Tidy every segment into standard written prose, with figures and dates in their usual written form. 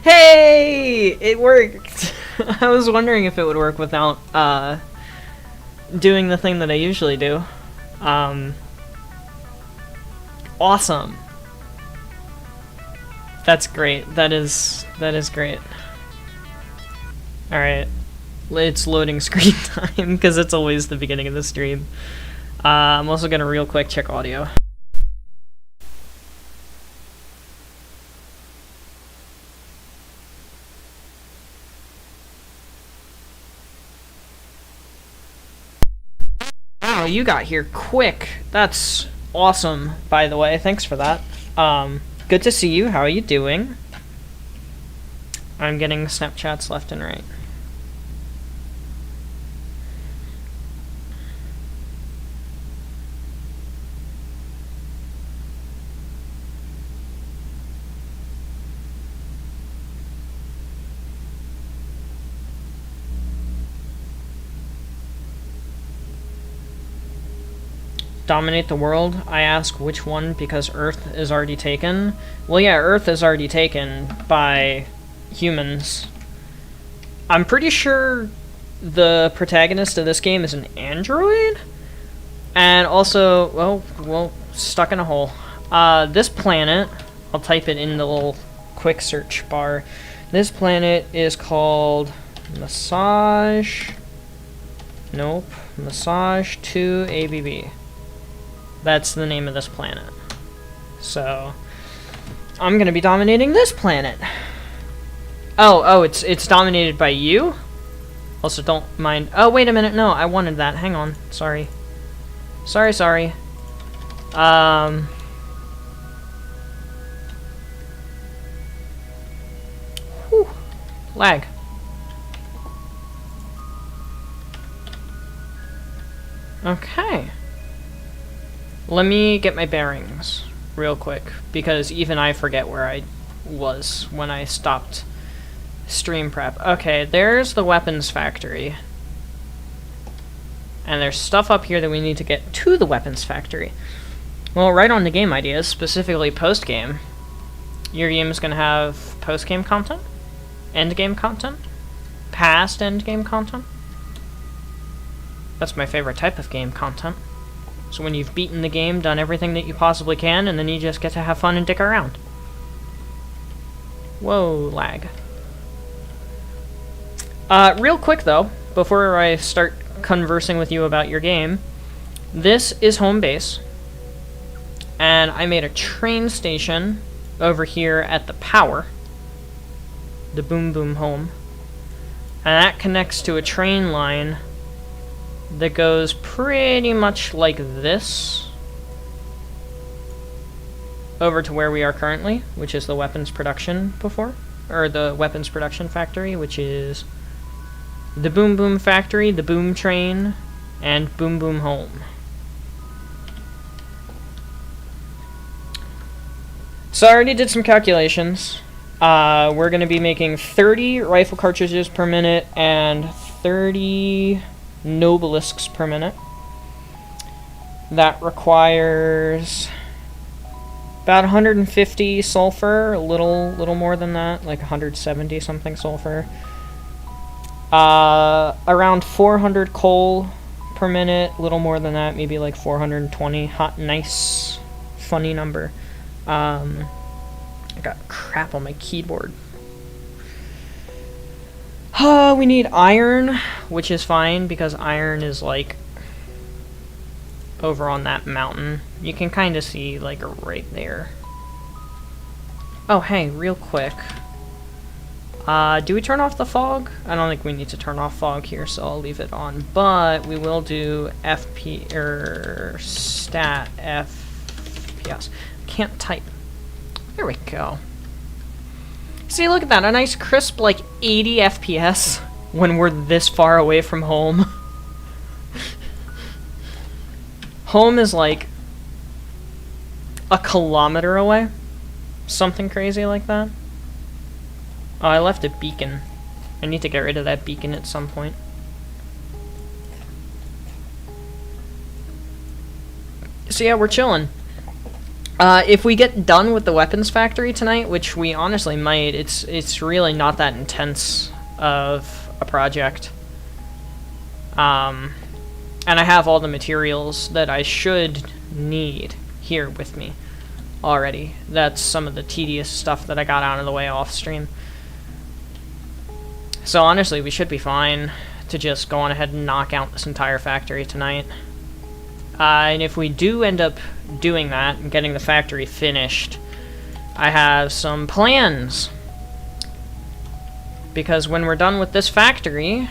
Hey! It worked! I was wondering if it would work without, doing the thing that I usually do. Awesome. That's great. That is great. Alright. It's loading screen time, because it's always the beginning of the stream. I'm also gonna real quick check audio. Wow, you got here quick. That's awesome, by the way. Thanks for that. Good to see you. How are you doing? I'm getting Snapchats left and right. Dominate the world? I ask which one because Earth is already taken. Well, yeah, Earth is already taken by humans. I'm pretty sure the protagonist of this game is an android? And also, well, stuck in a hole. This planet, I'll type it in the little quick search bar. This planet is called Massage. Nope. Massage 2 ABB. That's the name of this planet. So, I'm gonna be dominating this planet. Oh, it's dominated by you? Also, don't mind. Oh, wait a minute. No, I wanted that. Hang on. Sorry. Sorry. Whew. Lag. Okay. Let me get my bearings real quick, because even I forget where I was when I stopped stream prep. Okay, there's the weapons factory. And there's stuff up here that we need to get to the weapons factory. Well, right on the game ideas, specifically post-game. Your game is going to have post-game content, end-game content, past end-game content. That's my favorite type of game content. So when you've beaten the game, done everything that you possibly can, and then you just get to have fun and dick around. Whoa, lag. Real quick though, before I start conversing with you about your game, this is home base. And I made a train station over here at the power. The Boom Boom Home. And that connects to a train line that goes pretty much like this over to where we are currently, which is the weapons production the weapons production factory, which is the Boom Boom Factory, the Boom Train, and Boom Boom Home. So I already did some calculations. We're going to be making 30 rifle cartridges per minute and 30 Nobelisks per minute. That requires about 150 sulfur, a little more than that, like 170 something sulfur. Around 400 coal per minute, a little more than that, maybe like 420. Hot, nice, funny number. I got crap on my keyboard. We need iron, which is fine, because iron is, like, over on that mountain. You can kind of see, like, right there. Oh, hey, real quick. Do we turn off the fog? I don't think we need to turn off fog here, so I'll leave it on. But we will do stat FPS. Can't type. There we go. See, look at that. A nice crisp, like, 80 FPS when we're this far away from home. Home is, like, a kilometer away. Something crazy like that. Oh, I left a beacon. I need to get rid of that beacon at some point. So yeah, we're chilling. If we get done with the weapons factory tonight, which we honestly might, it's really not that intense of a project. And I have all the materials that I should need here with me already. That's some of the tedious stuff that I got out of the way off stream. So honestly, we should be fine to just go on ahead and knock out this entire factory tonight. And if we do end up doing that and getting the factory finished, I have some plans. Because when we're done with this factory,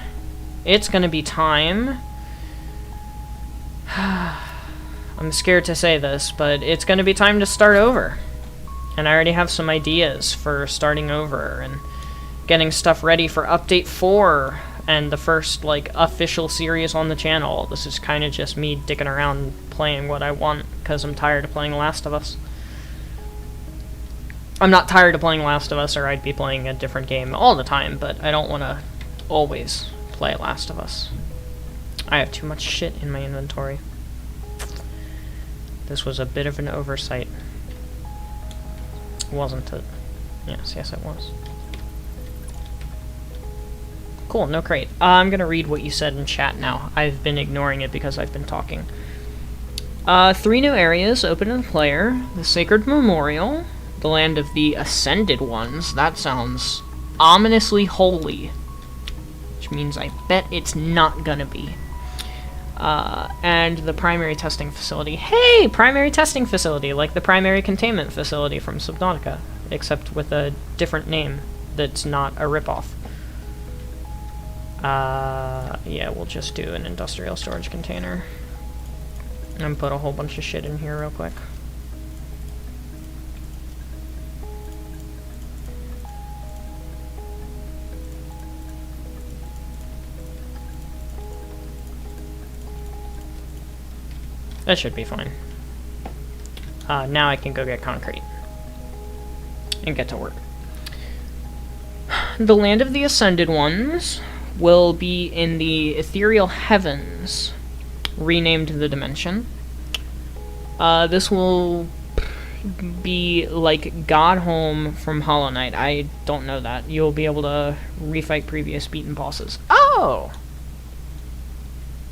it's going to be time... I'm scared to say this, but it's going to be time to start over. And I already have some ideas for starting over and getting stuff ready for Update 4 and the first, like, official series on the channel. This is kind of just me dicking around playing what I want because I'm tired of playing Last of Us. I'm not tired of playing Last of Us, or I'd be playing a different game all the time, but I don't want to always play Last of Us. I have too much shit in my inventory. This was a bit of an oversight. Wasn't it? Yes, it was. Cool, no crate. I'm gonna read what you said in chat now. I've been ignoring it because I've been talking. 3 new areas open to the player. The Sacred Memorial. The Land of the Ascended Ones. That sounds ominously holy. Which means I bet it's not gonna be. And the Primary Testing Facility. Hey! Primary Testing Facility! Like the Primary Containment Facility from Subnautica. Except with a different name that's not a ripoff. Yeah, we'll just do an industrial storage container. And put a whole bunch of shit in here real quick. That should be fine. Now I can go get concrete. And get to work. The Land of the Ascended Ones will be in the Ethereal Heavens, renamed the Dimension. This will be like Godhome from Hollow Knight. I don't know that. You'll be able to refight previous beaten bosses. Oh!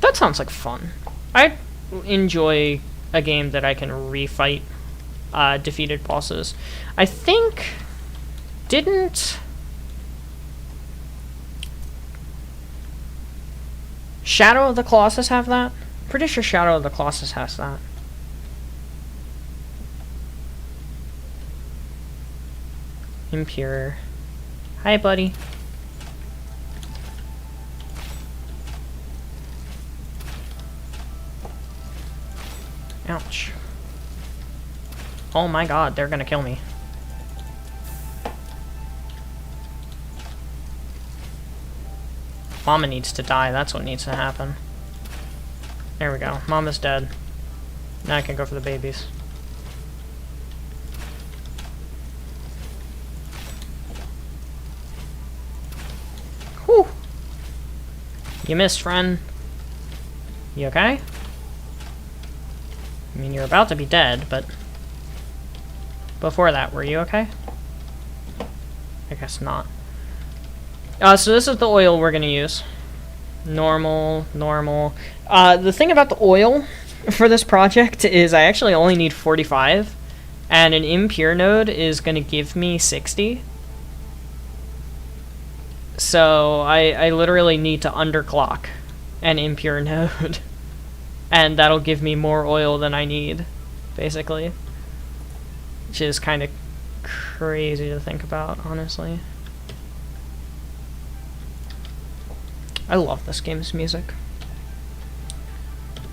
That sounds like fun. I enjoy a game that I can refight defeated bosses. I think... Didn't... Shadow of the Colossus have that? Pretty sure Shadow of the Colossus has that. Impure. Hi, buddy. Ouch. Oh my god, they're gonna kill me. Mama needs to die, that's what needs to happen. There we go, Mama's dead. Now I can go for the babies. Whew! You missed, friend. You okay? I mean, you're about to be dead, but... Before that, were you okay? I guess not. So this is the oil we're gonna use. Normal, normal. The thing about the oil for this project is I actually only need 45, and an impure node is gonna give me 60. So I literally need to underclock an impure node. And that'll give me more oil than I need, basically. Which is kind of crazy to think about, honestly. I love this game's music.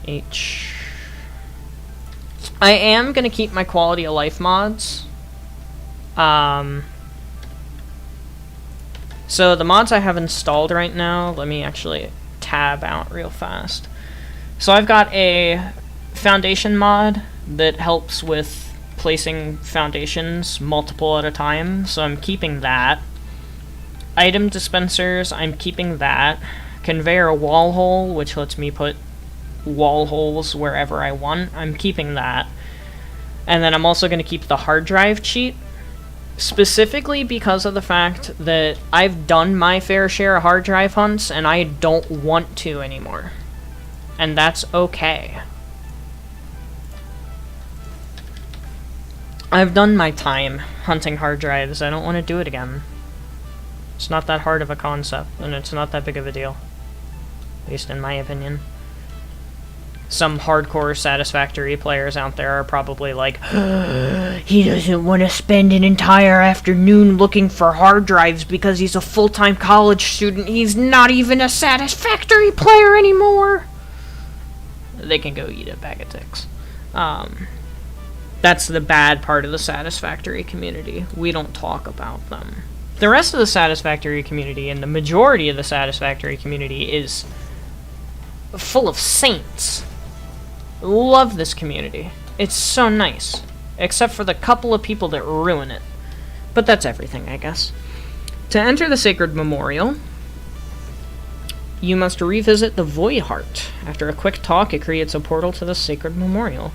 H. I am going to keep my quality of life mods. So the mods I have installed right now, let me actually tab out real fast. So I've got a foundation mod that helps with placing foundations multiple at a time, so I'm keeping that. Item dispensers, I'm keeping that. Conveyor wall hole, which lets me put wall holes wherever I want, I'm keeping that. And then I'm also going to keep the hard drive cheat, specifically because of the fact that I've done my fair share of hard drive hunts, and I don't want to anymore. And that's okay. I've done my time hunting hard drives. I don't want to do it again. It's not that hard of a concept, and it's not that big of a deal. At least in my opinion. Some hardcore Satisfactory players out there are probably like, he doesn't want to spend an entire afternoon looking for hard drives because he's a full-time college student. He's not even a Satisfactory player anymore. They can go eat a bag of dicks. That's the bad part of the Satisfactory community. We don't talk about them. The rest of the Satisfactory community, and the majority of the Satisfactory community, is full of saints. Love this community. It's so nice. Except for the couple of people that ruin it. But that's everything, I guess. To enter the Sacred Memorial, you must revisit the Void Heart. After a quick talk, it creates a portal to the Sacred Memorial.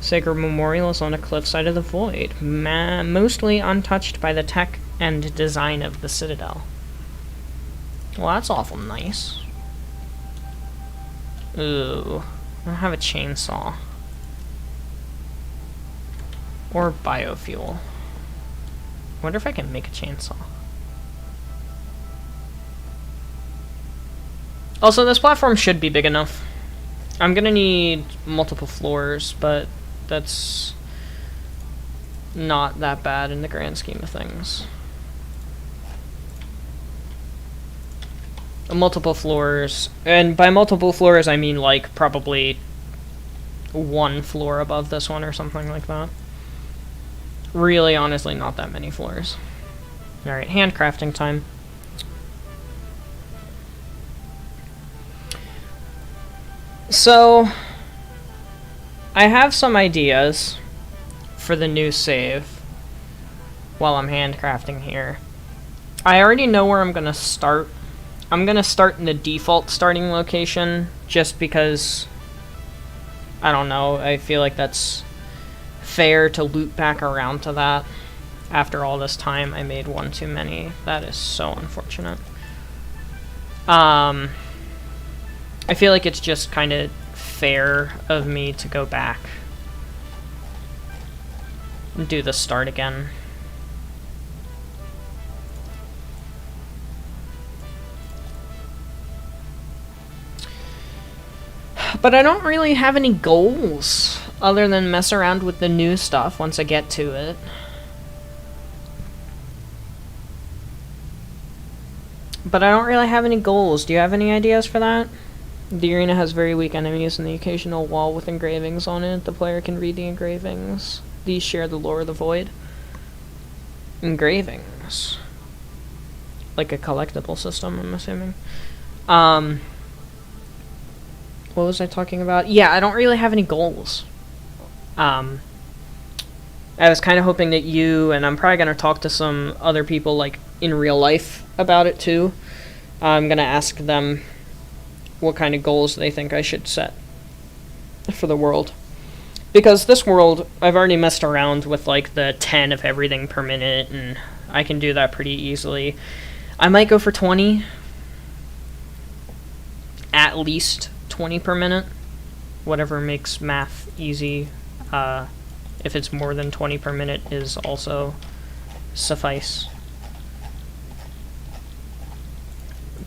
Sacred Memorial is on a cliffside of the Void, mostly untouched by the tech and design of the Citadel. Well, that's awful nice. Ooh. I don't have a chainsaw. Or biofuel. I wonder if I can make a chainsaw. Also, this platform should be big enough. I'm gonna need multiple floors, but that's not that bad in the grand scheme of things. Multiple floors, and by multiple floors I mean like probably one floor above this one or something like that. Really, honestly, not that many floors. Alright, handcrafting time. So, I have some ideas for the new save while I'm handcrafting here. I already know where I'm gonna start. I'm gonna start in the default starting location, just because, I don't know, I feel like that's fair to loop back around to that. After all this time, I made one too many. That is so unfortunate. I feel like it's just kind of fair of me to go back and do the start again. But I don't really have any goals other than mess around with the new stuff once I get to it. But I don't really have any goals. Do you have any ideas for that? The arena has very weak enemies and the occasional wall with engravings on it. The player can read the engravings. These share the lore of the Void. Engravings. Like a collectible system, I'm assuming. What was I talking about? Yeah, I don't really have any goals. I was kind of hoping that you, and I'm probably going to talk to some other people, like, in real life about it, too. I'm going to ask them what kind of goals they think I should set for the world. Because this world, I've already messed around with, like, the 10 of everything per minute, and I can do that pretty easily. I might go for 20. At least 20 per minute. Whatever makes math easy. If it's more than 20 per minute is also suffice.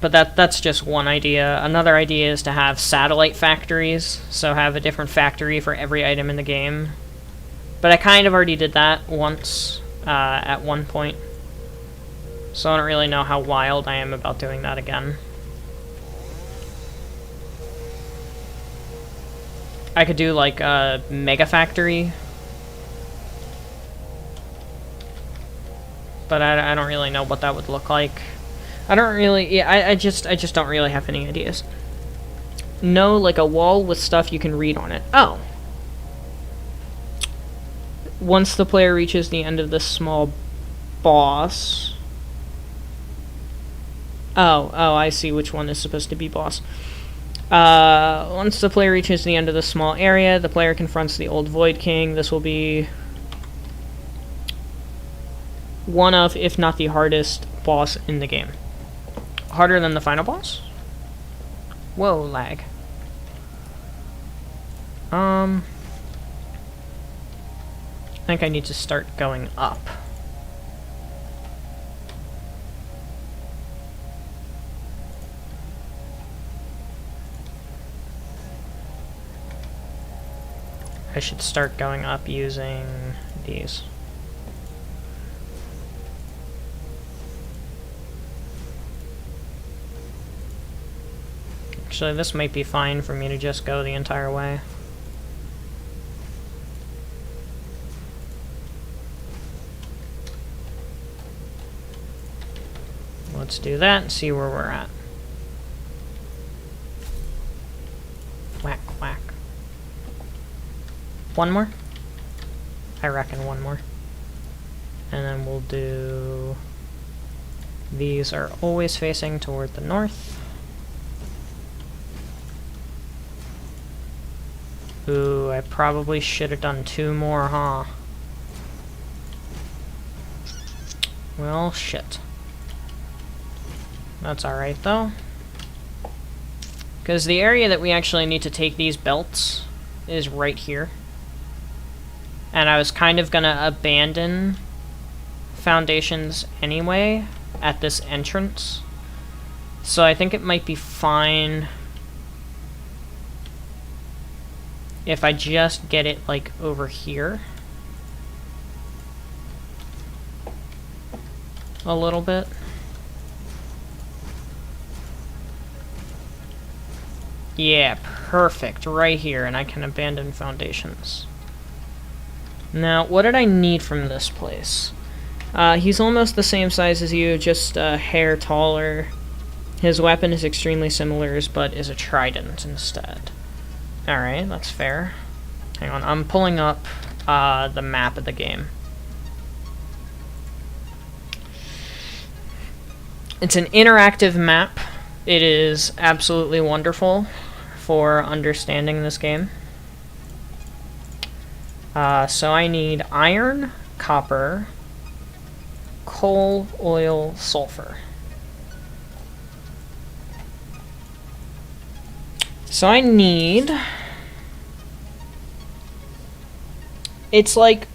But that's just one idea. Another idea is to have satellite factories, so have a different factory for every item in the game. But I kind of already did that once, at one point. So I don't really know how wild I am about doing that again. I could do like a mega factory. But I don't really know what that would look like. I don't really, yeah, I just don't really have any ideas. No, like a wall with stuff you can read on it. Oh. Once the player reaches the end of this small boss. Oh, I see which one is supposed to be boss. Once the player reaches the end of the small area, the player confronts the old Void King. This will be one of, if not the hardest boss in the game. Harder than the final boss? Whoa, lag. I think I need to start going up. I should start going up using these. Actually, this might be fine for me to just go the entire way. Let's do that and see where we're at. Whack, whack. One more? I reckon one more. And then we'll do... These are always facing toward the north. Ooh, I probably should have done 2 more, huh? Well, shit. That's alright, though. Because the area that we actually need to take these belts is right here. And I was kind of gonna abandon foundations anyway at this entrance. So I think it might be fine if I just get it, like, over here. A little bit. Yeah, perfect. Right here, and I can abandon foundations. Now, what did I need from this place? He's almost the same size as you, just a hair taller. His weapon is extremely similar, but is a trident instead. Alright, that's fair. Hang on, I'm pulling up the map of the game. It's an interactive map. It is absolutely wonderful for understanding this game. So I need iron, copper, coal, oil, sulfur. So I need... It's like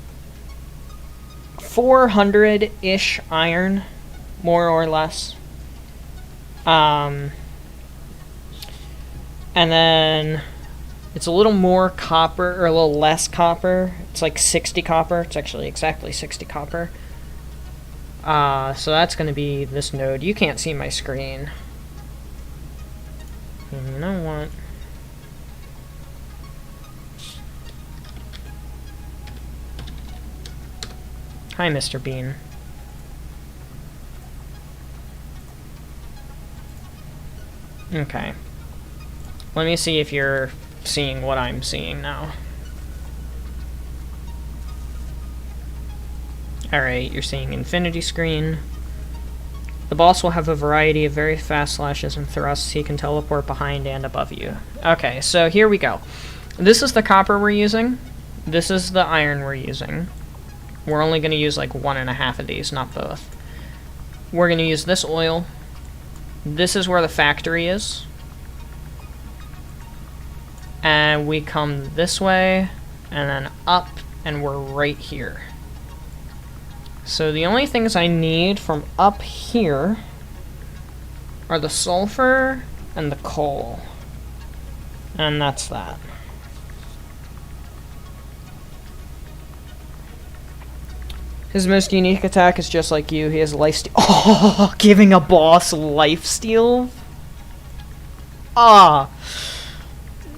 400-ish iron, more or less. And then it's a little more copper, or a little less copper. It's like 60 copper. It's actually exactly 60 copper. So that's going to be this node. You can't see my screen. And you know what? Hi, Mr. Bean. Okay. Let me see if you're seeing what I'm seeing now. Alright, you're seeing infinity screen. The boss will have a variety of very fast slashes and thrusts. He can teleport behind and above you. Okay, so here we go. This is the copper we're using. This is the iron we're using. We're only going to use like 1.5 of these, not both. We're going to use this oil. This is where the factory is. And we come this way, and then up, and we're right here. So the only things I need from up here are the sulfur and the coal. And that's that. His most unique attack is just like you. He has lifesteal. Oh, giving a boss lifesteal? Ah!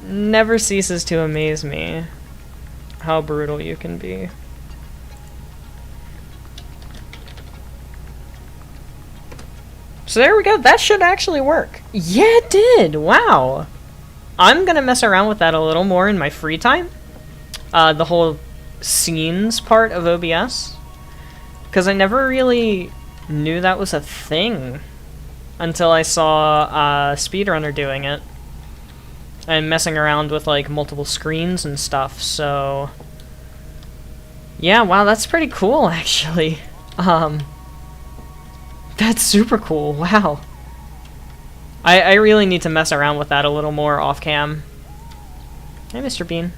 Never ceases to amaze me how brutal you can be. So there we go. That should actually work. Yeah, it did. Wow. I'm gonna mess around with that a little more in my free time. The whole scenes part of OBS. Because I never really knew that was a thing until I saw a speedrunner doing it. and messing around with like multiple screens and stuff, so yeah, wow, that's pretty cool actually. That's super cool, wow. I really need to mess around with that a little more off cam. Hey, Mr. Bean.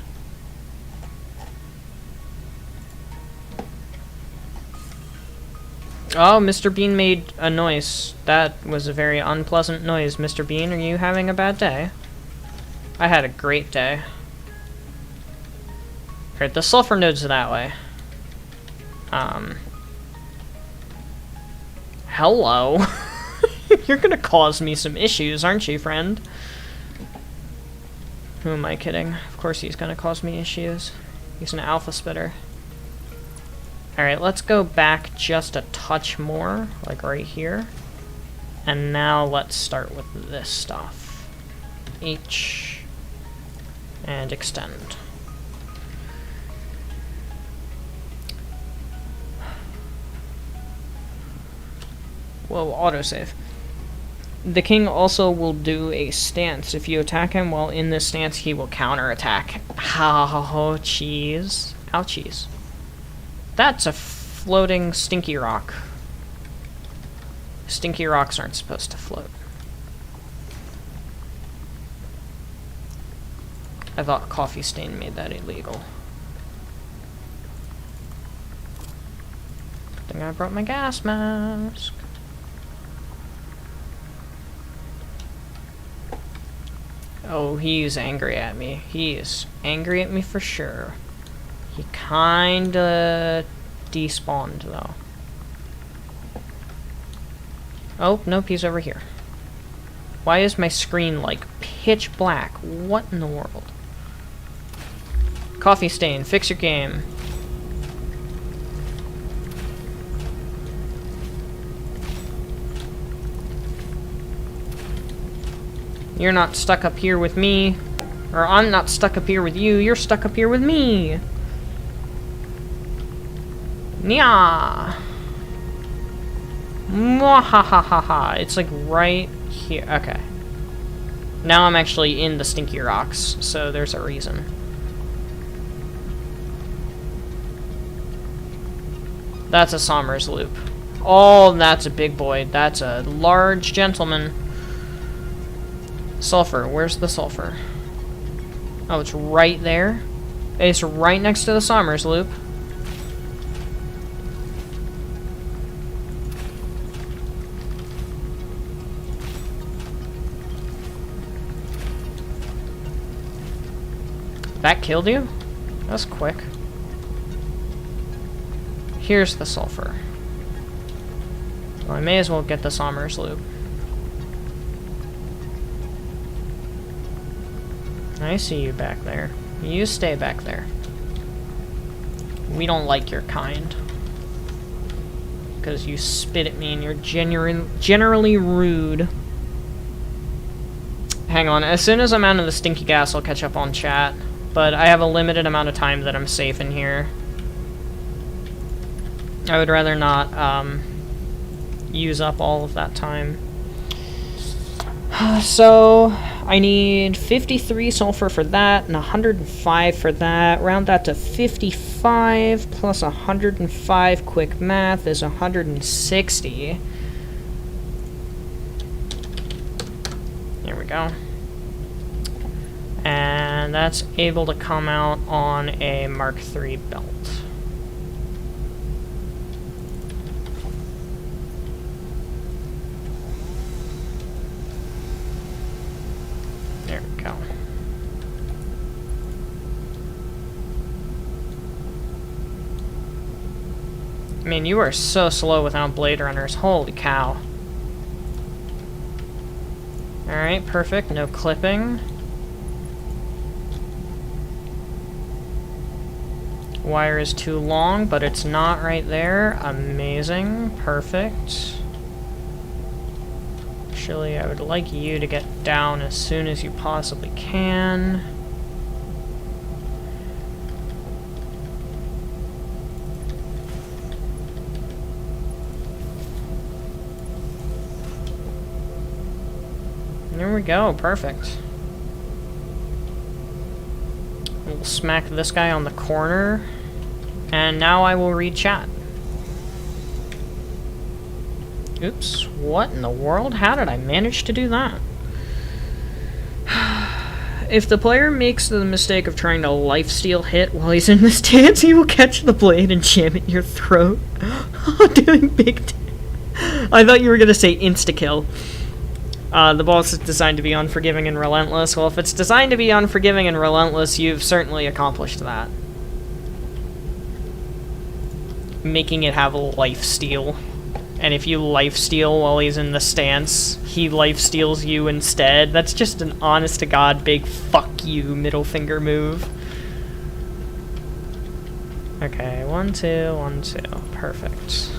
Oh, Mr. Bean made a noise. That was a very unpleasant noise. Mr. Bean, are you having a bad day? I had a great day. Alright, the sulfur node's that way. Hello? You're gonna cause me some issues, aren't you, friend? Who am I kidding? Of course he's gonna cause me issues. He's an alpha spitter. Alright, let's go back just a touch more, like right here. And now let's start with this stuff. H. And extend. Whoa, autosave. The king also will do a stance. If you attack him while in this stance, he will counterattack. Oh, cheese. Ouchies. That's a floating stinky rock. Stinky rocks aren't supposed to float. I thought coffee stain made that illegal. Good thing I brought my gas mask. Oh, he's angry at me. He is angry at me for sure. He kinda despawned, though. Oh, nope, he's over here. Why is my screen, like, pitch black? What in the world? Coffee stain, fix your game. You're not stuck up here with me. Or I'm not stuck up here with you. You're stuck up here with me. Nya. Mwahahaha. It's like right here. Okay. Now I'm actually in the stinky rocks, so there's a reason. That's a Somers loop. Oh, that's a big boy. That's a large gentleman. Sulfur. Where's the sulfur? Oh, it's right there. It's right next to the Somers loop. That killed you? That's quick. Here's the sulfur. Well, I may as well get the Somers loop. I see you back there. You stay back there. We don't like your kind. Because you spit at me and you're generally rude. Hang on, as soon as I'm out of the stinky gas, I'll catch up on chat. But I have a limited amount of time that I'm safe in here. I would rather not use up all of that time. So, I need 53 sulfur for that, and 105 for that. Round that to 55, plus 105 quick math is 160. There we go. And that's able to come out on a Mark III belt. There we go. I mean, you are so slow without Blade Runners. Holy cow. Alright, perfect. No clipping. Wire is too long, but it's not right there. Amazing. Perfect. Actually, I would like you to get down as soon as you possibly can. There we go. Perfect. We'll smack this guy on the corner. And now I will read chat. Oops, what in the world? How did I manage to do that? If the player makes the mistake of trying to lifesteal hit while he's in this stance, he will catch the blade and jam it in your throat. Doing big I thought you were going to say insta-kill. The boss is designed to be unforgiving and relentless. Well, if it's designed to be unforgiving and relentless, you've certainly accomplished that. Making it have a lifesteal. And if you lifesteal while he's in the stance, he lifesteals you instead. That's just an honest-to-God big fuck you middle finger move. Okay, 1, 2, 1, 2. Perfect.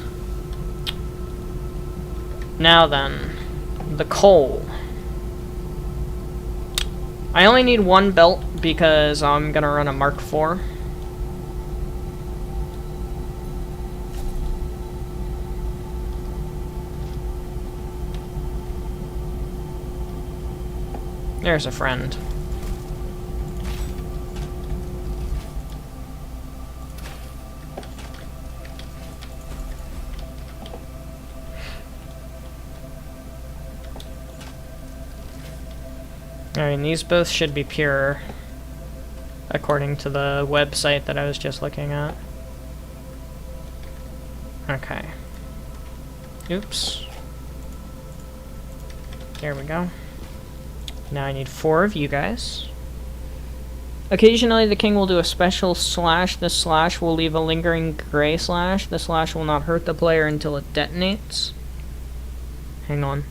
Now then, the coal. I only need 1 belt because I'm gonna run a Mark IV. There's a friend. Alright, these both should be pure, according to the website that I was just looking at. Okay. Oops. There we go. Now I need 4 of you guys. Occasionally the king will do a special slash. This slash will leave a lingering gray slash. The slash will not hurt the player until it detonates. Hang on.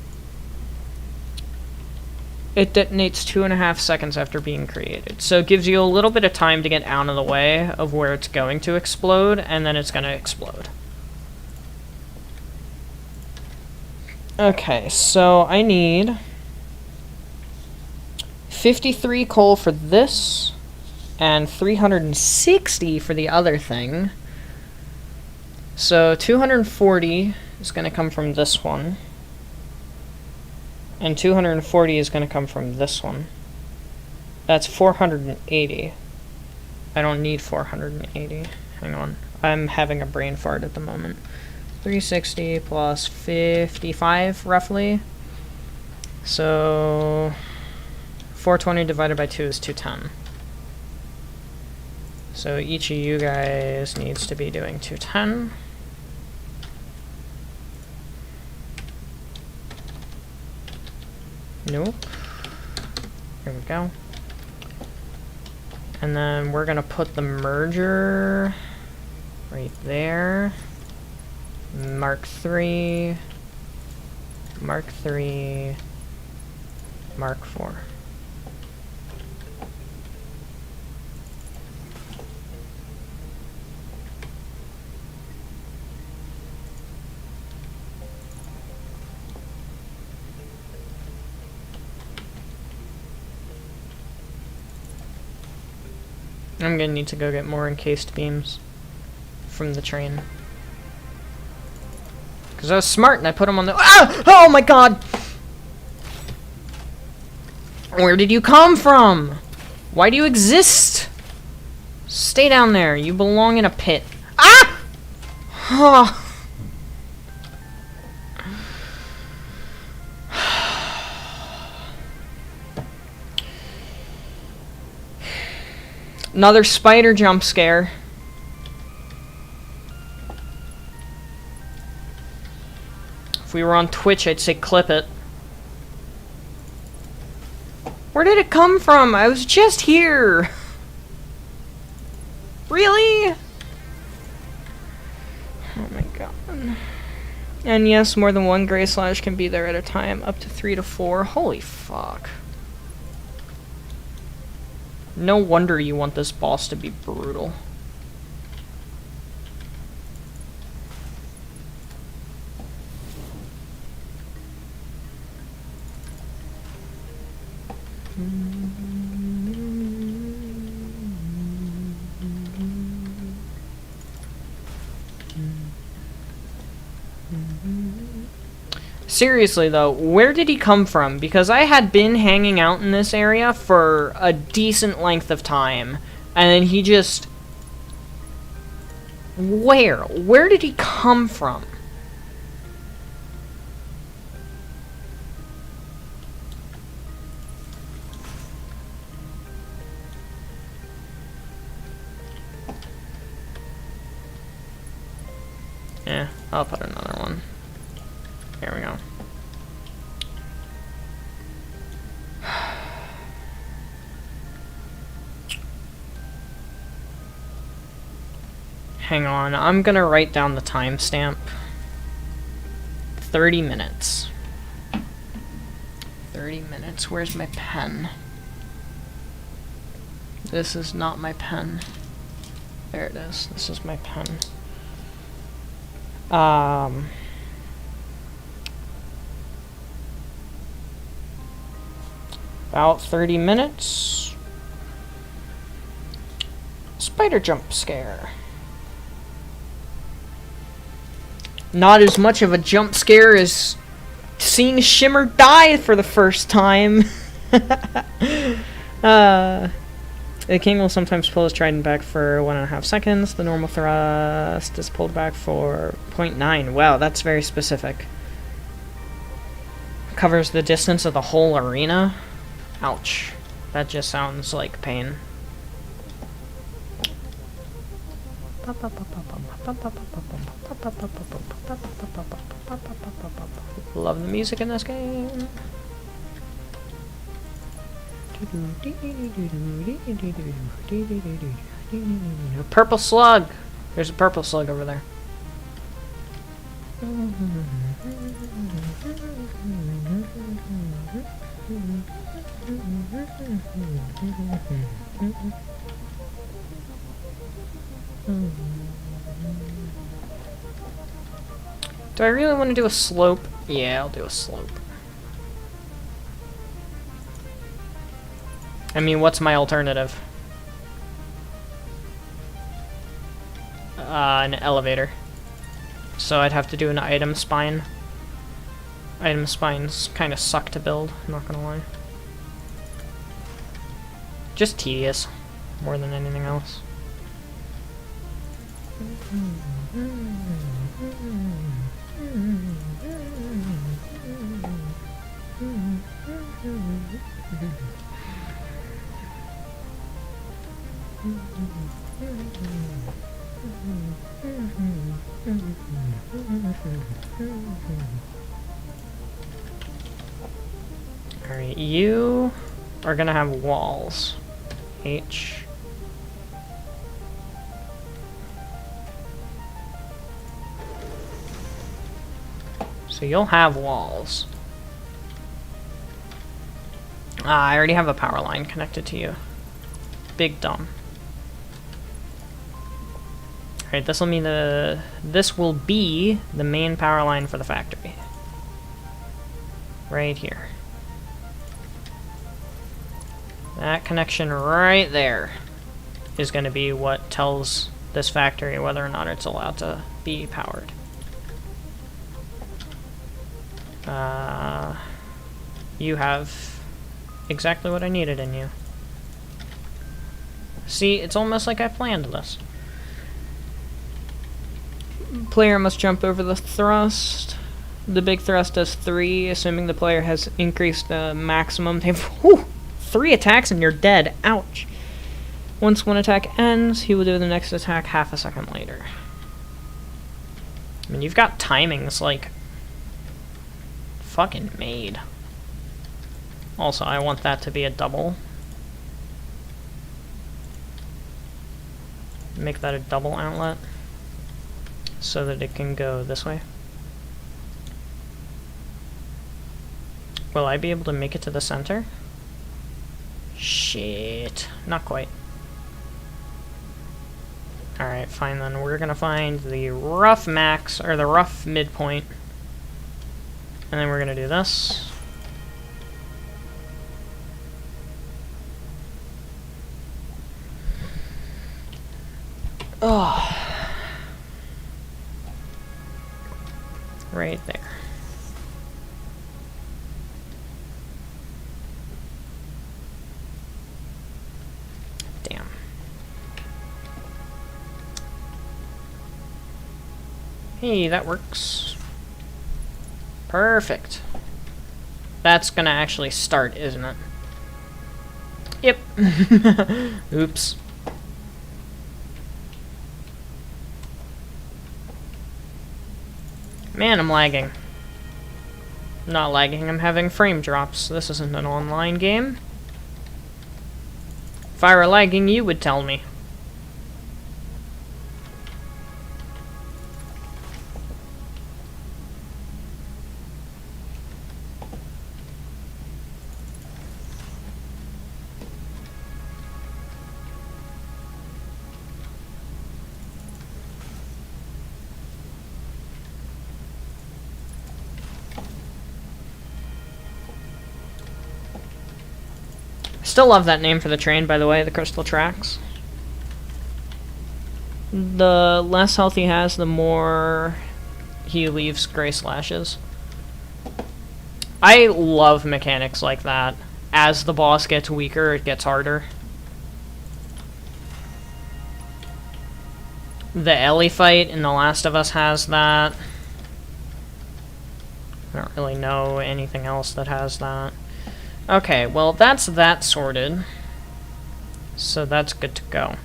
It detonates 2.5 seconds after being created. So it gives you a little bit of time to get out of the way of where it's going to explode, and then it's going to explode. Okay, so I need 53 coal for this, and 360 for the other thing. So 240 is going to come from this one. And 240 is going to come from this one. That's 480. I don't need 480. Hang on. I'm having a brain fart at the moment. 360 plus 55, roughly. So 420 divided by 2 is 210. So each of you guys needs to be doing 210. Nope. Here we go. And then we're gonna put the merger right there. Mark 3, Mark 3, Mark 4. I'm gonna need to go get more encased beams from the train. Because I was smart and I put them on the— Ah! Oh my god! Where did you come from? Why do you exist? Stay down there. You belong in a pit. Ah! Oh. Another spider jump scare. If we were on Twitch, I'd say clip it. Where did it come from? I was just here. Really? Oh my god. And yes, more than one gray slash can be there at a time, up to 3 to 4. Holy fuck. No wonder you want this boss to be brutal. Seriously though, where did he come from? Because I had been hanging out in this area for a decent length of time, And then he just... Where? Where did he come from? Yeah, I'll put another one. Here we go. Hang on, I'm gonna write down the timestamp. 30 minutes. 30 minutes. Where's my pen? This is not my pen. There it is. This is my pen. About 30 minutes. Spider jump scare. Not as much of a jump scare as seeing Shimmer die for the first time. The king will sometimes pull his trident back for 1.5 seconds. The normal thrust is pulled back for 0.9. Wow, that's very specific. Covers the distance of the whole arena. Ouch. That just sounds like pain. Love the music in this game. Purple slug! There's a purple slug over there. Do I really want to do a slope? Yeah, I'll do a slope. I mean, what's my alternative? An elevator. So I'd have to do an item spine. Item spines kind of suck to build, I'm not gonna lie. Just tedious, more than anything else. Alright, you are gonna have walls. H. So you'll have walls. Ah, I already have a power line connected to you. Big dumb. Alright, this will be the main power line for the factory. Right here. That connection right there is going to be what tells this factory whether or not it's allowed to be powered. You have exactly what I needed in you. See, it's almost like I planned this. Player must jump over the thrust. The big thrust does 3, assuming the player has increased the maximum. Whew, 3 attacks and you're dead. Ouch. Once one attack ends, he will do the next attack half a second later. I mean, you've got timings like fucking made. Also, I want that to be a double. Make that a double outlet so that it can go this way. Will I be able to make it to the center? Shit. Not quite. Alright, fine then. We're gonna find the rough max, or the rough midpoint. And then we're gonna do this. Oh. Right there. Damn. Hey, that works. Perfect. That's gonna actually start, isn't it? Yep. Oops. Man, I'm lagging. Not lagging, I'm having frame drops. This isn't an online game. If I were lagging, you would tell me. Still love that name for the train, by the way, the Crystal Tracks. The less health he has, the more he leaves gray slashes. I love mechanics like that. As the boss gets weaker, it gets harder. The Ellie fight in The Last of Us has that. I don't really know anything else that has that. Okay, well, that's that sorted. So that's good to go.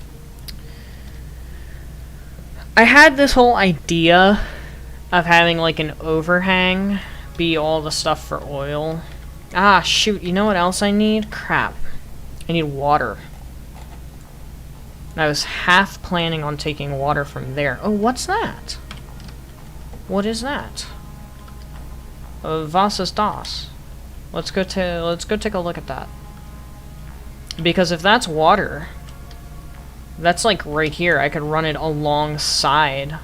I had this whole idea of having, like, an overhang be all the stuff for oil. Ah, shoot, you know what else I need? Crap. I need water. I was half planning on taking water from there. Oh, what's that? What is that? Was ist das? Let's go take a look at that. Because if that's water, that's like right here. I could run it alongside,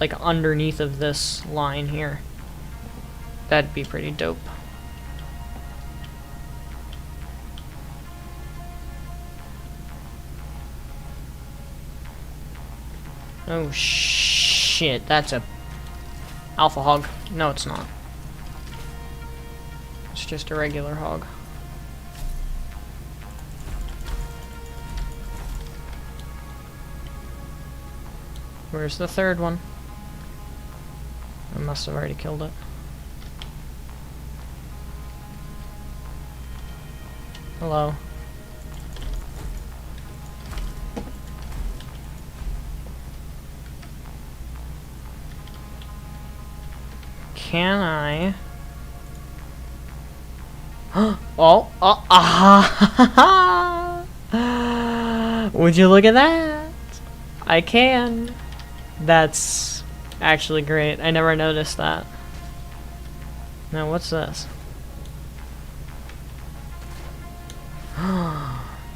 like underneath of this line here. That'd be pretty dope. Oh shit, that's a alpha hog. No, it's not. It's just a regular hog. Where's the third one? I must have already killed it. Hello. Can I? Oh, would you look at that? I can. That's actually great. I never noticed that. Now, what's this?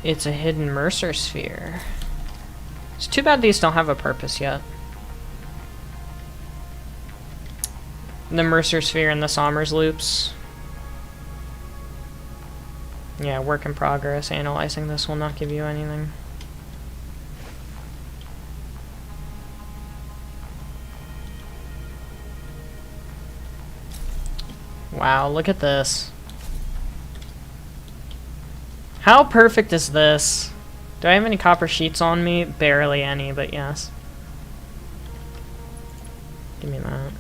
It's a hidden Mercer sphere. It's too bad these don't have a purpose yet. The Mercer sphere and the Sommers loops. Yeah, work in progress. Analyzing this will not give you anything. Wow, look at this. How perfect is this? Do I have any copper sheets on me? Barely any, but yes. Give me that.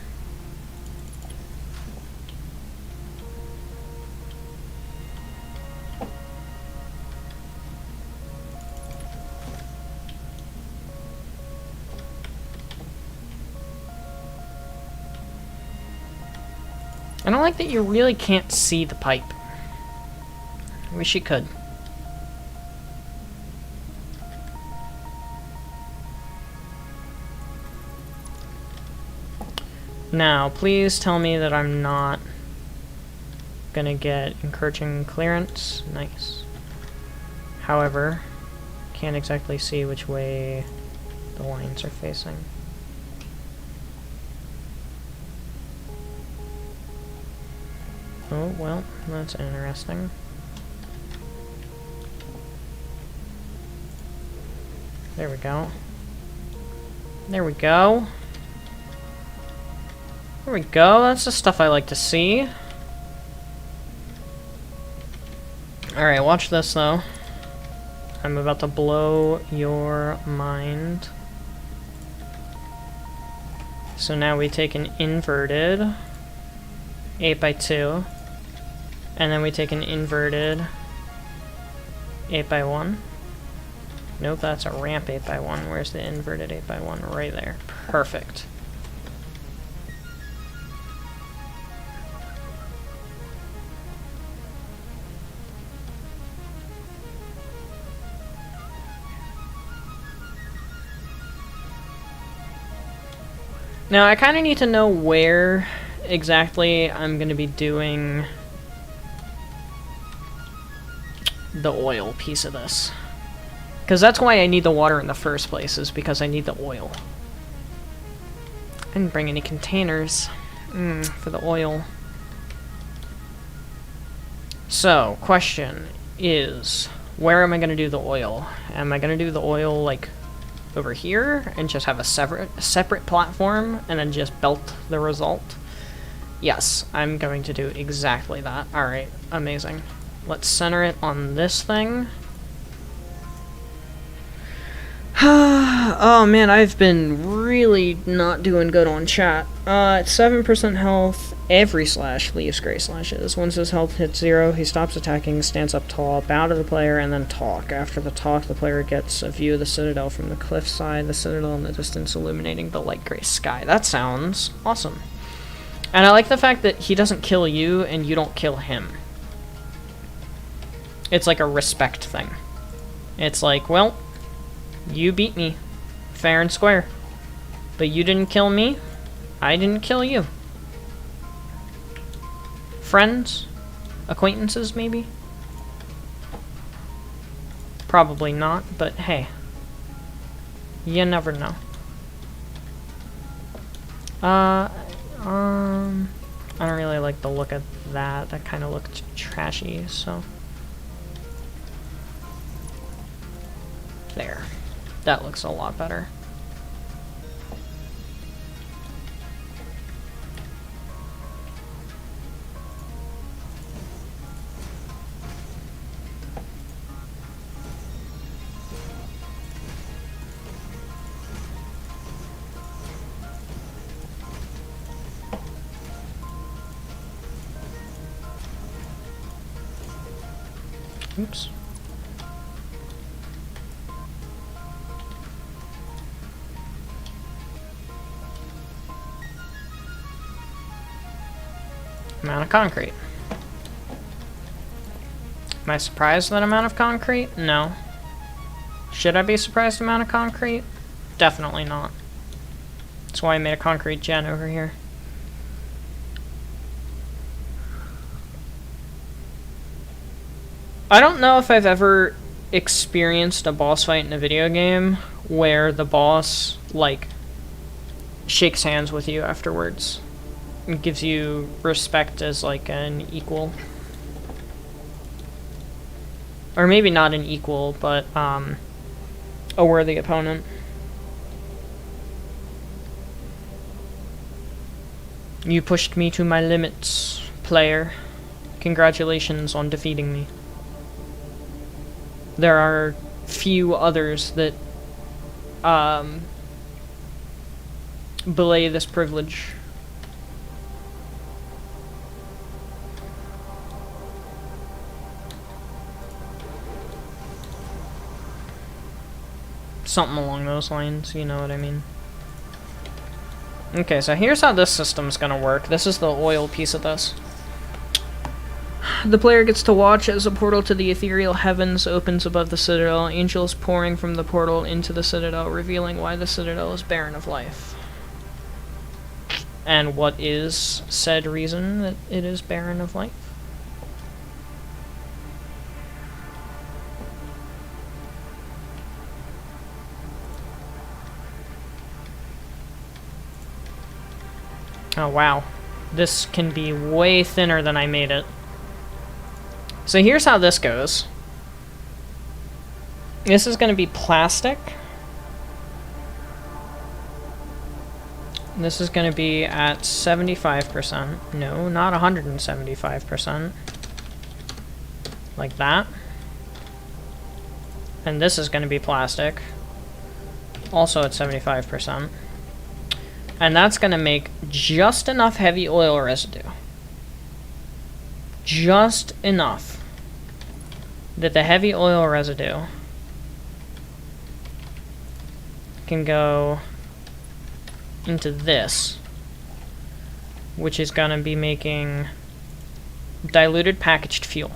I don't like that you really can't see the pipe. I wish you could. Now, please tell me that I'm not gonna get encroaching clearance. Nice. However, can't exactly see which way the lines are facing. Oh, well, that's interesting. There we go. There we go. There we go, that's the stuff I like to see. Alright, watch this though. I'm about to blow your mind. So now we take an inverted 8x2, and then we take an inverted 8x1. Nope, that's a ramp 8x1. Where's the inverted 8x1? Right there. Perfect. Now, I kind of need to know where exactly I'm going to be doing the oil piece of this. Because that's why I need the water in the first place, is because I need the oil. I didn't bring any containers for the oil. So, question is, where am I going to do the oil? Am I going to do the oil, like, over here and just have a separate platform and then just belt the result? Yes, I'm going to do exactly that. Alright, amazing. Let's center it on this thing. Oh man, I've been really not doing good on chat. It's 7% health. Every slash leaves gray slashes. Once his health hits 0, he stops attacking, stands up tall, bow to the player, and then talk. After the talk, the player gets a view of the citadel from the cliffside, the citadel in the distance illuminating the light gray sky. That sounds awesome. And I like the fact that he doesn't kill you and you don't kill him. It's like a respect thing. It's like, well, you beat me, fair and square. But you didn't kill me, I didn't kill you. Friends? Acquaintances, maybe? Probably not, but hey. You never know. I don't really like the look of that. That kind of looked trashy, so. There. That looks a lot better. Oops. Amount of concrete. Am I surprised at that amount of concrete? No. Should I be surprised at the amount of concrete? Definitely not. That's why I made a concrete gen over here. I don't know if I've ever experienced a boss fight in a video game where the boss, like, shakes hands with you afterwards. It gives you respect as, like, an equal. Or maybe not an equal, but, a worthy opponent. You pushed me to my limits, player. Congratulations on defeating me. There are few others that, belay this privilege. Something along those lines, you know what I mean. Okay, so here's how this system's gonna work. This is the oil piece of this. The player gets to watch as a portal to the ethereal heavens opens above the citadel, angels pouring from the portal into the citadel, revealing why the citadel is barren of life. And what is said reason that it is barren of life? Oh wow, this can be way thinner than I made it. So here's how this goes. This is going to be plastic. This is going to be at 75%. No, not 175%. Like that. And this is going to be plastic. Also at 75%. And that's going to make just enough heavy oil residue. Just enough that the heavy oil residue can go into this, which is going to be making diluted packaged fuel.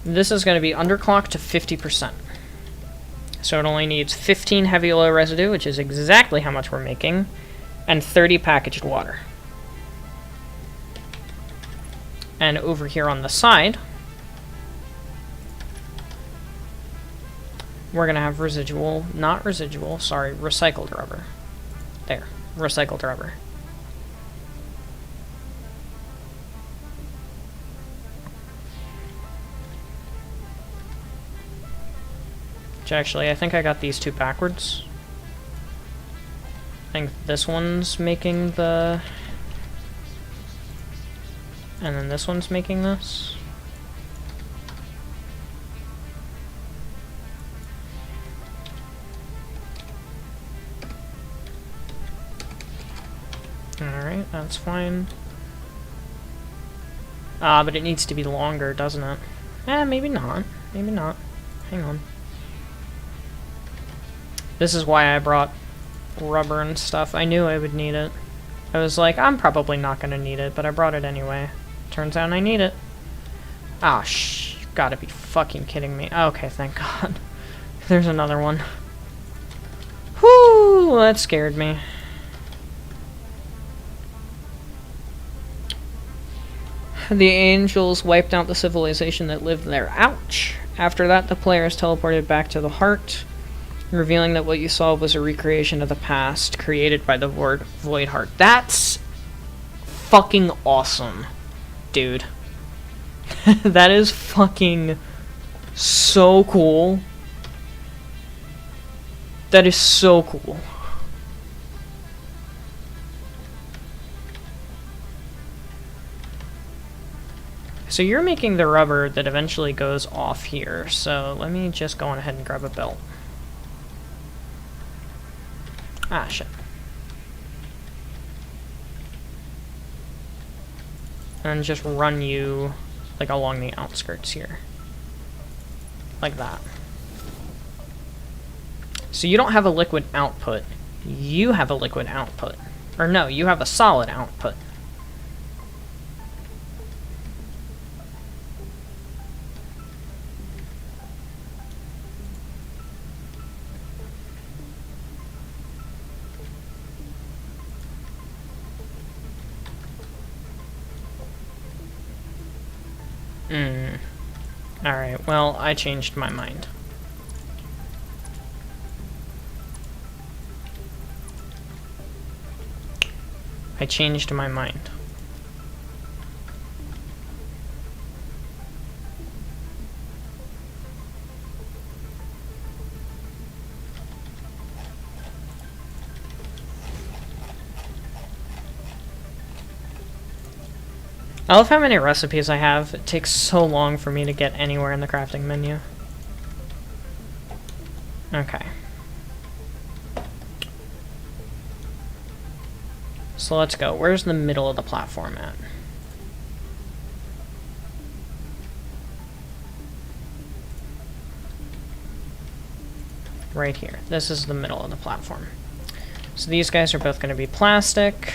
This is going to be underclocked to 50%. So it only needs 15 heavy oil residue, which is exactly how much we're making, and 30 packaged water. And over here on the side, we're going to have recycled rubber. There, recycled rubber. Actually, I think I got these two backwards. I think this one's making the... and then this one's making this. Alright, that's fine. But it needs to be longer, doesn't it? Maybe not. Maybe not. Hang on. This is why I brought rubber and stuff. I knew I would need it. I was like, I'm probably not going to need it, but I brought it anyway. Turns out I need it. Ah, gotta be fucking kidding me. Okay, thank God. There's another one. Whoo, that scared me. The angels wiped out the civilization that lived there. Ouch! After that, the players teleported back to the heart, revealing that what you saw was a recreation of the past created by the Void Heart. That's fucking awesome, dude. That is fucking so cool. That is so cool. So you're making the rubber that eventually goes off here, so let me just go on ahead and grab a belt. Ah, shit. And just run you, like, along the outskirts here. Like that. So you don't have a liquid output. You have a liquid output. Or no, you have a solid output. Alright, well, I changed my mind. I changed my mind. I love how many recipes I have. It takes so long for me to get anywhere in the crafting menu. Okay. So let's go. Where's the middle of the platform at? Right here. This is the middle of the platform. So these guys are both going to be plastic.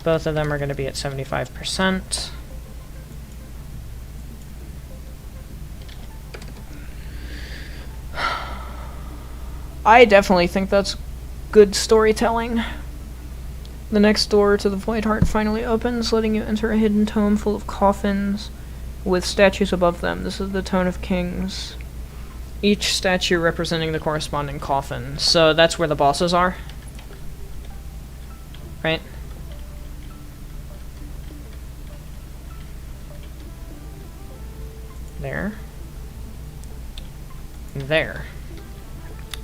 Both of them are going to be at 75%. I definitely think that's good storytelling. The next door to the Void Heart finally opens, letting you enter a hidden tomb full of coffins with statues above them. This is the Tome of Kings. Each statue representing the corresponding coffin. So that's where the bosses are. Right? There. There.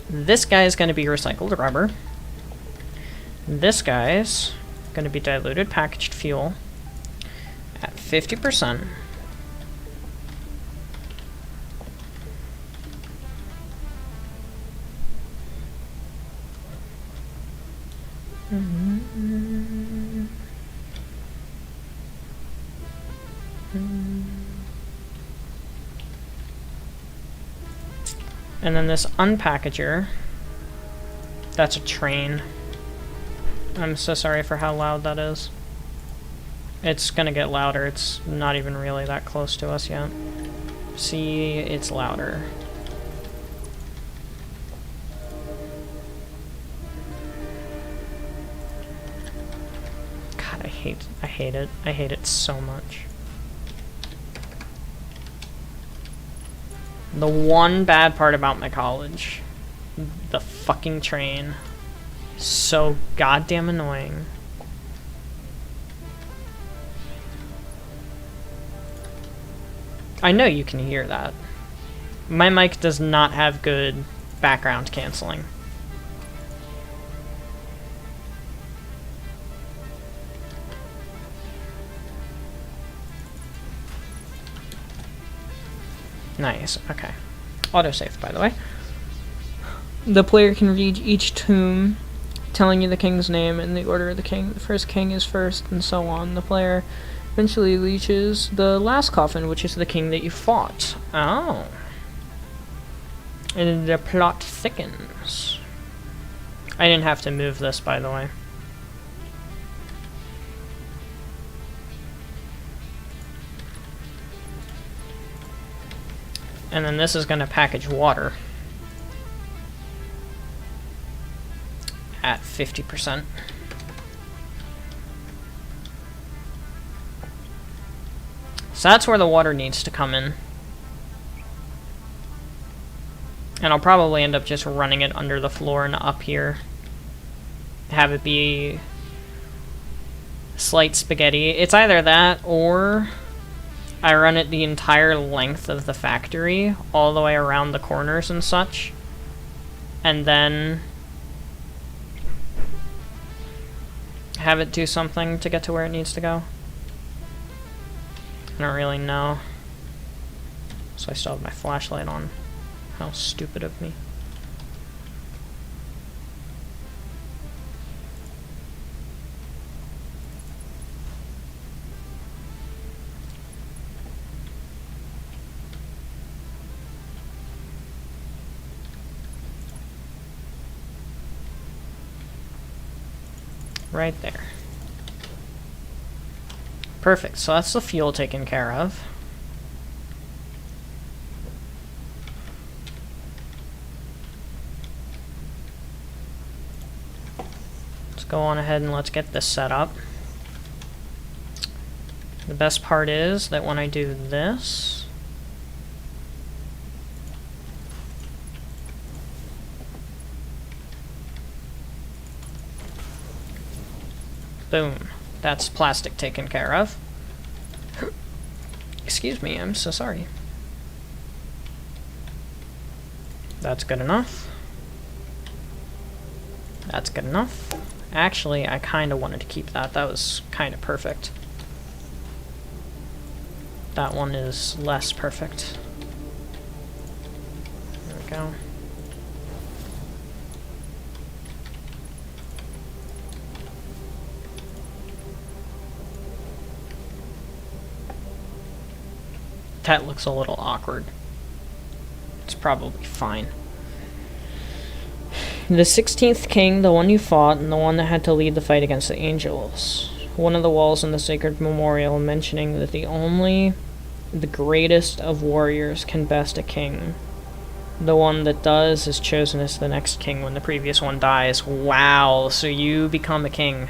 This guy is going to be recycled rubber. This guy's going to be diluted packaged fuel at 50%. And then this unpackager, that's a train. I'm so sorry for how loud that is. It's gonna get louder. It's not even really that close to us yet. See, it's louder. God, I hate it. I hate it so much. The one bad part about my college, the fucking train. So goddamn annoying. I know you can hear that. My mic does not have good background canceling. Nice, okay. Autosave, by the way. The player can read each tomb, telling you the king's name and the order of the king. The first king is first, and so on. The player eventually reaches the last coffin, which is the king that you fought. Oh. And the plot thickens. I didn't have to move this, by the way. And then this is going to package water at 50%. So that's where the water needs to come in. And I'll probably end up just running it under the floor and up here. Have it be slight spaghetti. It's either that or I run it the entire length of the factory, all the way around the corners and such. And then have it do something to get to where it needs to go. I don't really know. So I still have my flashlight on. How stupid of me. Right there. Perfect, so that's the fuel taken care of. Let's go on ahead and let's get this set up. The best part is that when I do this, boom. That's plastic taken care of. Excuse me, I'm so sorry. That's good enough. That's good enough. Actually, I kind of wanted to keep that. That was kind of perfect. That one is less perfect. There we go. That looks a little awkward. It's probably fine. The 16th king, the one you fought, and the one that had to lead the fight against the angels. One of the walls in the sacred memorial mentioning that the greatest of warriors can best a king. The one that does is chosen as the next king when the previous one dies. Wow, so you become a king.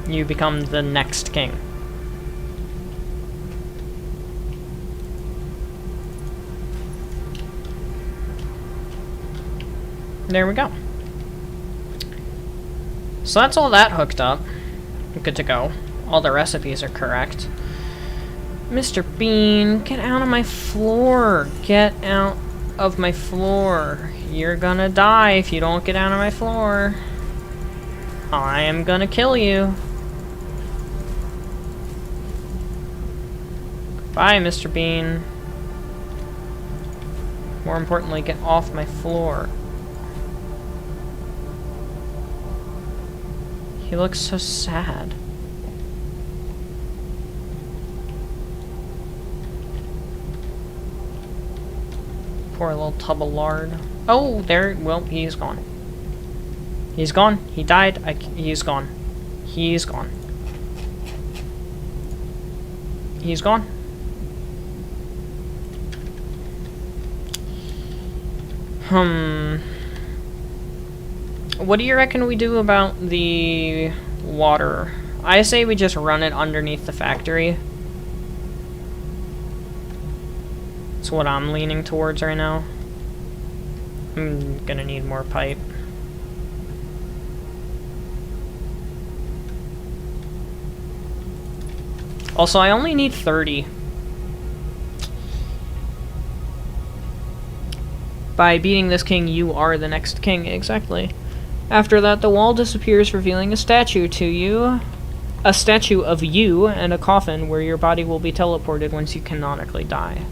You become the next king. There we go. So that's all that hooked up. Good to go. All the recipes are correct. Mr. Bean, get out of my floor. Get out of my floor. You're gonna die if you don't get out of my floor. I am gonna kill you. Bye, Mr. Bean. More importantly, get off my floor. He looks so sad. Poor little tub of lard. Oh, there. Well, he's gone. He's gone. He died. He's gone. He's gone. He's gone. What do you reckon we do about the water? I say we just run it underneath the factory. That's what I'm leaning towards right now. I'm gonna need more pipe. Also, I only need 30. By beating this king, you are the next king. Exactly. After that, the wall disappears, revealing a statue to you. A statue of you and a coffin where your body will be teleported once you canonically die.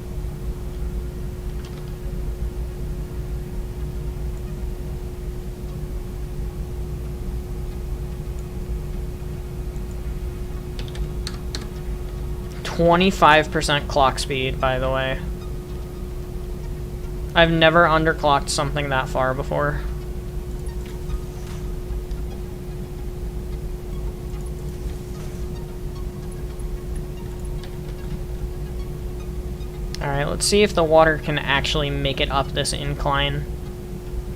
%25% clock speed, by the way. I've never underclocked something that far before. Alright, let's see if the water can actually make it up this incline.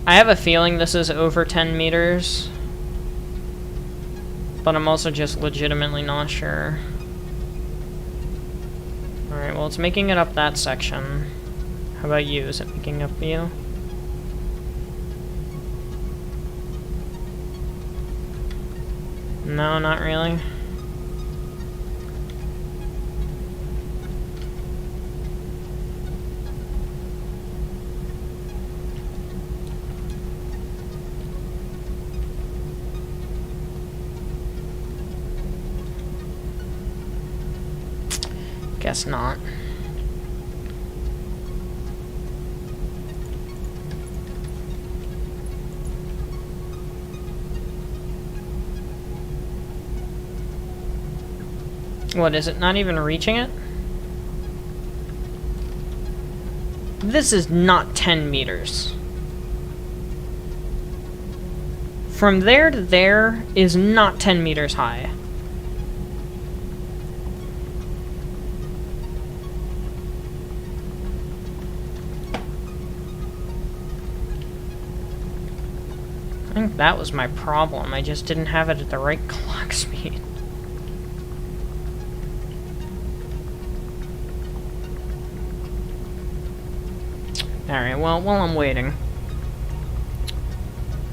I have a feeling this is over 10 meters. But I'm also just legitimately not sure. Alright, well, it's making it up that section. How about you? Is it making up you? No, not really. Guess not. What, is it not even reaching it? This is not 10 meters. From there to there is not 10 meters high. I think that was my problem. I just didn't have it at the right clock speed. Alright, well, while I'm waiting,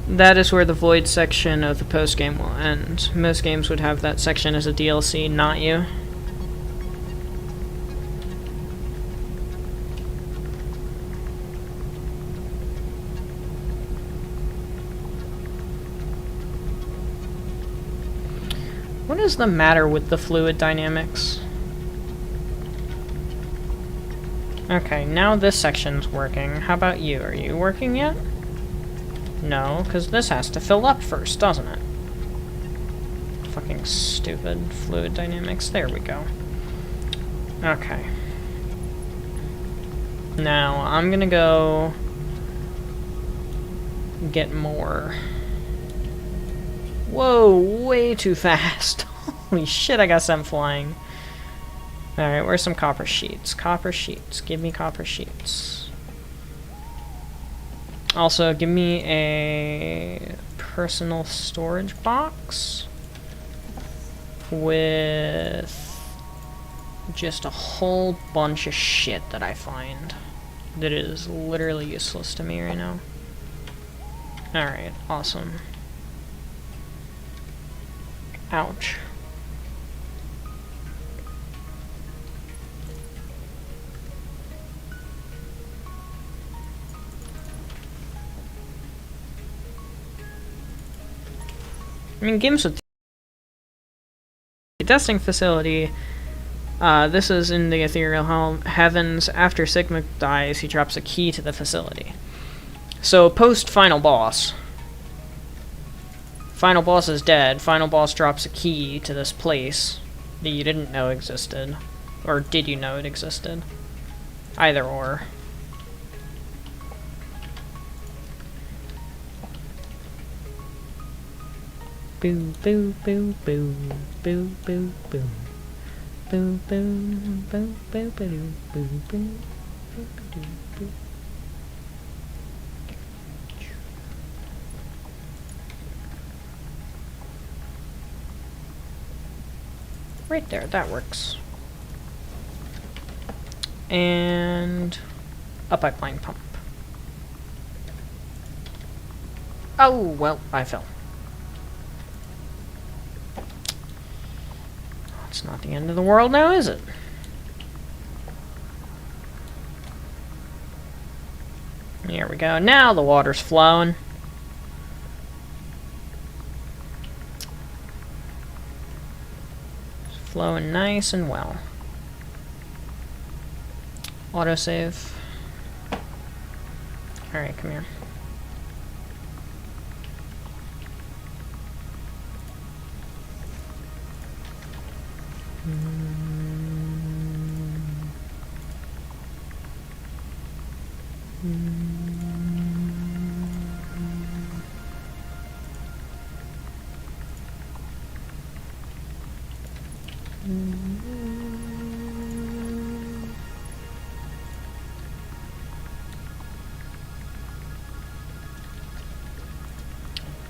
that is where the void section of the post-game will end. Most games would have that section as a DLC, not you. What is the matter with the fluid dynamics? Okay, now this section's working. How about you? Are you working yet? No, because this has to fill up first, doesn't it? Fucking stupid fluid dynamics. There we go. Okay. Now, I'm gonna go get more. Whoa, way too fast. Holy shit, I got some flying. Alright, where's some copper sheets? Copper sheets. Give me copper sheets. Also, give me a personal storage box with just a whole bunch of shit that I find that is literally useless to me right now. Alright, awesome. Ouch. I mean, games with the testing facility This is in the ethereal heavens. After Sigma dies, he drops a key to the facility. So, post-final boss. Final boss is dead. Final boss drops a key to this place that you didn't know existed. Or did you know it existed? Either or. Boo, boo, boo, boo, boo, boo, boo. Boo, boo, boo, boo, boo, boo, boo, boo, boo. Right there, that works. And a pipeline pump. Oh, well, I fell. It's not the end of the world now, is it? Here we go. Now the water's flowing. It's flowing nice and well. Autosave. Alright, come here.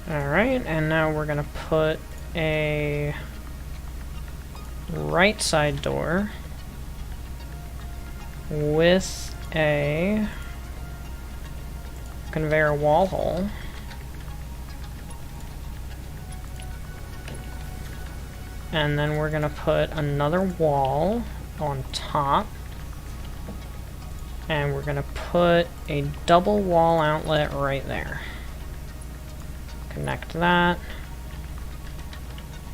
Alright, and now we're gonna put a right side door with a conveyor wall hole. And then we're gonna put another wall on top. And we're gonna put a double wall outlet right there. Connect that.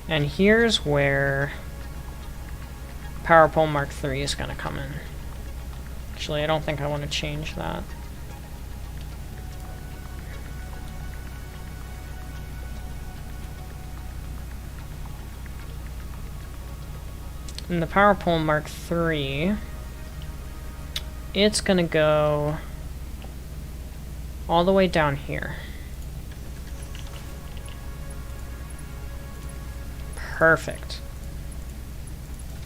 And here's where Power Pole Mark III is gonna come in. Actually, I don't think I want to change that. In the Power Pole Mark III, it's gonna go all the way down here. Perfect.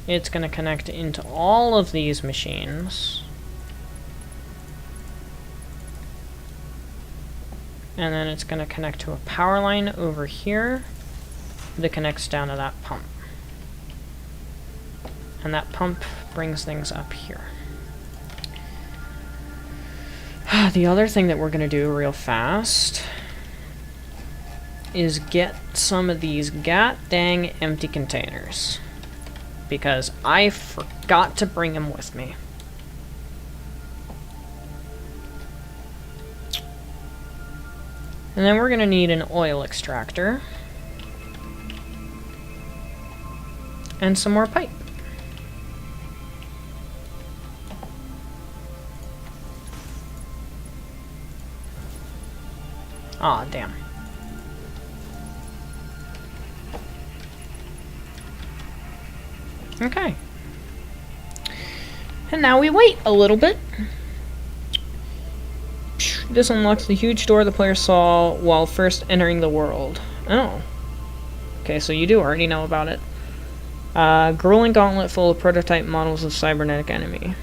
It's gonna connect into all of these machines. And then it's gonna connect to a power line over here that connects down to that pump. And that pump brings things up here. The other thing that we're going to do real fast is get some of these god-dang empty containers. Because I forgot to bring them with me. And then we're going to need an oil extractor. And some more pipe. Aw, damn. Okay. And now we wait a little bit. This unlocks the huge door the player saw while first entering the world. Oh. Okay, so you do already know about it. Grueling gauntlet full of prototype models of cybernetic enemy.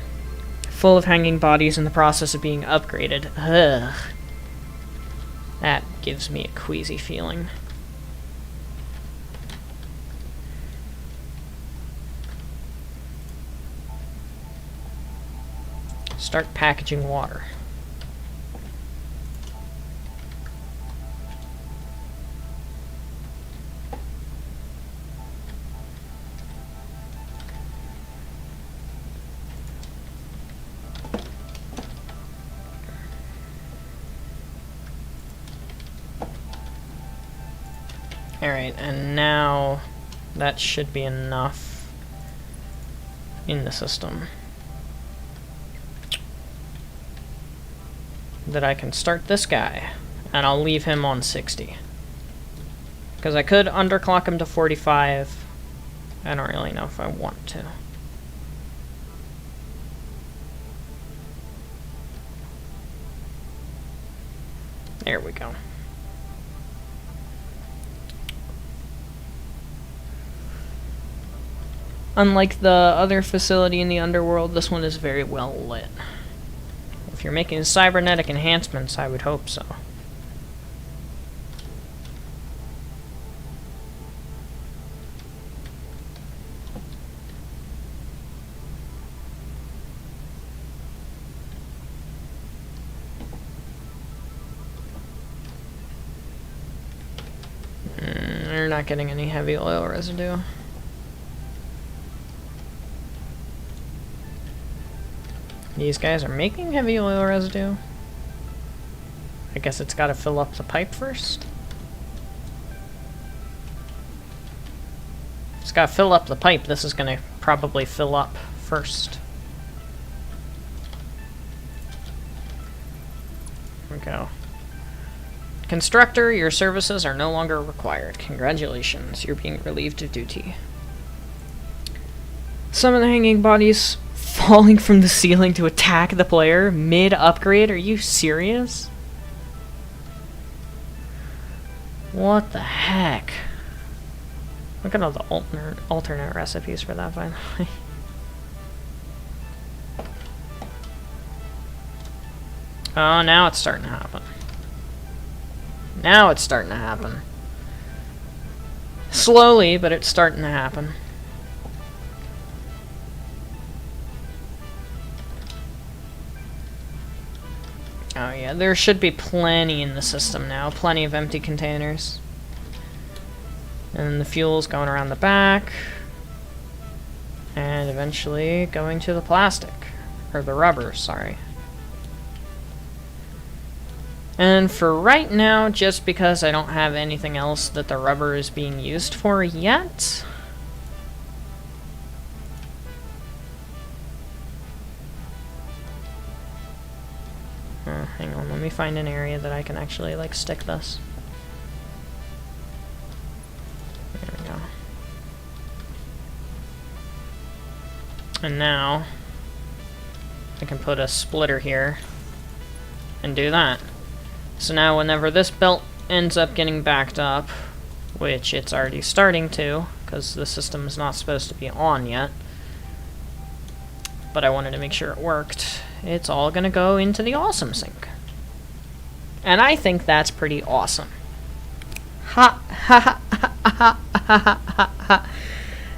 Full of hanging bodies in the process of being upgraded. Ugh. That gives me a queasy feeling. Start packaging water. Alright, and now that should be enough in the system that I can start this guy, and I'll leave him on 60. Because I could underclock him to 45. I don't really know if I want to. There we go. Unlike the other facility in the underworld, this one is very well lit. If you're making cybernetic enhancements, I would hope so. They're not getting any heavy oil residue. These guys are making heavy oil residue. I guess it's got to fill up the pipe first. It's got to fill up the pipe. This is going to probably fill up first. There we go. Constructor, your services are no longer required. Congratulations, you're being relieved of duty. Summon the hanging bodies falling from the ceiling to attack the player mid-upgrade? Are you serious? What the heck? Look at all the alternate recipes for that, by the way. Oh, now it's starting to happen. Now it's starting to happen. Slowly, but it's starting to happen. Oh yeah, there should be plenty in the system now. Plenty of empty containers. And the fuel's going around the back. And eventually going to the plastic. Or the rubber, sorry. And for right now, just because I don't have anything else that the rubber is being used for yet... hang on, let me find an area that I can actually, like, stick this. There we go. And now, I can put a splitter here and do that. So now whenever this belt ends up getting backed up, which it's already starting to, because the system is not supposed to be on yet, but I wanted to make sure it worked, it's all gonna go into the awesome sink. And I think that's pretty awesome. Ha ha ha ha ha ha ha ha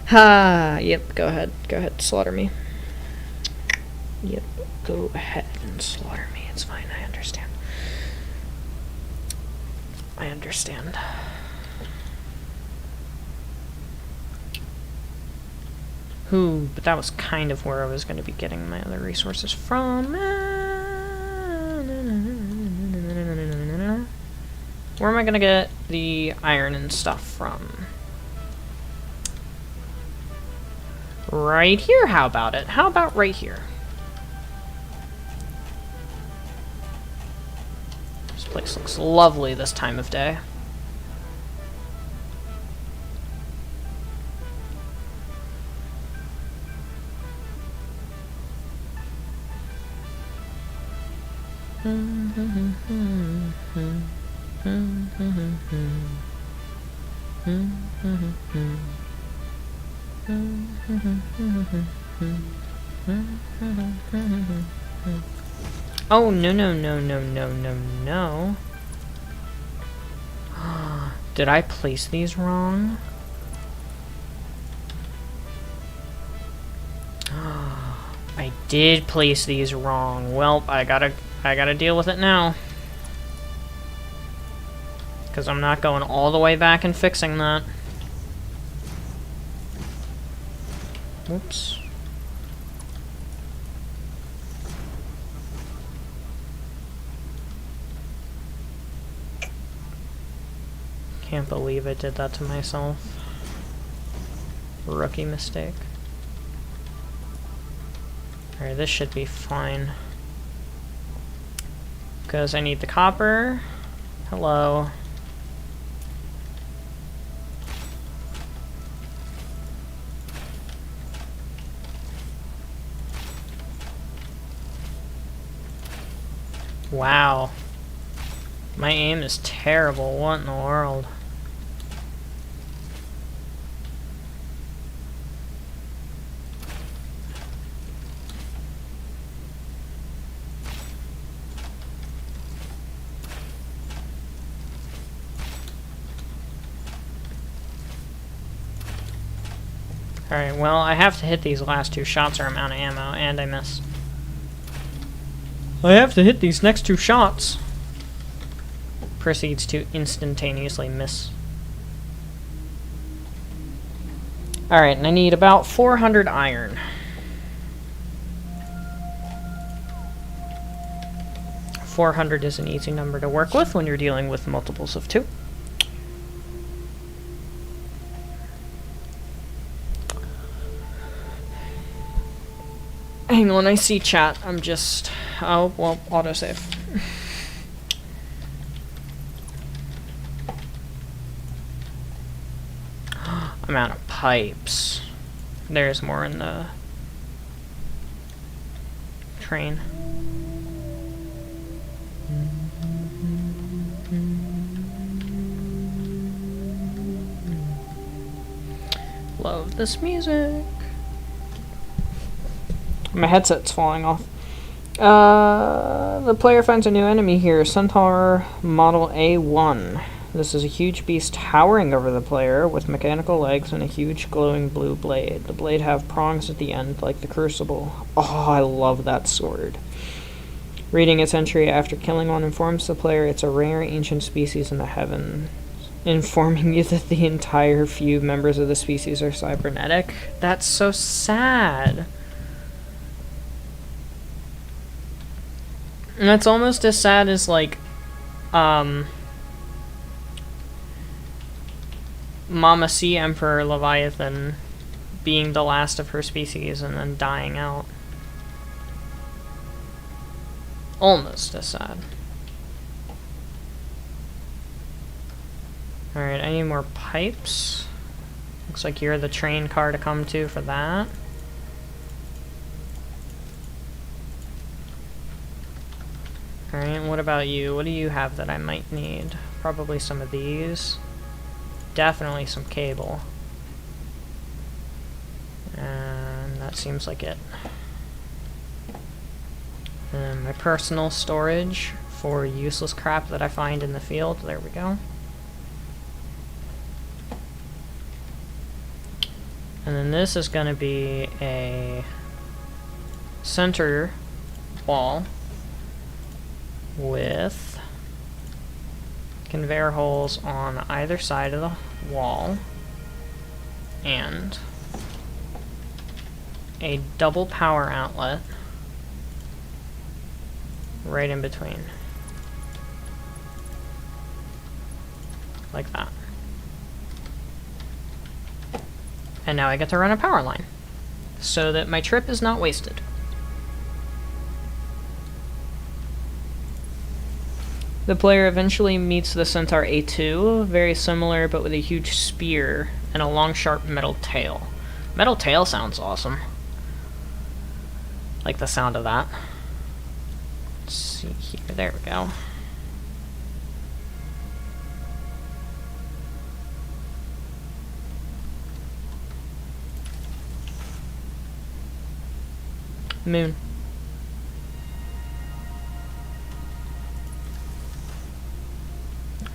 ha. Yep, go ahead, slaughter me. Yep, go ahead and slaughter me. It's fine, I understand. I understand. Ooh, but that was kind of where I was going to be getting my other resources from. Where am I going to get the iron and stuff from? Right here, how about it? How about right here? This place looks lovely this time of day. Oh, no, no, no, no, no, no, no. Did I place these wrong? I did place these wrong. Well, I gotta deal with it now. Because I'm not going all the way back and fixing that. Whoops. Can't believe I did that to myself. Rookie mistake. Alright, this should be fine. Because I need the copper. Hello. Wow. My aim is terrible. What in the world? Alright, well, I have to hit these last two shots or I'm out of ammo, and I miss. I have to hit these next two shots. Proceeds to instantaneously miss. Alright, and I need about 400 iron. $400 is an easy number to work with when you're dealing with multiples of 2. Hang on, I see chat. I'm just... Oh, well, autosave. I'm out of pipes. There's more in the train. Love this music. My headset's falling off. The player finds a new enemy here, Centaur Model A1. This is a huge beast towering over the player with mechanical legs and a huge glowing blue blade. The blade have prongs at the end like the crucible. Oh, I love that sword. Reading its entry after killing one informs the player it's a rare ancient species in the heavens, informing you that the entire few members of the species are cybernetic. That's so sad. And that's almost as sad as, like, Mama Sea Emperor Leviathan being the last of her species and then dying out. Almost as sad. Alright, I need more pipes. Looks like you're the train car to come to for that. Alright, what about you? What do you have that I might need? Probably some of these. Definitely some cable. And that seems like it. And my personal storage for useless crap that I find in the field. There we go. And then this is going to be a center wall with conveyor holes on either side of the wall and a double power outlet right in between. Like that. And now I get to run a power line so that my trip is not wasted. The player eventually meets the Centaur A2, very similar but with a huge spear and a long sharp metal tail. Metal tail sounds awesome. Like the sound of that. Let's see here, there we go. Moon.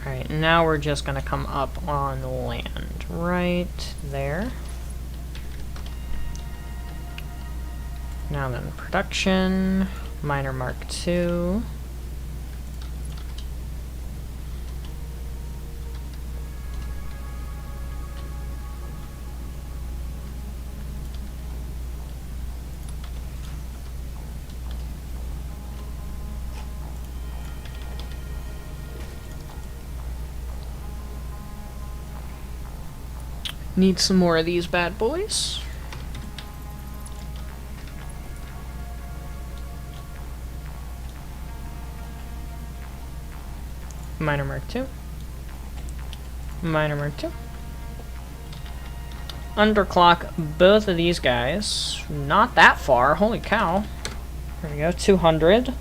Alright, now we're just gonna come up on land. Right there. Now then, production. Miner Mark II. Need some more of these bad boys. Minor Mark 2. Minor Mark 2. Underclock both of these guys. Not that far. Holy cow. There we go. 200.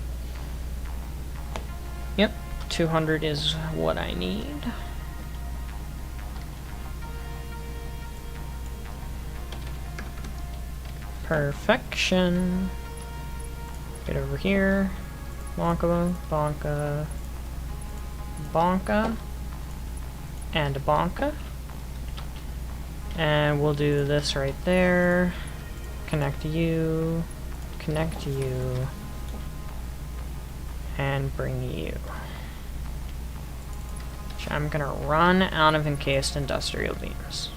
Yep. 200 is what I need. Perfection. Get over here. Bonka, bonka, bonka, and bonka. And we'll do this right there. Connect you, and bring you. Which I'm gonna run out of encased industrial beams.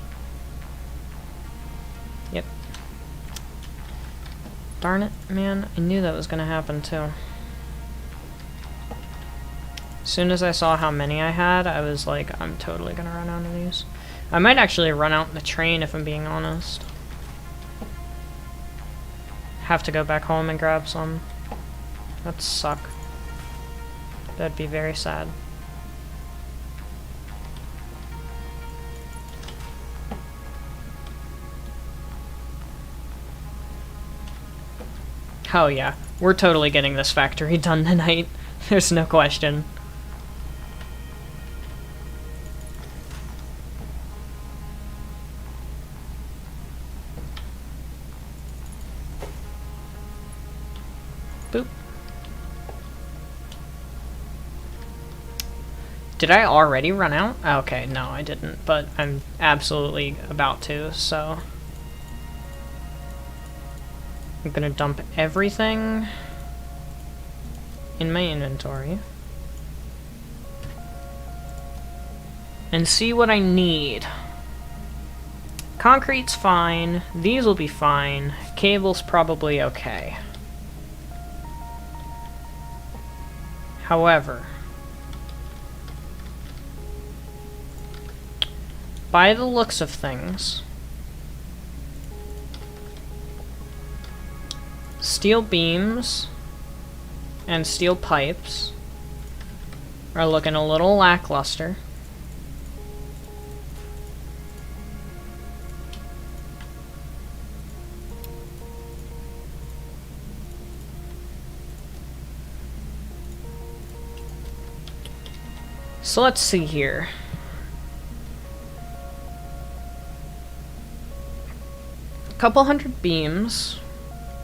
Yep. Darn it, man. I knew that was gonna happen too. As soon as I saw how many I had, I was like, I'm totally gonna run out of these. I might actually run out in the train if I'm being honest. Have to go back home and grab some. That'd suck. That'd be very sad. Oh yeah, we're totally getting this factory done tonight. There's no question. Boop. Did I already run out? Okay, no I didn't, but I'm absolutely about to, so... I'm gonna dump everything in my inventory and see what I need. Concrete's fine, these will be fine, cable's probably okay. However, by the looks of things, steel beams and steel pipes are looking a little lackluster. So let's see here. A couple hundred beams.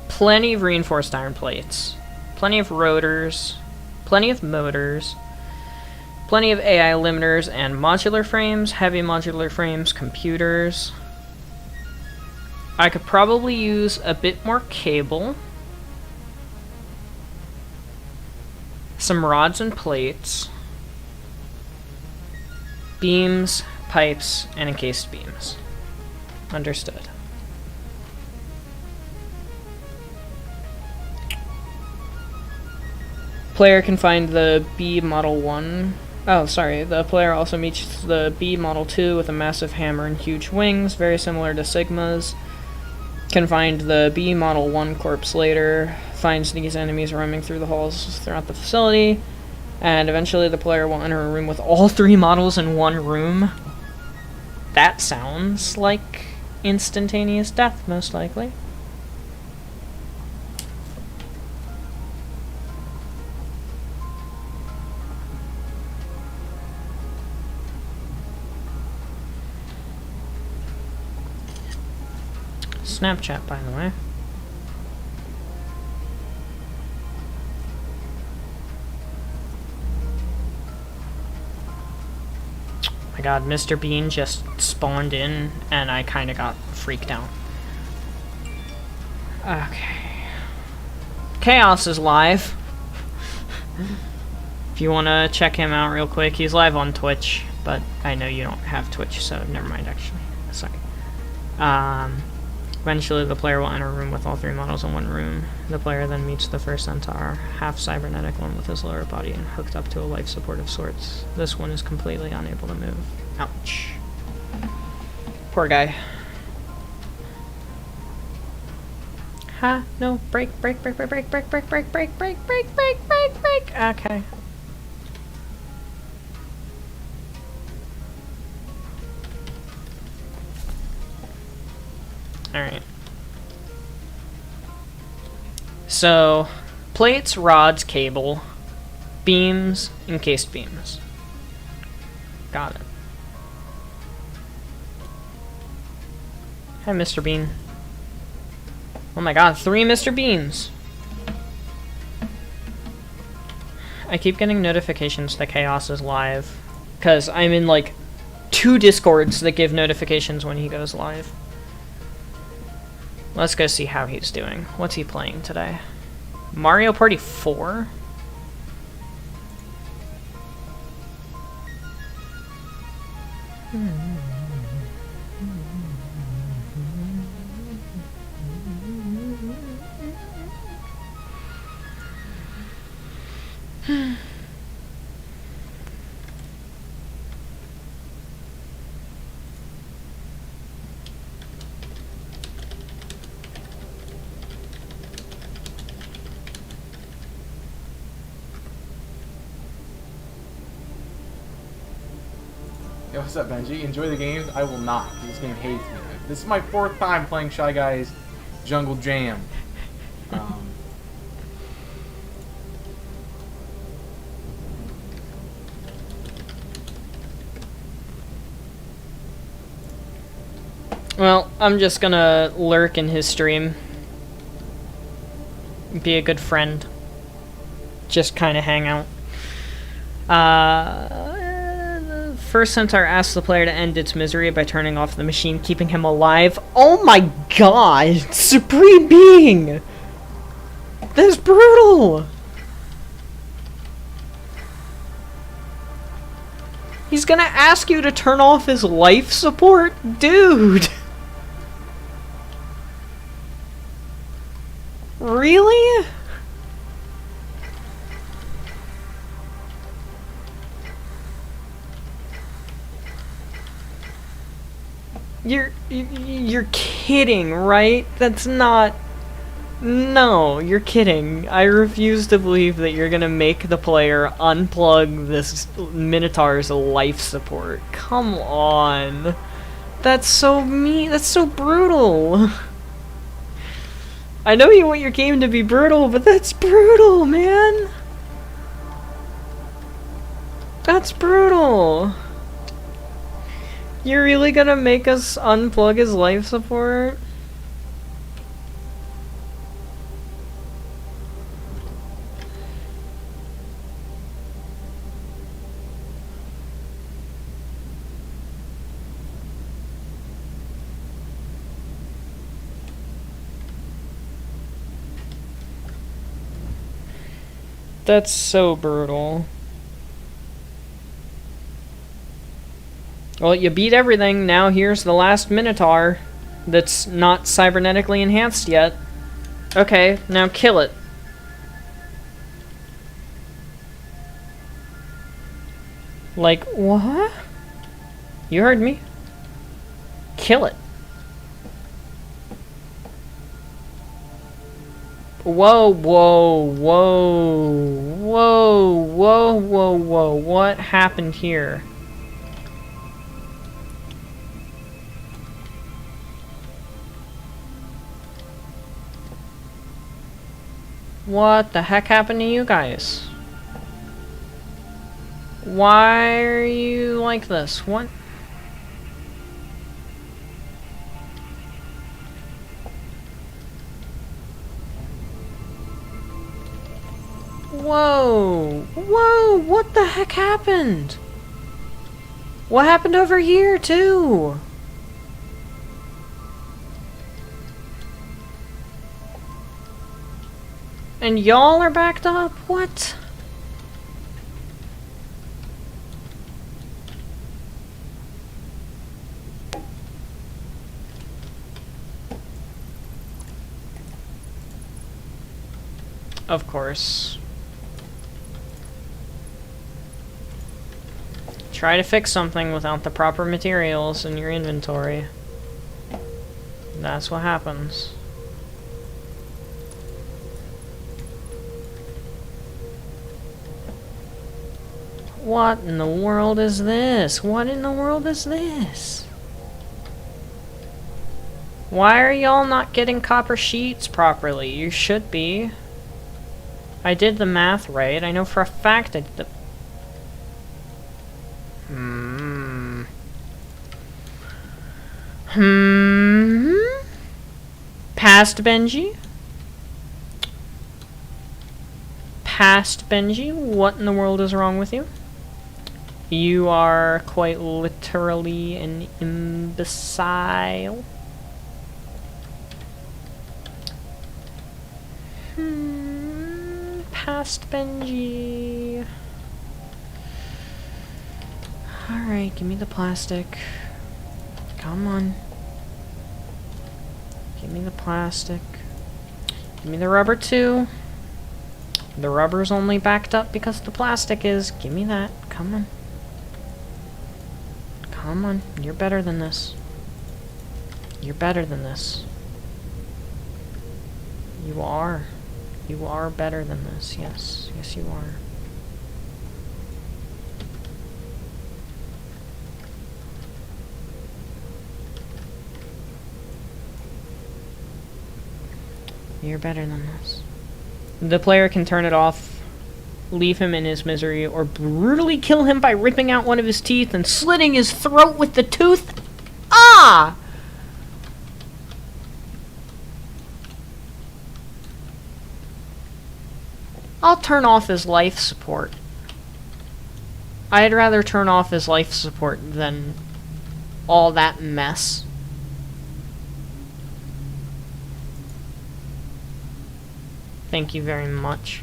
Plenty of reinforced iron plates, plenty of rotors, plenty of motors, plenty of AI limiters and modular frames, heavy modular frames, computers. I could probably use a bit more cable, some rods and plates, beams, pipes, and encased beams. Understood. Player can find the B Model 1. Oh, sorry. The player also meets the B Model 2 with a massive hammer and huge wings, very similar to Sigma's. Can find the B Model 1 corpse later. Finds these enemies roaming through the halls throughout the facility. And eventually the player will enter a room with all three models in one room. That sounds like instantaneous death, most likely. Snapchat, by the way. Oh my god, Mr. Bean just spawned in and I kind of got freaked out. Okay. Chaos is live. If you want to check him out real quick, he's live on Twitch, but I know you don't have Twitch, so never mind actually. Sorry. Eventually, the player will enter a room with all three models in one room. The player then meets the first centaur, half cybernetic one with his lower body and hooked up to a life support of sorts. This one is completely unable to move. Ouch. Poor guy. Ha, no, break. Okay. Alright. So, plates, rods, cable, beams, encased beams. Got it. Hi, Mr. Bean. Oh my god, 3 Mr. Beans! I keep getting notifications that Chaos is live. Because I'm in, like, 2 Discords that give notifications when he goes live. Let's go see how he's doing. What's he playing today? Mario Party 4? Yo, what's up, Benji? Enjoy the games? I will not. This game hates me. This is my 4th time playing Shy Guys Jungle Jam. Well, I'm just gonna lurk in his stream. Be a good friend. Just kind of hang out. First centaur asks the player to end its misery by turning off the machine, keeping him alive. Oh my god! Supreme Being! That's brutal! He's gonna ask you to turn off his life support? Dude! Really? You're kidding, right? That's not... No, you're kidding. I refuse to believe that you're gonna make the player unplug this Minotaur's life support. Come on. That's so mean. That's so brutal. I know you want your game to be brutal, but that's brutal, man. That's brutal. You're really gonna make us unplug his life support? That's so brutal. Well, you beat everything. Now here's the last Minotaur that's not cybernetically enhanced yet. Okay, now kill it. Like, what? You heard me. Kill it. Whoa, whoa, whoa, whoa, whoa, whoa, whoa. What happened here? What the heck happened to you guys? Why are you like this? What? Whoa! Whoa! What the heck happened? What happened over here, too? And y'all are backed up? What? Of course. Try to fix something without the proper materials in your inventory. That's what happens. What in the world is this? What in the world is this? Why are y'all not getting copper sheets properly? You should be. I did the math right. I know for a fact I did the... Past Benji? Past Benji? What in the world is wrong with you? You are quite literally an imbecile. Past Benji. Alright, give me the plastic. Come on. Give me the plastic. Give me the rubber too. The rubber's only backed up because the plastic is. Give me that. Come on. Come on. You're better than this. You're better than this. You are. You are better than this. Yes. Yes, you are. You're better than this. The player can turn it off, leave him in his misery, or brutally kill him by ripping out one of his teeth and slitting his throat with the tooth. Ah! I'll turn off his life support. I'd rather turn off his life support than all that mess. Thank you very much.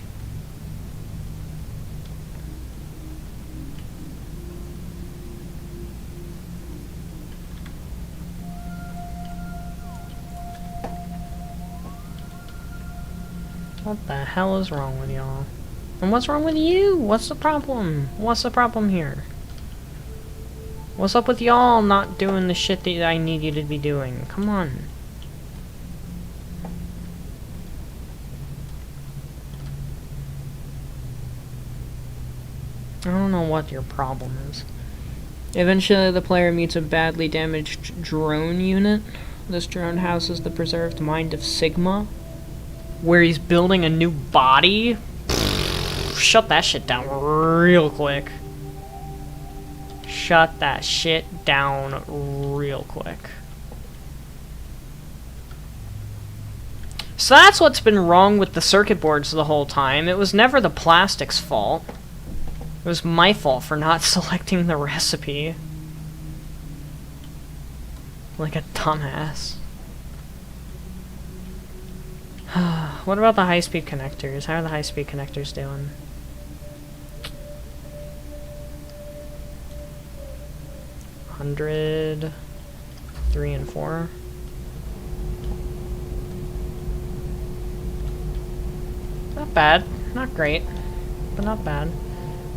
What the hell is wrong with y'all? And what's wrong with you? What's the problem? What's the problem here? What's up with y'all not doing the shit that I need you to be doing? Come on. I don't know what your problem is. Eventually, the player meets a badly damaged drone unit. This drone houses the preserved mind of Sigma, where he's building a new body. Shut that shit down real quick. Shut that shit down real quick. So that's what's been wrong with the circuit boards the whole time. It was never the plastic's fault. It was my fault for not selecting the recipe. Like a dumbass. What about the high-speed connectors? How are the high-speed connectors doing? $100, 3 and 4. Not bad. Not great. But not bad.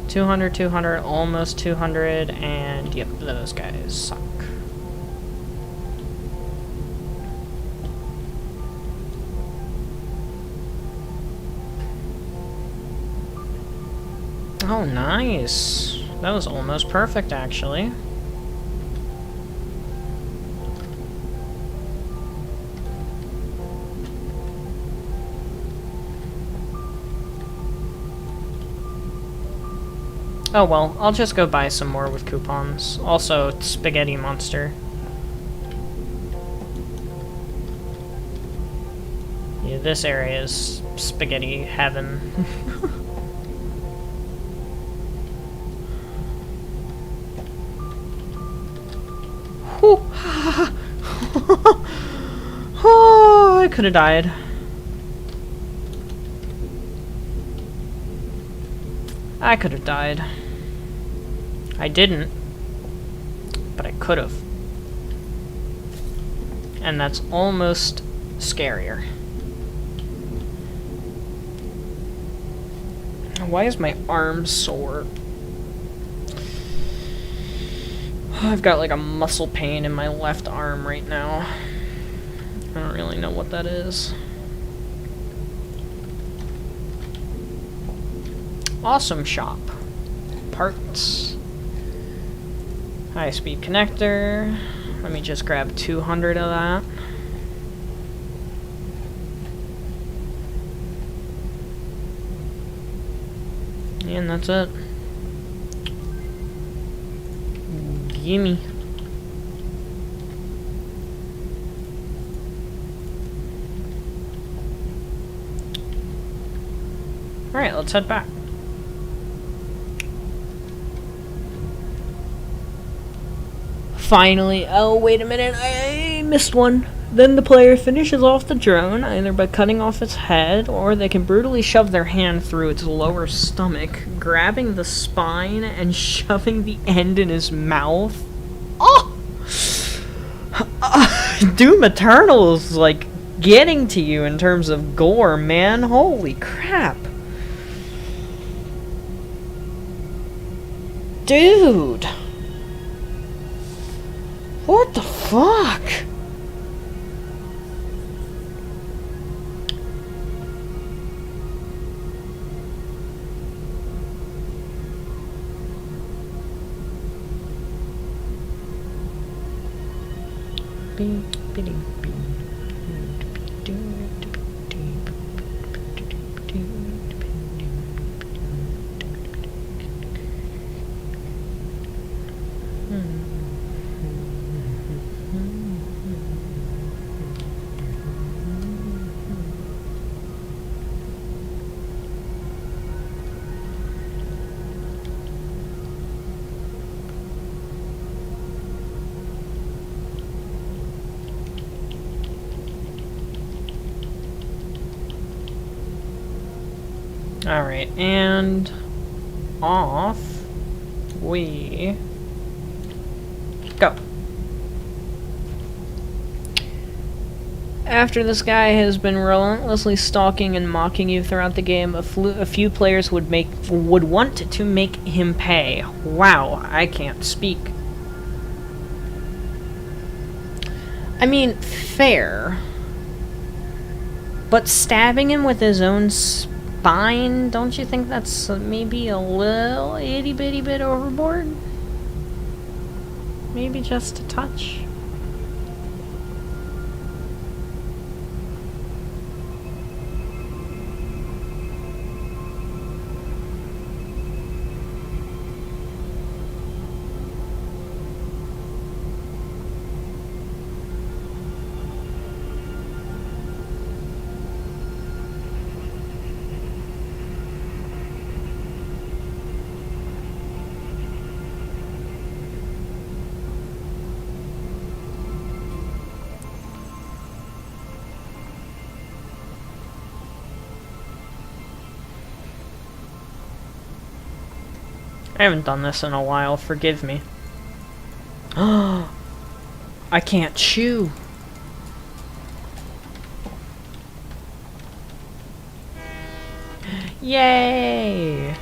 200, 200, almost 200, and yep, those guys suck. Oh, nice. That was almost perfect, actually. Oh well, I'll just go buy some more with coupons. Also, Spaghetti Monster. Yeah, this area is spaghetti heaven. Oh, I could have died. I could have died. I didn't, but I could have. And that's almost scarier. Why is my arm sore? I've got like a muscle pain in my left arm right now. I don't really know what that is. Awesome shop. Parts. High-speed connector. Let me just grab 200 of that. And that's it. Gimme. Alright, let's head back. Finally. Oh, wait a minute. I missed one. Then the player finishes off the drone, either by cutting off its head, or they can brutally shove their hand through its lower stomach, grabbing the spine and shoving the end in his mouth. Oh! Doom Eternal is, like, getting to you in terms of gore, man. Holy crap. Dude! What the fuck? Alright, and off we go. After this guy has been relentlessly stalking and mocking you throughout the game, a few players would want to make him pay. Wow, I can't speak. I mean, fair. But stabbing him with his own spine, don't you think that's maybe a little itty bitty bit overboard? Maybe just a touch? I haven't done this in a while, forgive me. I can't chew. Yay!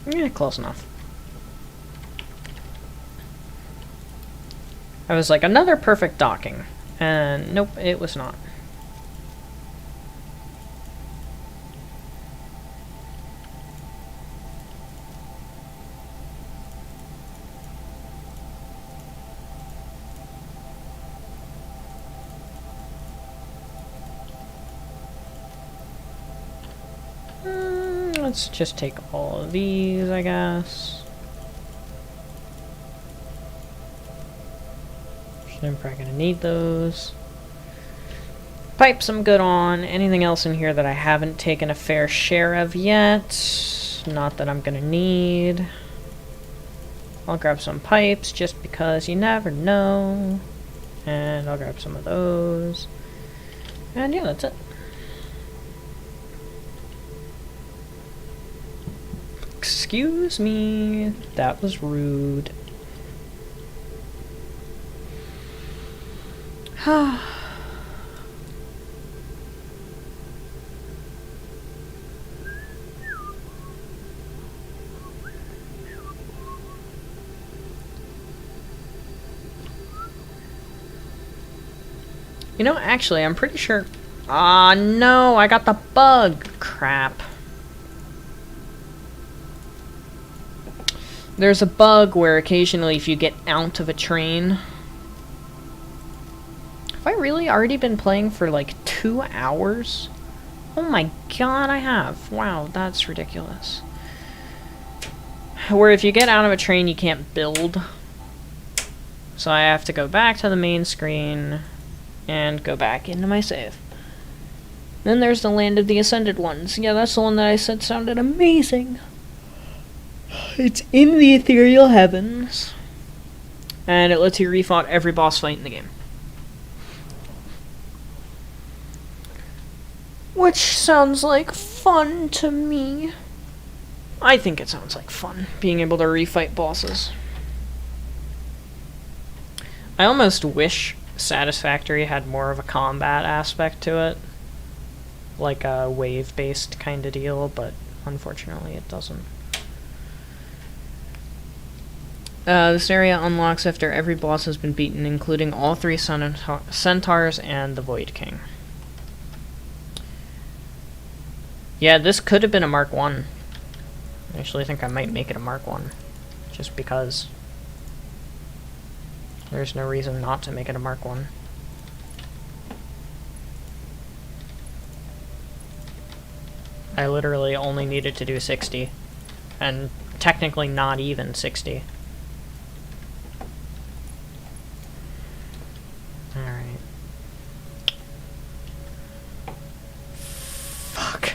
Yeah, close enough. I was like, another perfect docking. And nope, it was not. Let's just take all of these, I guess. I'm probably gonna need those. Pipes I'm good on. Anything else in here that I haven't taken a fair share of yet? Not that I'm gonna need. I'll grab some pipes just because you never know. And I'll grab some of those. And yeah, that's it. Excuse me, that was rude. You know, actually, I'm pretty sure... Ah, no, I got the bug! Crap. There's a bug where occasionally if you get out of a train... Have I really already been playing for like 2 hours? Oh my god, I have. Wow, that's ridiculous. Where if you get out of a train, you can't build. So I have to go back to the main screen and go back into my save. Then there's the Land of the Ascended Ones. Yeah, that's the one that I said sounded amazing. It's in the ethereal heavens. And it lets you refight every boss fight in the game. Which sounds like fun to me. I think it sounds like fun, being able to refight bosses. I almost wish Satisfactory had more of a combat aspect to it. Like a wave-based kind of deal, but unfortunately it doesn't. This area unlocks after every boss has been beaten, including all 3 centaurs and the Void King. Yeah, this could have been a Mark 1. I actually think I might make it a Mark 1. Just because there's no reason not to make it a Mark 1. I literally only needed to do 60. And technically not even 60. Alright. Fuck.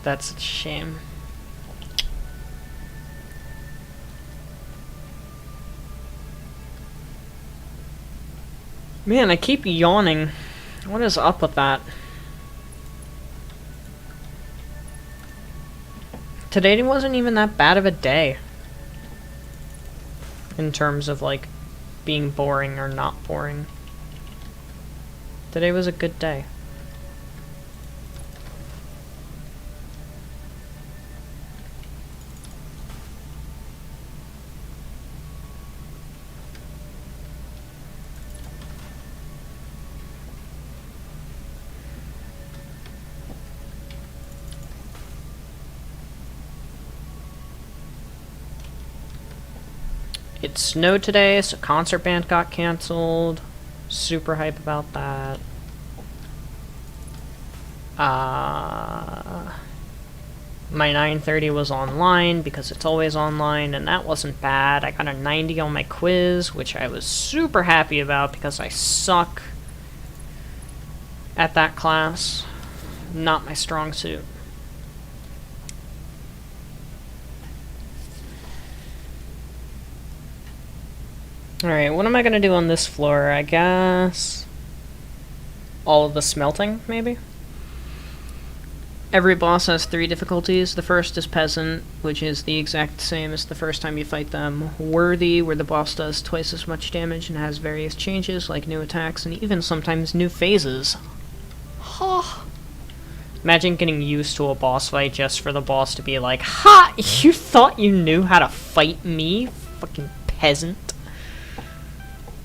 That's a shame. Man, I keep yawning. What is up with that? Today wasn't even that bad of a day. In terms of, like, being boring or not boring. Today was a good day. It snowed today, so concert band got canceled. Super hype about that. My 9:30 was online because it's always online, and that wasn't bad. I got a 90 on my quiz, which I was super happy about because I suck at that class. Not my strong suit. Alright, what am I gonna do on this floor? I guess all of the smelting, maybe? Every boss has 3 difficulties. The first is Peasant, which is the exact same as the first time you fight them. Worthy, where the boss does twice as much damage and has various changes, like new attacks and even sometimes new phases. Ha! Imagine getting used to a boss fight just for the boss to be like, ha! You thought you knew how to fight me? Fucking peasant.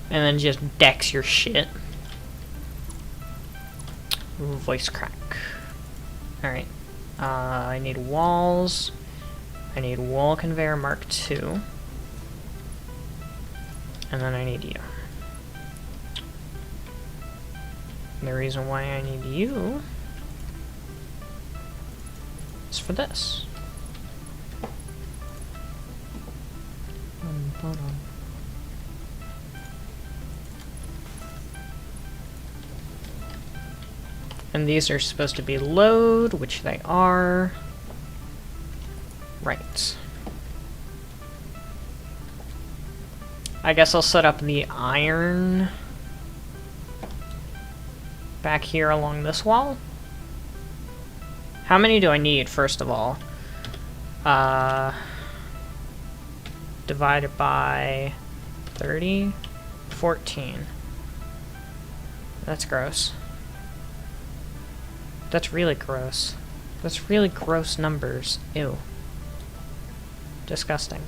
And then just decks your shit. Ooh, voice crack. Alright. I need walls. I need wall conveyor Mark 2. And then I need you. And the reason why I need you is for this. Hold on. And these are supposed to be load, which they are. Right. I guess I'll set up the iron back here along this wall. How many do I need, first of all? Divided by 30? 14. That's gross. That's really gross. That's really gross numbers. Ew. Disgusting.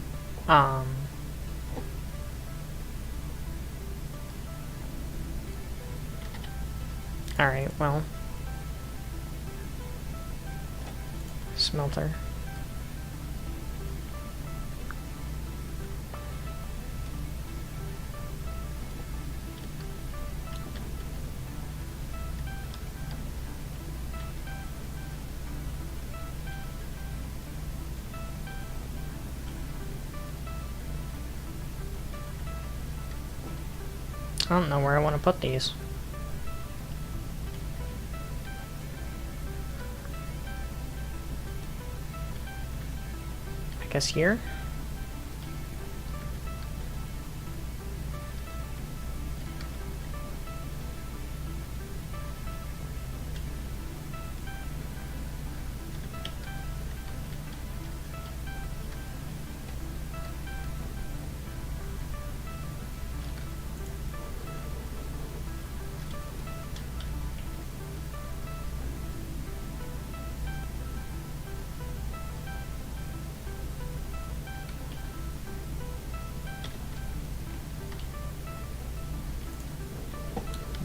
Alright, well. Smelter. I don't know where I want to put these. I guess here?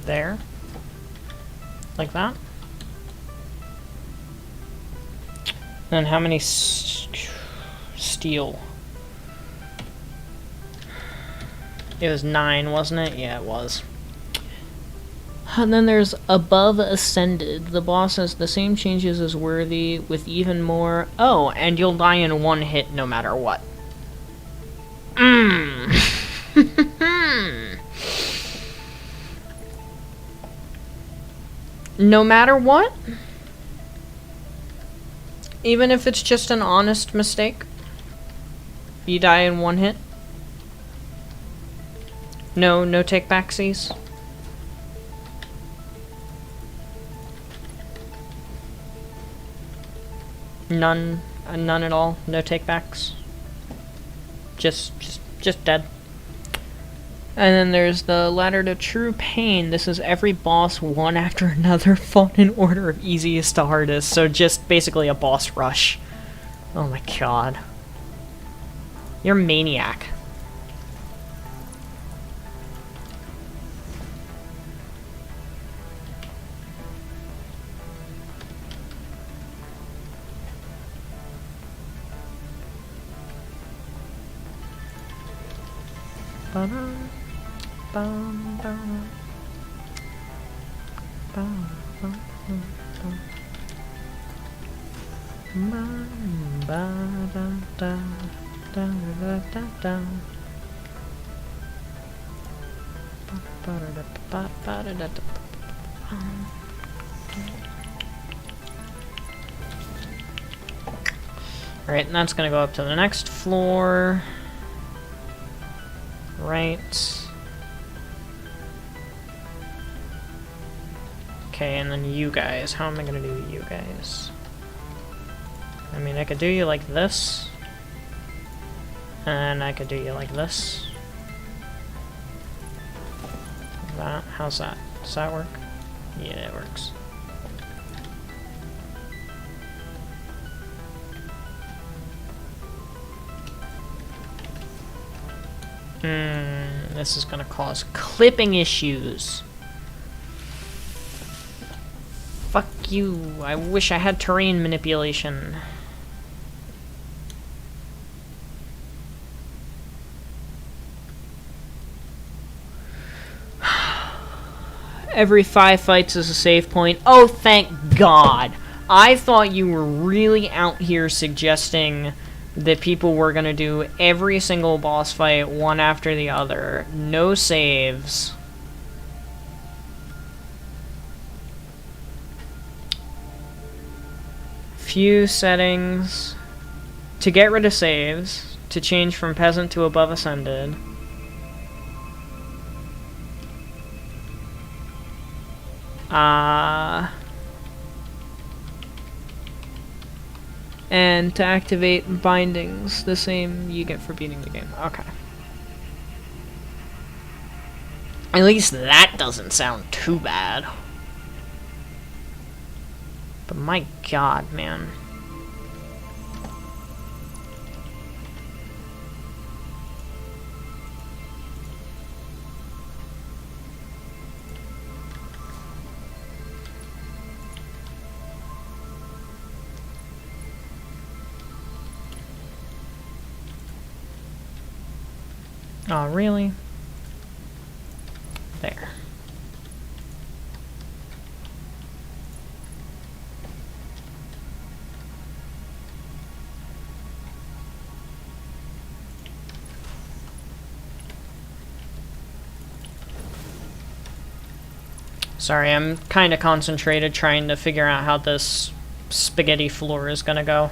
There. Like that. And how many steel? It was 9, wasn't it? Yeah, it was. And then there's Above Ascended. The boss has the same changes as Worthy, with even more... Oh, and you'll die in one hit no matter what. No matter what? Even if it's just an honest mistake? You die in one hit? No take backsies? None at all? No take backs? Just dead. And then there's the Ladder to True Pain. This is every boss one after another, fought in order of easiest to hardest. So just basically a boss rush. Oh my god. You're a maniac. Alright, and that's gonna go up to the next floor. Right. Okay, and then you guys. How am I gonna do you guys? I mean, I could do you like this. And I could do you like this. That. How's that? Does that work? Yeah, it works. This is gonna cause clipping issues. Fuck you. I wish I had terrain manipulation. Every 5 fights is a save point. Oh, thank God. I thought you were really out here suggesting that people were gonna do every single boss fight one after the other. No saves. Few settings. To get rid of saves. To change from Peasant to Above Ascended. And to activate bindings, the same you get for beating the game. Okay. At least that doesn't sound too bad. But my god, man. Oh, really? There. Sorry, I'm kind of concentrated trying to figure out how this spaghetti floor is gonna go.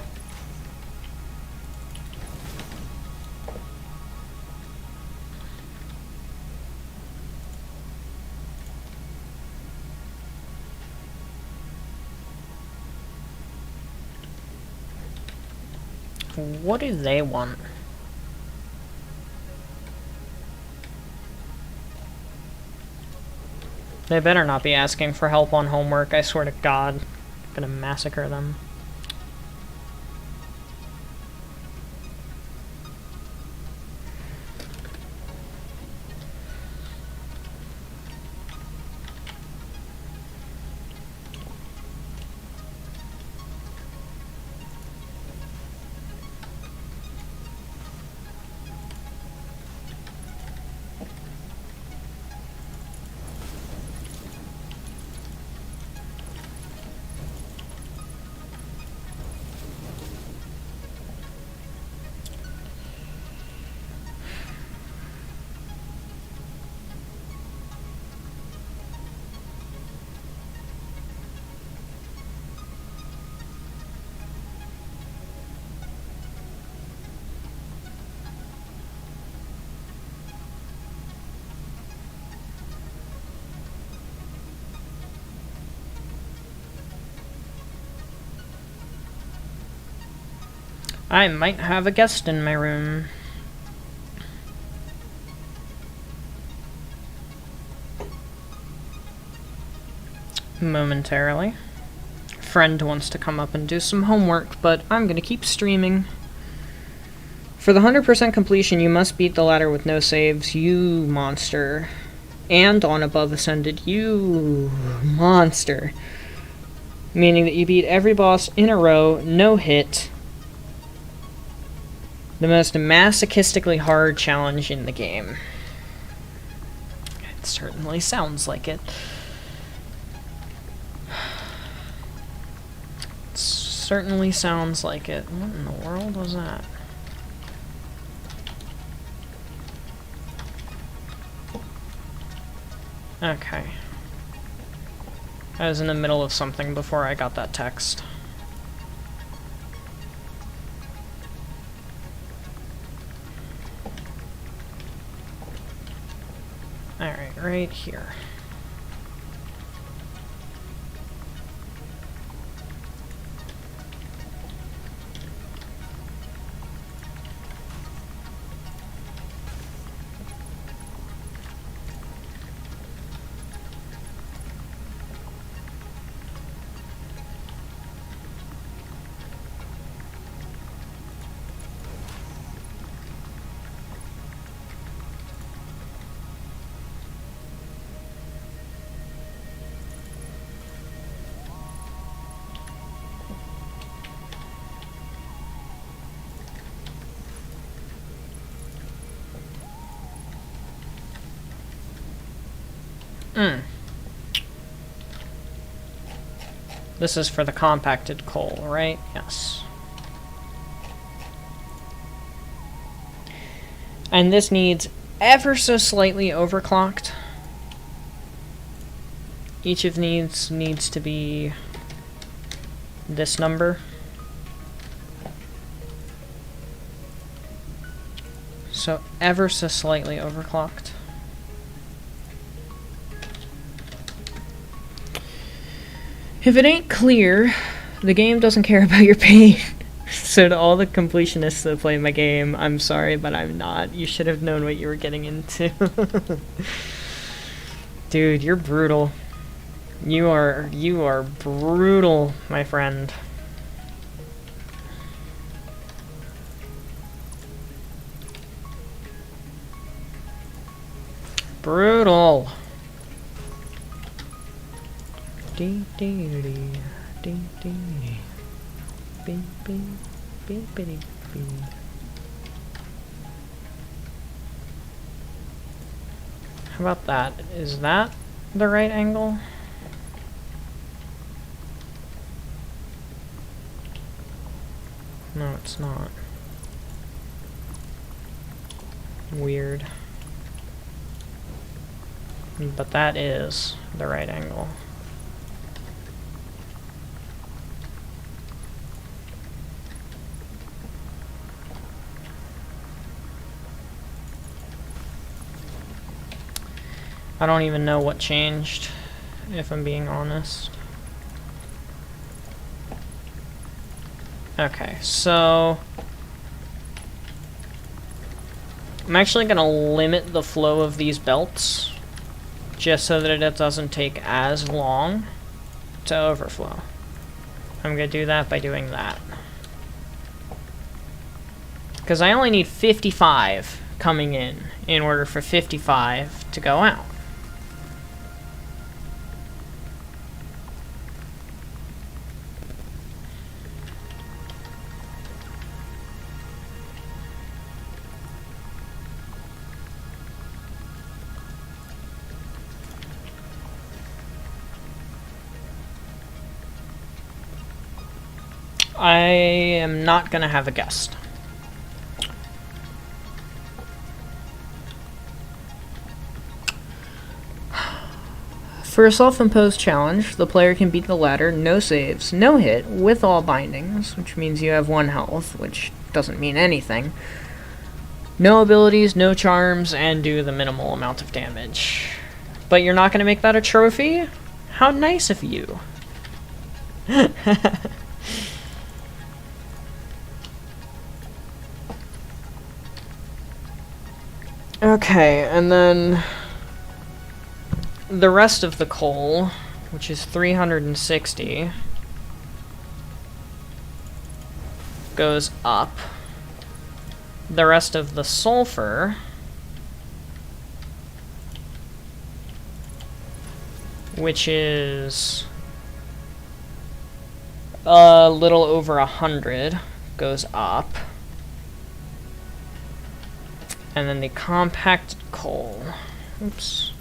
What do they want? They better not be asking for help on homework, I swear to God. I'm gonna massacre them. I might have a guest in my room. Momentarily. Friend wants to come up and do some homework, but I'm gonna keep streaming. For the 100% completion, you must beat the ladder with no saves, you monster. And on above ascended, you monster. Meaning that you beat every boss in a row, no hit. The most masochistically hard challenge in the game. It certainly sounds like it. It certainly sounds like it. What in the world was that? Okay. I was in the middle of something before I got that text. Alright, right here. This is for the compacted coal, right? Yes. And this needs ever so slightly overclocked. Each of these needs to be this number. So ever so slightly overclocked. If it ain't clear, the game doesn't care about your pain. So to all the completionists that play my game, I'm sorry, but I'm not. You should have known what you were getting into. Dude, you're brutal. You are brutal, my friend. Brutal. Dee dee dee dee dee. Bee bee bee bee bee. How about that? Is that the right angle? No, it's not. Weird. But that is the right angle. I don't even know what changed, if I'm being honest. Okay, so I'm actually going to limit the flow of these belts just so that it doesn't take as long to overflow. I'm going to do that by doing that. Because I only need 55 coming in order for 55 to go out. I am not going to have a guest. For a self-imposed challenge, the player can beat the ladder, no saves, no hit, with all bindings, which means you have 1 health, which doesn't mean anything. No abilities, no charms, and do the minimal amount of damage. But you're not going to make that a trophy? How nice of you. Okay, and then the rest of the coal, which is 360, goes up. The rest of the sulfur, which is a little over 100, goes up. And then the compacted coal, oops,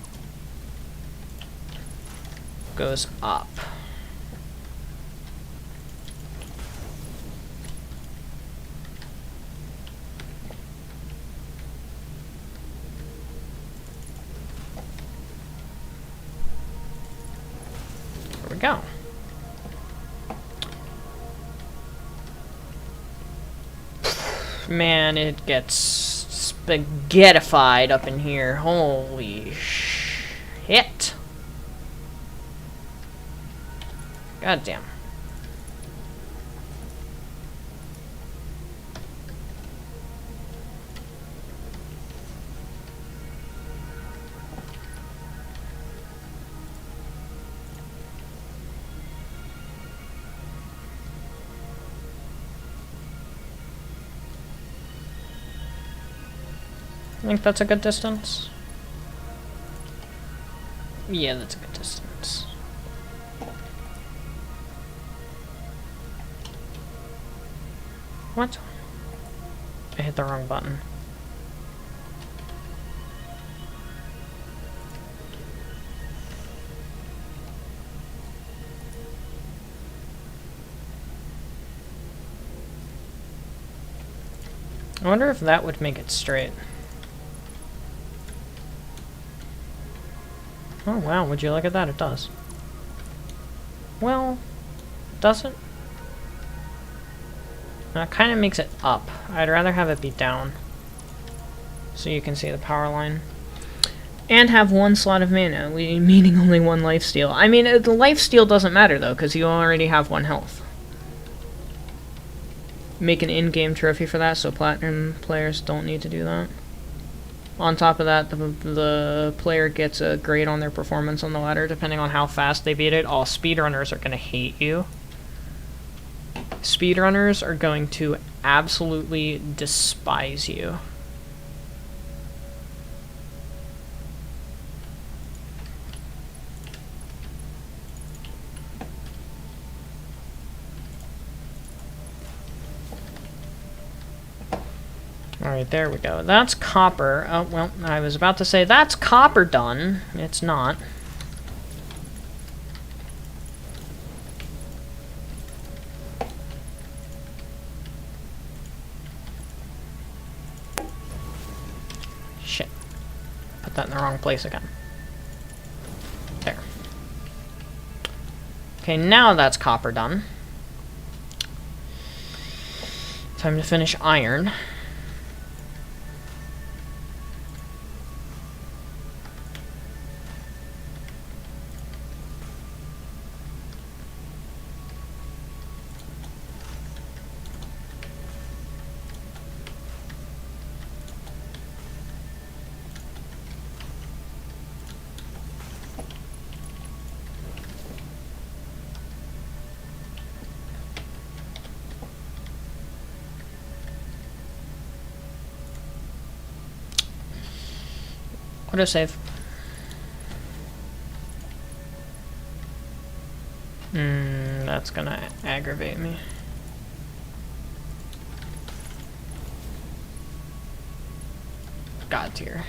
goes up. There we go. Man, it gets spaghettified up in here. Holy shit. God damn. I think that's a good distance. Yeah, that's a good distance. What? I hit the wrong button. I wonder if that would make it straight. Oh wow, would you look at that? It does. Well, does it? That kind of makes it up. I'd rather have it be down. So you can see the power line. And have 1 slot of mana, meaning only 1 lifesteal. I mean, the lifesteal doesn't matter though, because you already have 1 health. Make an in-game trophy for that, so platinum players don't need to do that. On top of that, the player gets a grade on their performance on the ladder, depending on how fast they beat it. All speedrunners are going to hate you. Speedrunners are going to absolutely despise you. Alright, there we go. That's copper. Oh, well, I was about to say, that's copper done. It's not. Shit. Put that in the wrong place again. There. Okay, now that's copper done. Time to finish iron. Autosave. That's gonna aggravate me. God tier.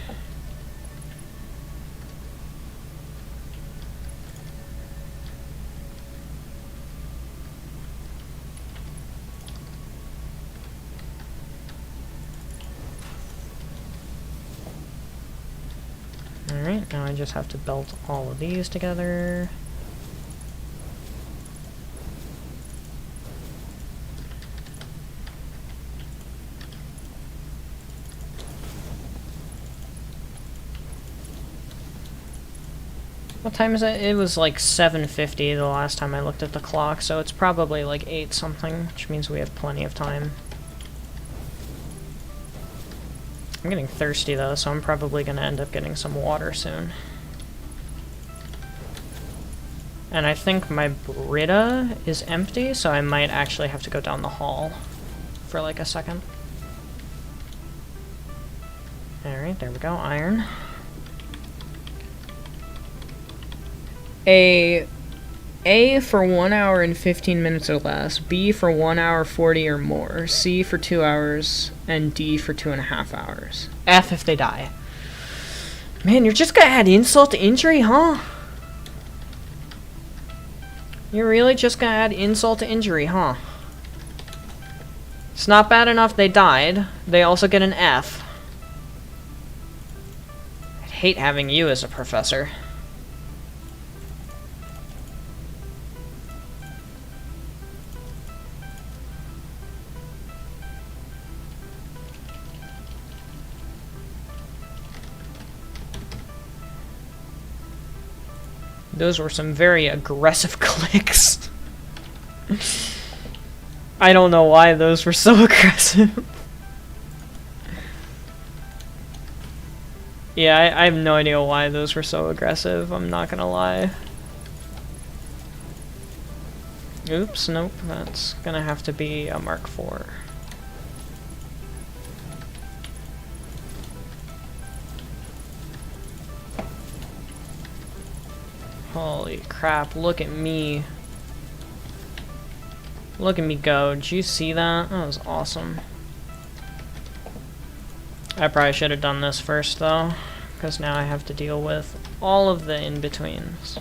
Alright, now I just have to belt all of these together. What time is it? It was like 7:50 the last time I looked at the clock, so it's probably like 8 something, which means we have plenty of time. I'm getting thirsty though, so I'm probably gonna end up getting some water soon. And I think my Brita is empty, so I might actually have to go down the hall for like a second. Alright, there we go, iron. A for 1 hour and 15 minutes or less, B for 1 hour 40 or more, C for 2 hours, and D for 2.5 hours. F if they die. Man, you're just gonna add insult to injury, huh? You're really just gonna add insult to injury, huh? It's not bad enough they died, they also get an F. I'd hate having you as a professor. Those were some very aggressive clicks. I don't know why those were so aggressive. Yeah, I have no idea why those were so aggressive, I'm not gonna lie. Oops, nope, that's gonna have to be a Mark IV. Holy crap, look at me. Look at me go. Did you see that? That was awesome. I probably should have done this first though, because now I have to deal with all of the in-betweens.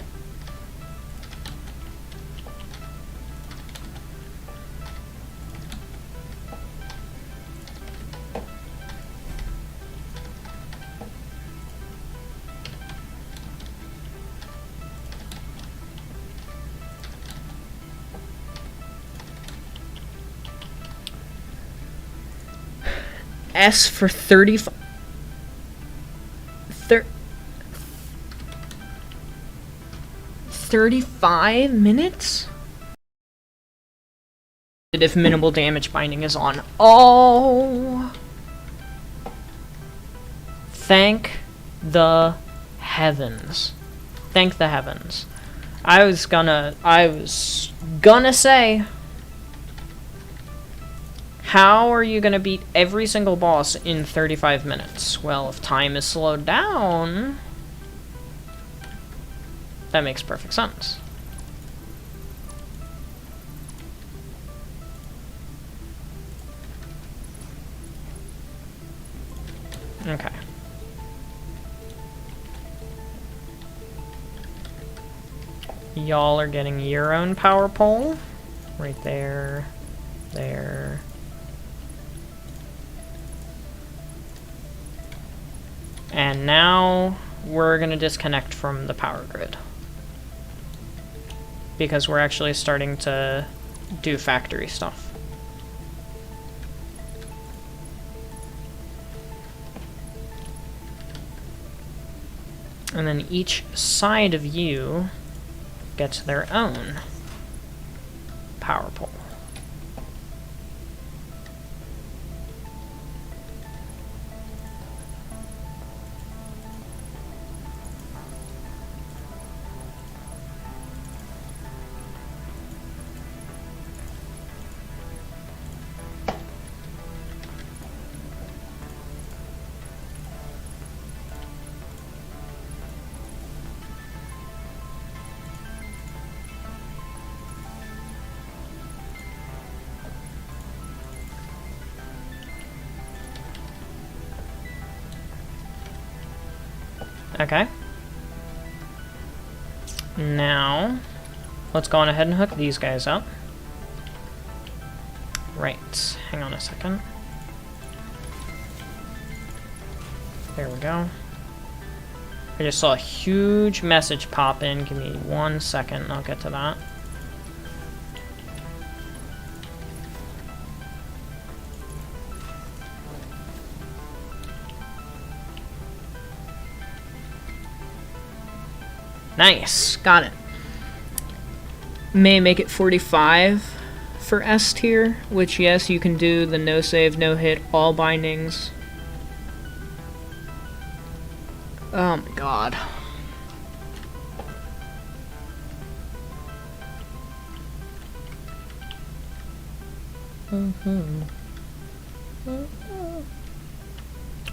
S for 35 minutes? If minimal damage binding is on. Oh! Thank the heavens. Thank the heavens. I was gonna say, how are you gonna beat every single boss in 35 minutes? Well, if time is slowed down, that makes perfect sense. Y'all are getting your own power pole. Right there. There. And now we're gonna disconnect from the power grid. Because we're actually starting to do factory stuff. And then each side of you gets their own power pole. Okay. Now, let's go on ahead and hook these guys up. Right. Hang on a second. There we go. I just saw a huge message pop in. Give me 1 second and I'll get to that. Nice, got it. May make it 45 for S tier, which yes, you can do the no save, no hit, all bindings. Oh my god.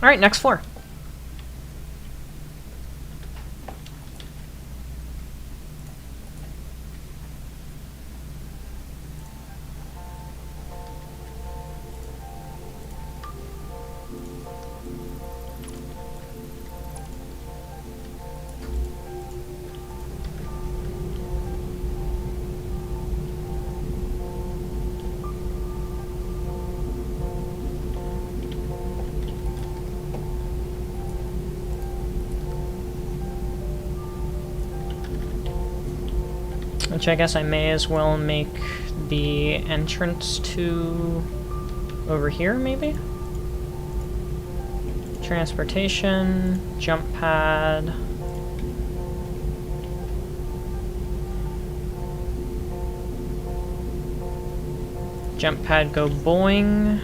Alright, next floor. Which I guess I may as well make the entrance to over here, maybe? Transportation, jump pad. Jump pad go boing.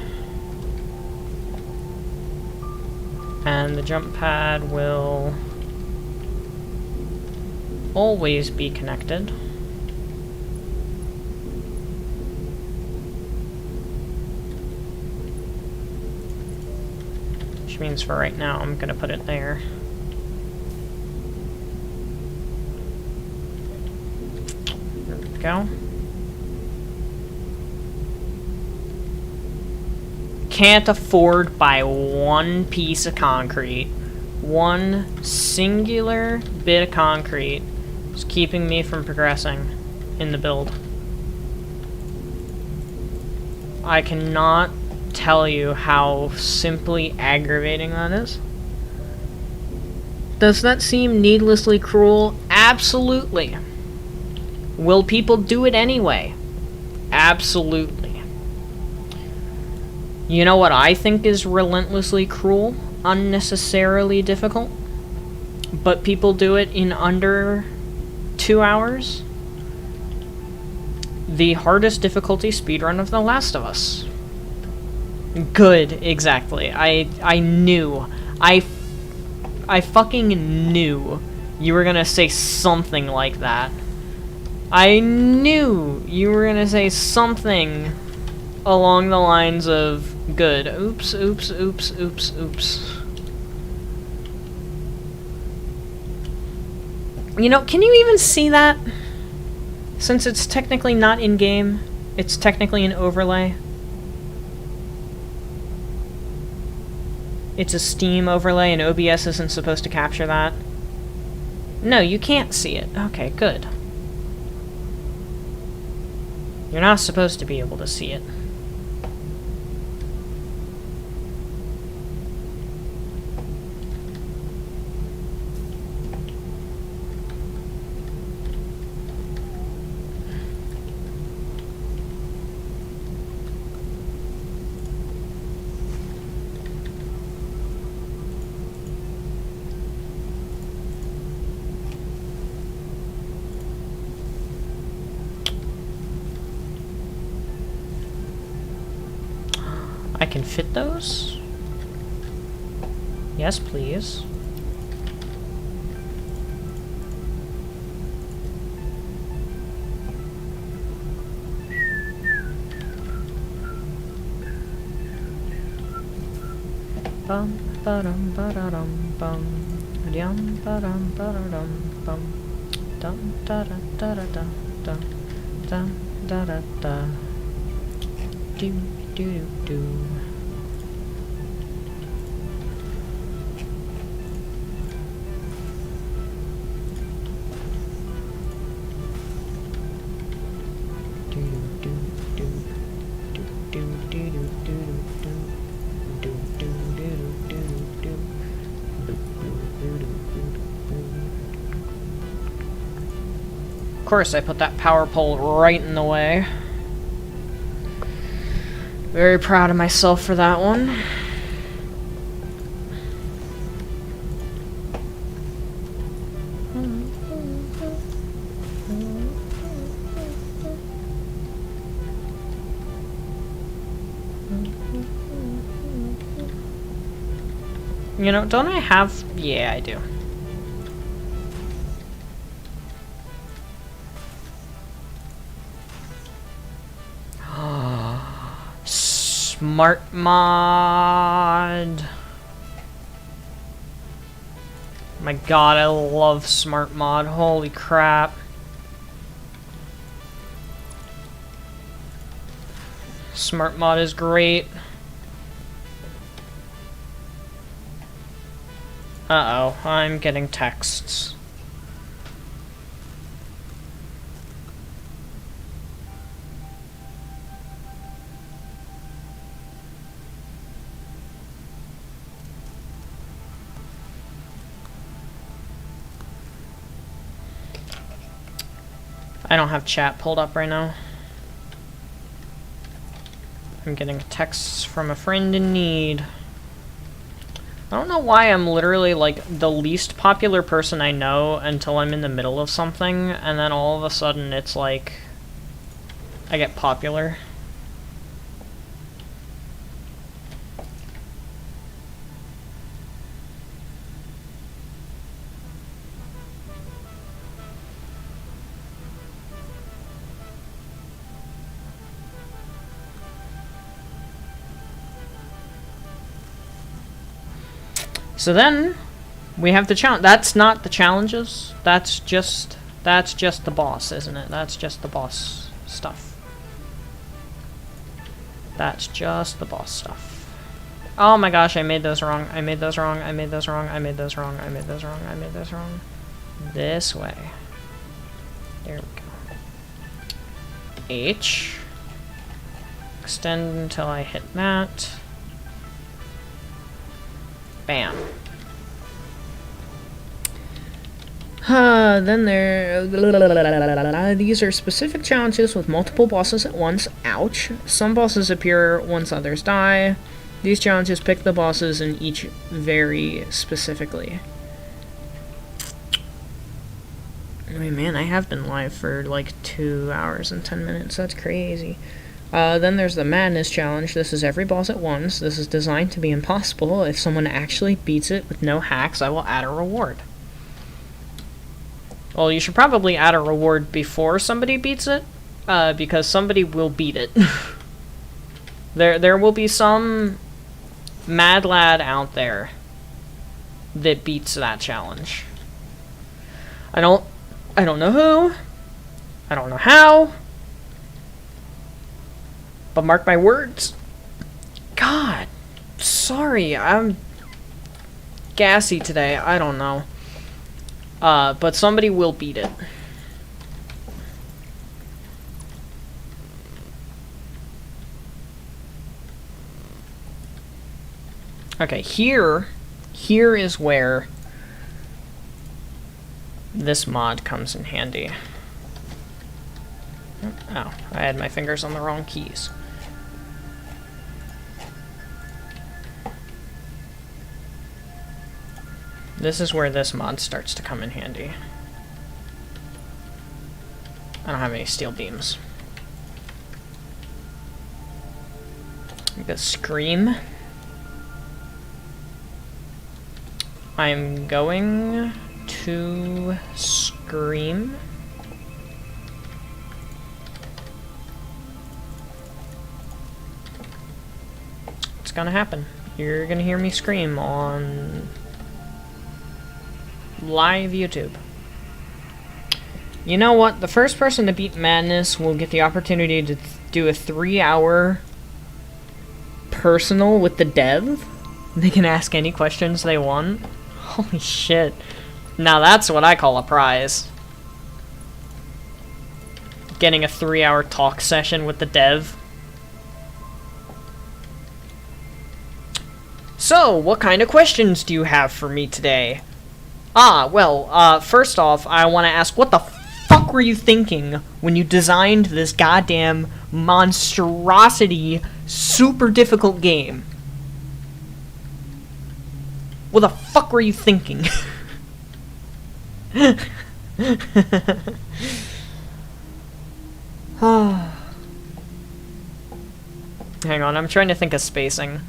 And the jump pad will always be connected. Which means for right now, I'm gonna put it there. There we go. Can't afford by one piece of concrete. One singular bit of concrete is keeping me from progressing in the build. I cannot tell you how simply aggravating that is. Does that seem needlessly cruel? Absolutely. Will people do it anyway? Absolutely. You know what I think is relentlessly cruel? Unnecessarily difficult? But people do it in under 2 hours? The hardest difficulty speedrun of The Last of Us. Good, exactly. I knew. I fucking knew you were gonna say something like that. I knew you were gonna say something along the lines of good. Oops, oops, oops, oops, oops. You know, can you even see that? Since it's technically not in-game, it's technically an overlay. It's a Steam overlay and OBS isn't supposed to capture that. No, you can't see it. Okay, good. You're not supposed to be able to see it. I can fit those? Yes, please. Bum ba-dum ba-da-dum bum yum ba-dum ba-da-dum bum dum da-da-da-da-da da da da-da-da do do do. Of course, I put that power pole right in the way. Very proud of myself for that one. You know, don't I have... Yeah, I do. Smart mod. My god, I love smart mod. Holy crap. Smart mod is great. Uh-oh, I'm getting texts. I don't have chat pulled up right now. I'm getting texts from a friend in need. I don't know why I'm literally like the least popular person I know until I'm in the middle of something, and then all of a sudden it's like I get popular. So then, we have the challenge. That's not the challenges. That's just the boss, isn't it? That's just the boss stuff. That's just the boss stuff. Oh my gosh, I made those wrong. I made those wrong. I made those wrong. I made those wrong. I made those wrong. I made those wrong. This way. There we go. H. Extend until I hit that. Bam. Then these are specific challenges with multiple bosses at once. Ouch. Some bosses appear once others die. These challenges pick the bosses and each vary specifically. I mean, man, I have been live for like 2 hours and 10 minutes. That's crazy. Then there's the Madness Challenge. This is every boss at once. This is designed to be impossible. If someone actually beats it with no hacks, I will add a reward. Well, you should probably add a reward before somebody beats it, because somebody will beat it. There will be some mad lad out there that beats that challenge. I don't know who. I don't know how. But mark my words. God, sorry, I'm gassy today. I don't know. But somebody will beat it. Okay, here is where this mod comes in handy. Oh, I had my fingers on the wrong keys. This is where this mod starts to come in handy. I don't have any steel beams. I'm gonna scream. I'm going to scream. It's gonna happen. You're gonna hear me scream on live YouTube. You know what? The first person to beat Madness will get the opportunity to do a 3-hour personal with the dev. They can ask any questions they want. Holy shit. Now that's what I call a prize. Getting a 3-hour talk session with the dev. So, what kind of questions do you have for me today? Well, first off, I want to ask, what the fuck were you thinking when you designed this goddamn monstrosity, super difficult game? What the fuck were you thinking? Hang on, I'm trying to think of spacing.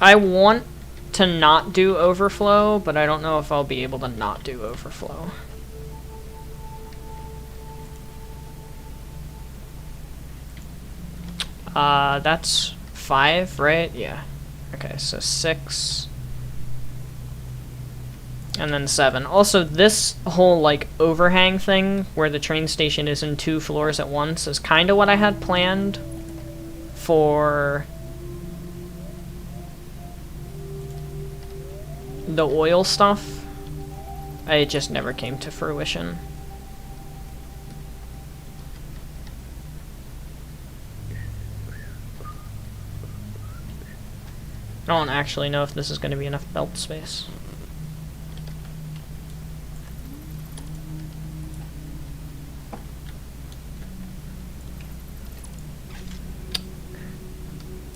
I want to not do overflow, but I don't know if I'll be able to not do overflow. That's 5, right? Yeah. Okay, so 6. And then 7. Also, this whole, like, overhang thing, where the train station is in 2 floors at once, is kind of what I had planned for the oil stuff. It just never came to fruition. I don't actually know if this is going to be enough belt space.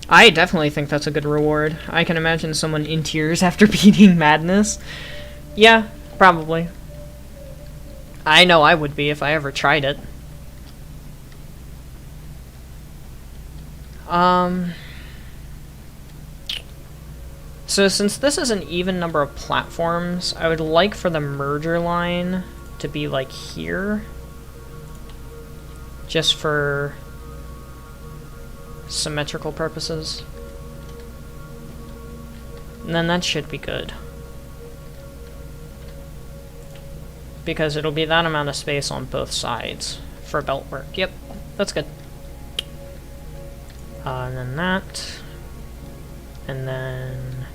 I definitely think that's a good reward. I can imagine someone in tears after beating Madness. Yeah, probably. I know I would be if I ever tried it. So since this is an even number of platforms, I would like for the merger line to be like here. Just for symmetrical purposes. And then that should be good. Because it'll be that amount of space on both sides for belt work. Yep, that's good. And then that. And then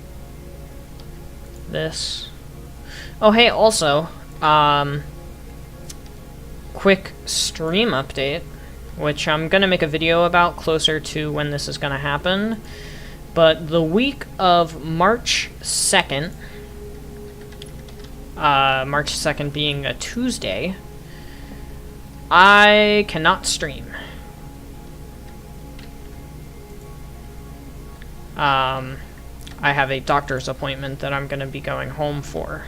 this. Oh, hey, also, quick stream update, which I'm going to make a video about closer to when this is going to happen. But the week of March 2nd, March 2nd being a Tuesday, I cannot stream. I have a doctor's appointment that I'm going to be going home for.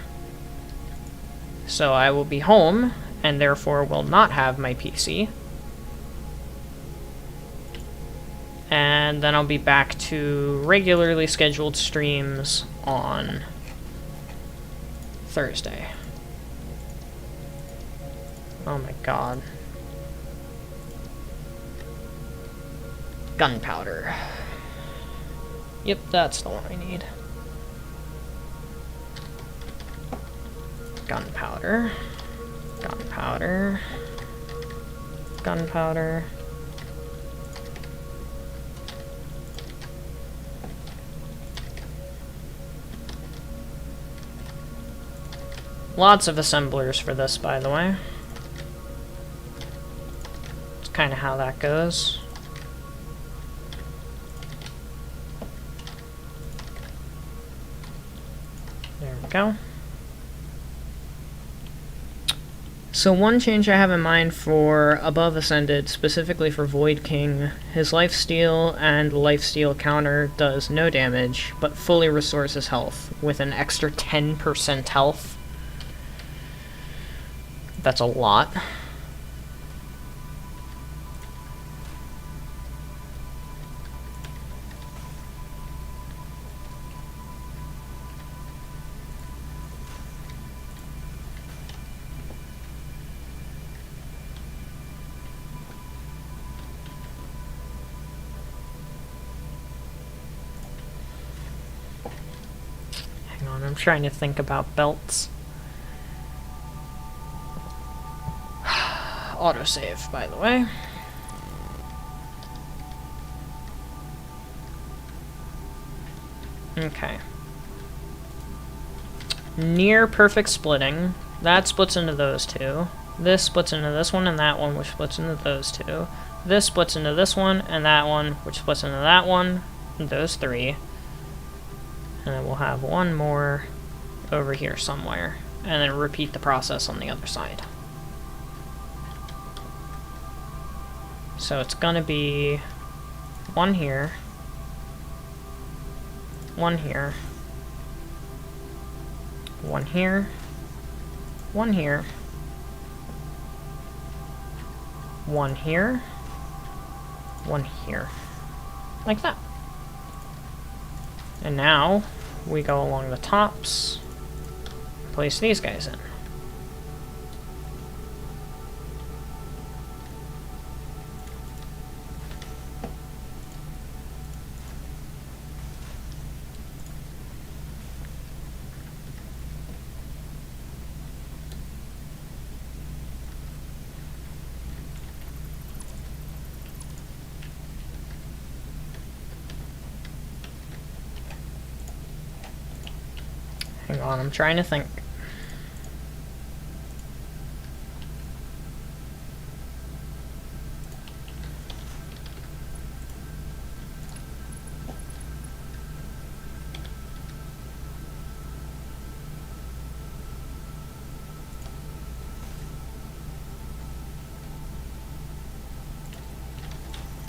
So I will be home, and therefore will not have my PC. And then I'll be back to regularly scheduled streams on Thursday. Oh my god. Gunpowder. Yep, that's the one I need. Gunpowder. Gunpowder. Gunpowder. Lots of assemblers for this, by the way. It's kind kind of how that goes. There we go. So one change I have in mind for Above Ascended, specifically for Void King, his lifesteal and lifesteal counter does no damage, but fully restores his health with an extra 10% health. That's a lot. Hang on, I'm trying to think about belts. Autosave, by the way. Okay. Near perfect splitting. That splits into those two. This splits into this one and that one, which splits into those two. This splits into this one and that one, which splits into that one, and those three. And then we'll have one more over here somewhere. And then repeat the process on the other side. So it's gonna be one here, one here, one here, one here, one here, one here, like that. And now we go along the tops, place these guys in. Hang on, I'm trying to think.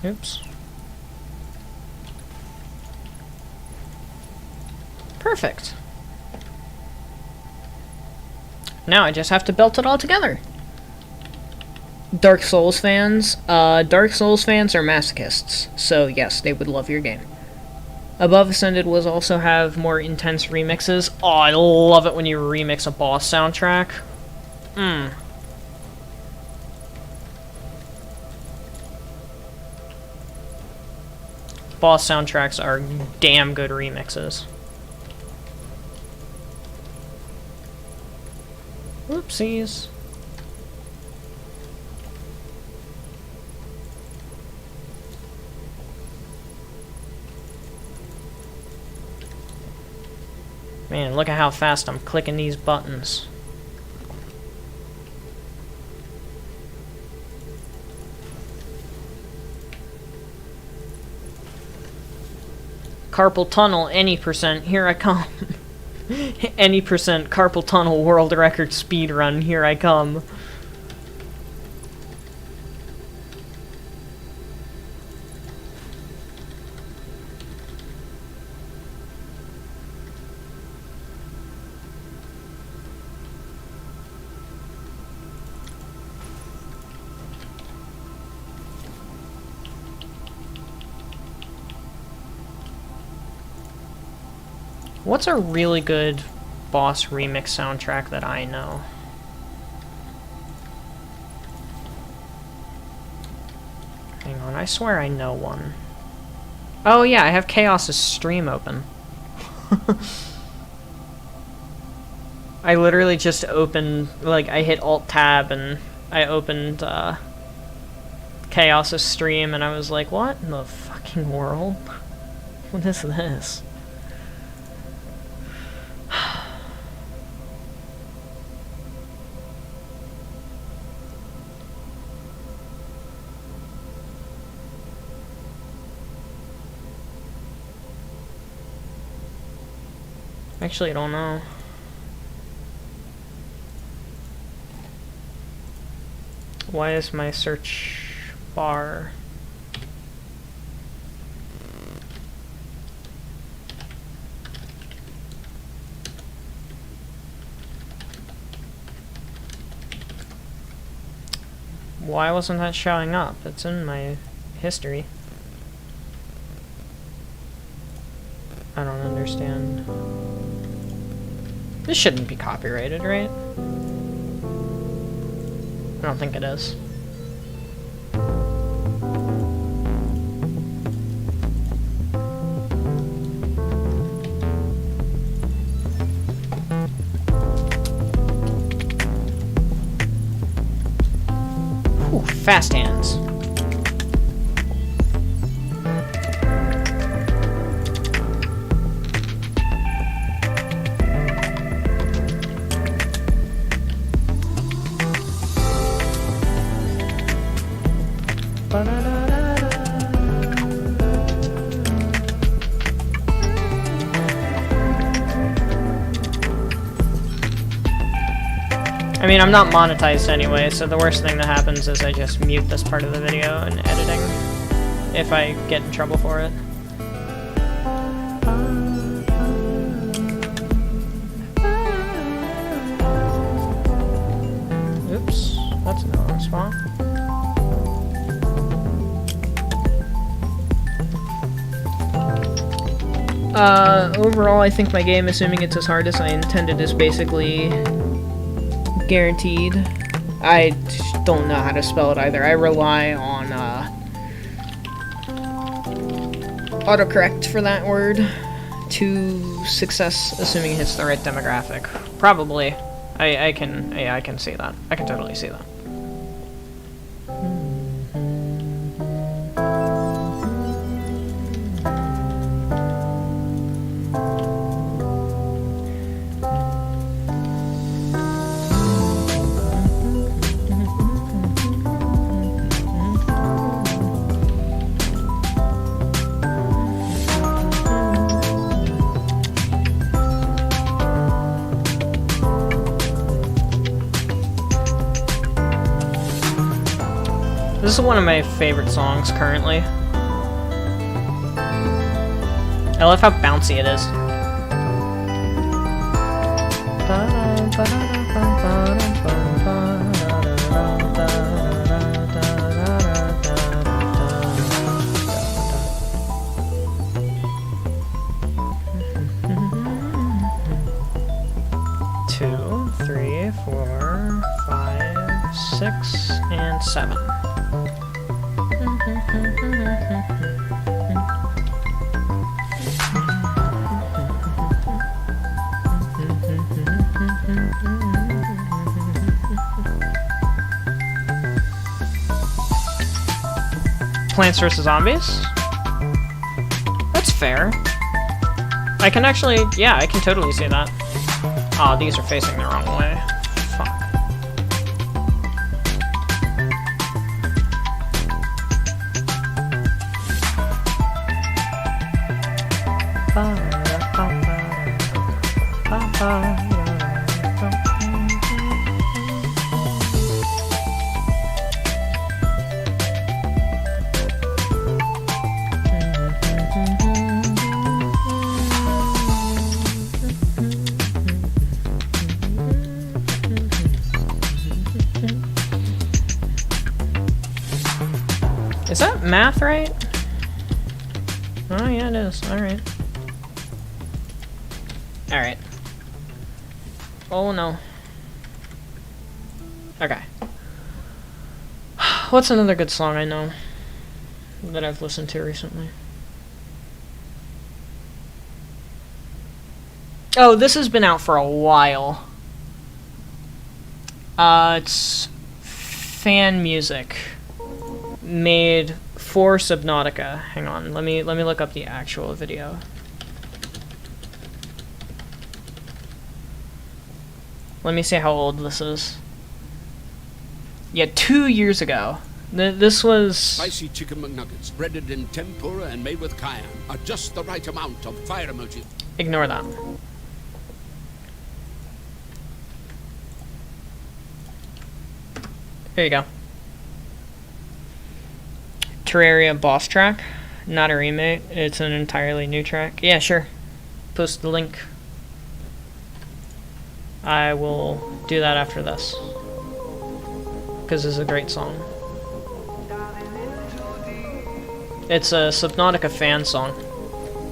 Oops. Perfect. Now I just have to belt it all together. Dark Souls fans are masochists, so yes, they would love your game. Above Ascended will also have more intense remixes. Oh, I love it when you remix a boss soundtrack. Boss soundtracks are damn good remixes. Whoopsies. Man, look at how fast I'm clicking these buttons. Carpal tunnel, any percent, here I come. Any percent carpal tunnel world record speed run, here I come. What's a really good boss remix soundtrack that I know? Hang on, I swear I know one. Oh yeah, I have Chaos's stream open. I literally just opened, like, I hit Alt-Tab and I opened Chaos's stream and I was like, what in the fucking world? What is this? Actually, I don't know. Why is my search bar... Why wasn't that showing up? It's in my history. I don't understand. This shouldn't be copyrighted, right? I don't think it is. Ooh, fast hands. I mean, I'm not monetized anyway, so the worst thing that happens is I just mute this part of the video in editing, if I get in trouble for it. Oops, that's in the wrong spot. Overall, I think my game, assuming it's as hard as I intended, is basically guaranteed. I don't know how to spell it either. I rely on autocorrect for that word to success, assuming it hits the right demographic. Probably. I can see that. I can totally see that. This is one of my favorite songs currently. I love how bouncy it is. Two, 3, 4, 5, 6, and 7. Plants vs. Zombies? That's fair. I can actually, yeah, I can totally see that. Aw, these are facing the wrong way. Fuck. Is that math right? Oh yeah, it is. Alright. Alright. Oh no. Okay. What's another good song I know that I've listened to recently? Oh, this has been out for a while. It's fan music made for Subnautica. Hang on, let me look up the actual video. Let me see how old this is. Yeah, 2 years ago. This was... Spicy chicken McNuggets, breaded in tempura and made with cayenne, are just the right amount of fire emoji. Ignore that. Here you go. Terraria boss track. Not a remake. It's an entirely new track. Yeah, sure. Post the link. I will do that after this. Because it's a great song. It's a Subnautica fan song.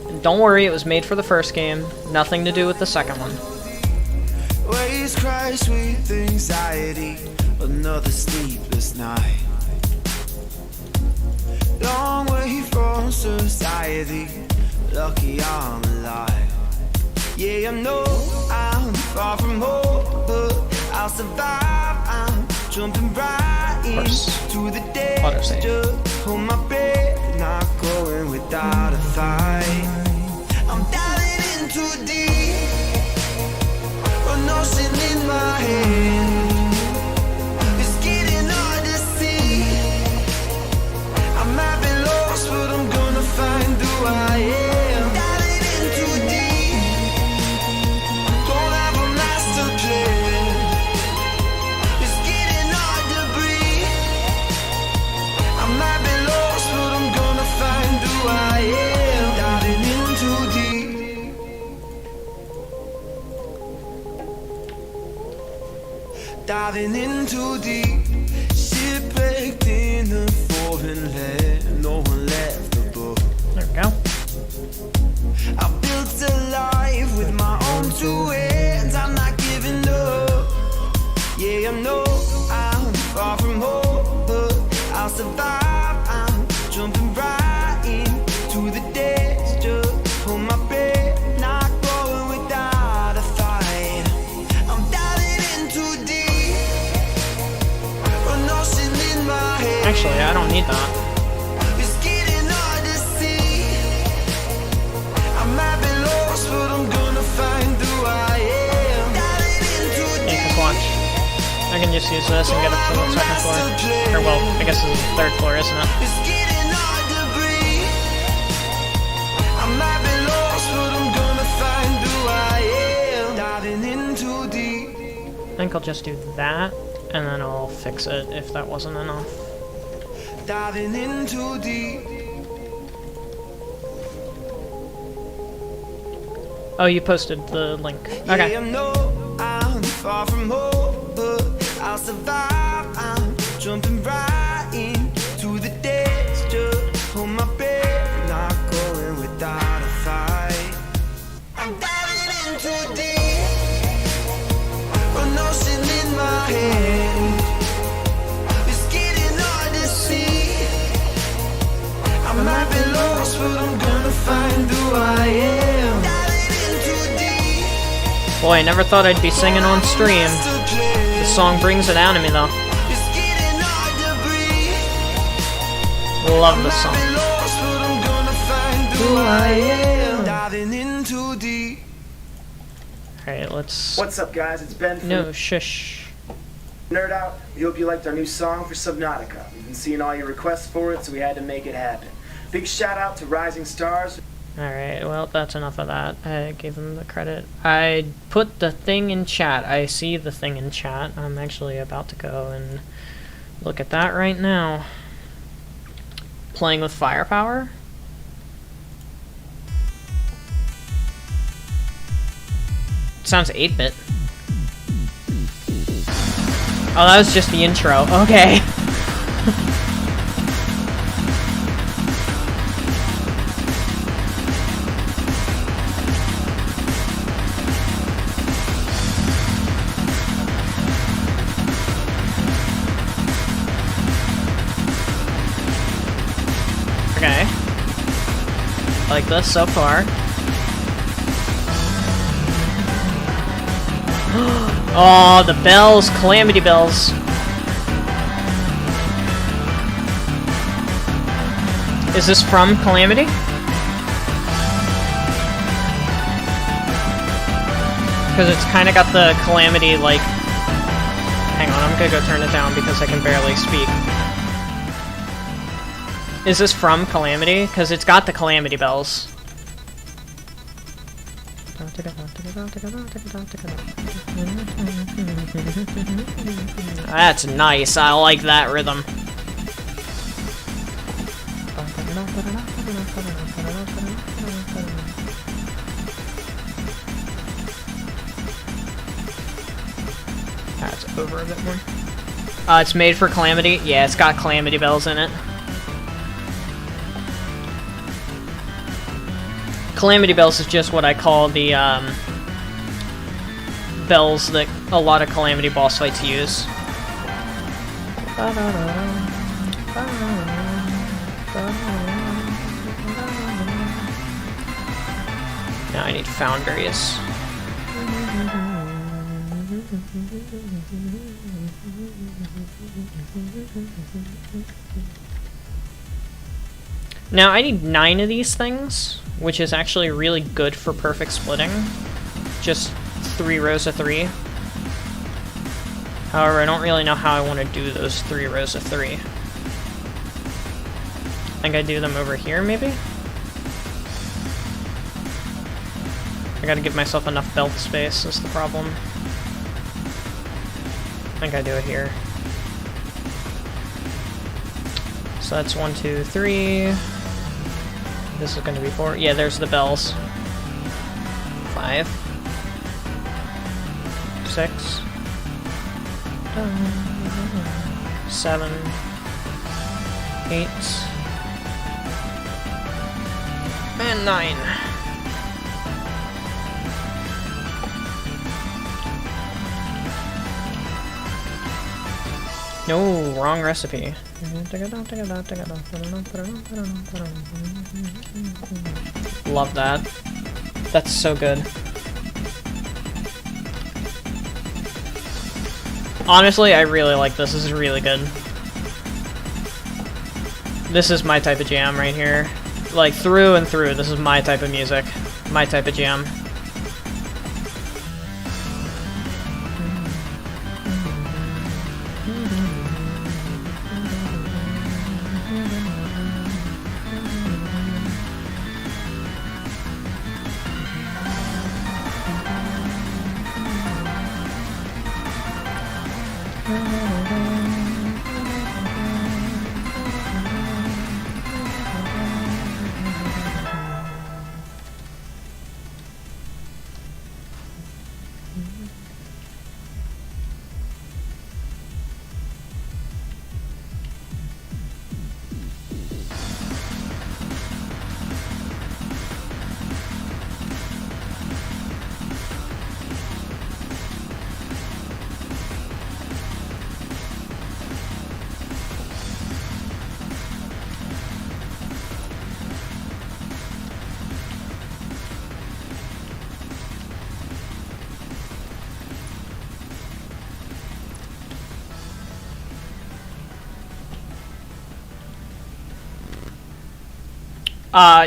And don't worry, it was made for the first game. Nothing to do with the second one. Waves crash with anxiety, another sleepless night. Long way from society, lucky I'm alive. Yeah, I know I'm far from home, but I'll survive. I'm jumping right into the day. Just hold my breath, not going without a fight. I'm diving in too deep, an ocean in my hand. It's getting hard to see. I might be lost, but I'm gonna find who I am. Diving in too deep, don't have a master plan. It's getting hard to breathe. I might be lost, but I'm gonna find who I am. Diving in too deep. Diving in too deep, shipwrecked in a foreign land, no one left the boat. There we go. I built a life with my own two hands, I'm not giving up. Yeah, I know I'm far from home, but I'll survive. I'm jumping right into the depths, just hold my breath, not going without a fight. I'm diving in too deep, an ocean in my head. Actually, I don't need that. It's getting hard to see. I might be lost, but I'm gonna find who I am. Diving in too Yeah, deep. cause watch. I can just use this and get up to the second floor. Or well, I guess it's the third floor, isn't it? It's getting hard to breathe. I might be lost, but I'm gonna find who I am. Diving in too deep. I think I'll just do that, and then I'll fix it if that wasn't enough. Diving in too deep. Oh, you posted the link. Yeah, Okay. I know I'm far from home, but I'll survive. I'm jumping right into the depths, just hold my breath, not going without a fight. I'm diving in too deep, an ocean in my hand. It's getting hard to see. I might be lost, but I'm gonna find who I am. Diving in too deep. Boy, I never thought I'd be singing on stream. The song brings it out of me, though. It's getting hard to breathe. Love this song. Might be lost, but I'm gonna find who I am. Diving in too deep. Alright, let's... What's up, guys? It's Ben from No, shush. Nerd Out. We hope you liked our new song for Subnautica. We've been seeing all your requests for it, so we had to make it happen. Big shout out to Rising Stars. Alright, well, that's enough of that. I gave them the credit. I put the thing in chat. I see the thing in chat. I'm actually about to go and look at that right now. Playing with firepower? Sounds 8-bit. Oh, that was just the intro. Okay. Okay. Like this so far. Oh, the bells, calamity bells. Is this from Calamity? Because it's kind of got the Calamity, like... Hang on, I'm gonna go turn it down because I can barely speak. Is this from Calamity? Because it's got the Calamity bells. That's nice. I like that rhythm. That's over a bit more. It's made for Calamity. Yeah, it's got Calamity bells in it. Calamity bells is just what I call the bells that a lot of Calamity boss fights use. Now I need foundries. Now I need 9 of these things, which is actually really good for perfect splitting. Just 3 rows of 3. However, I don't really know how I want to do those 3 rows of 3. I think I do them over here, maybe? I gotta give myself enough belt space, is the problem. I think I do it here. So that's 1, 2, 3. This is gonna be 4. Yeah, there's the bells. 5. 6. 7. 8. And 9. No, wrong recipe. Love that. That's so good. Honestly, I really like this. This is really good. This is my type of jam right here. Like, through and through, this is my type of music. My type of jam.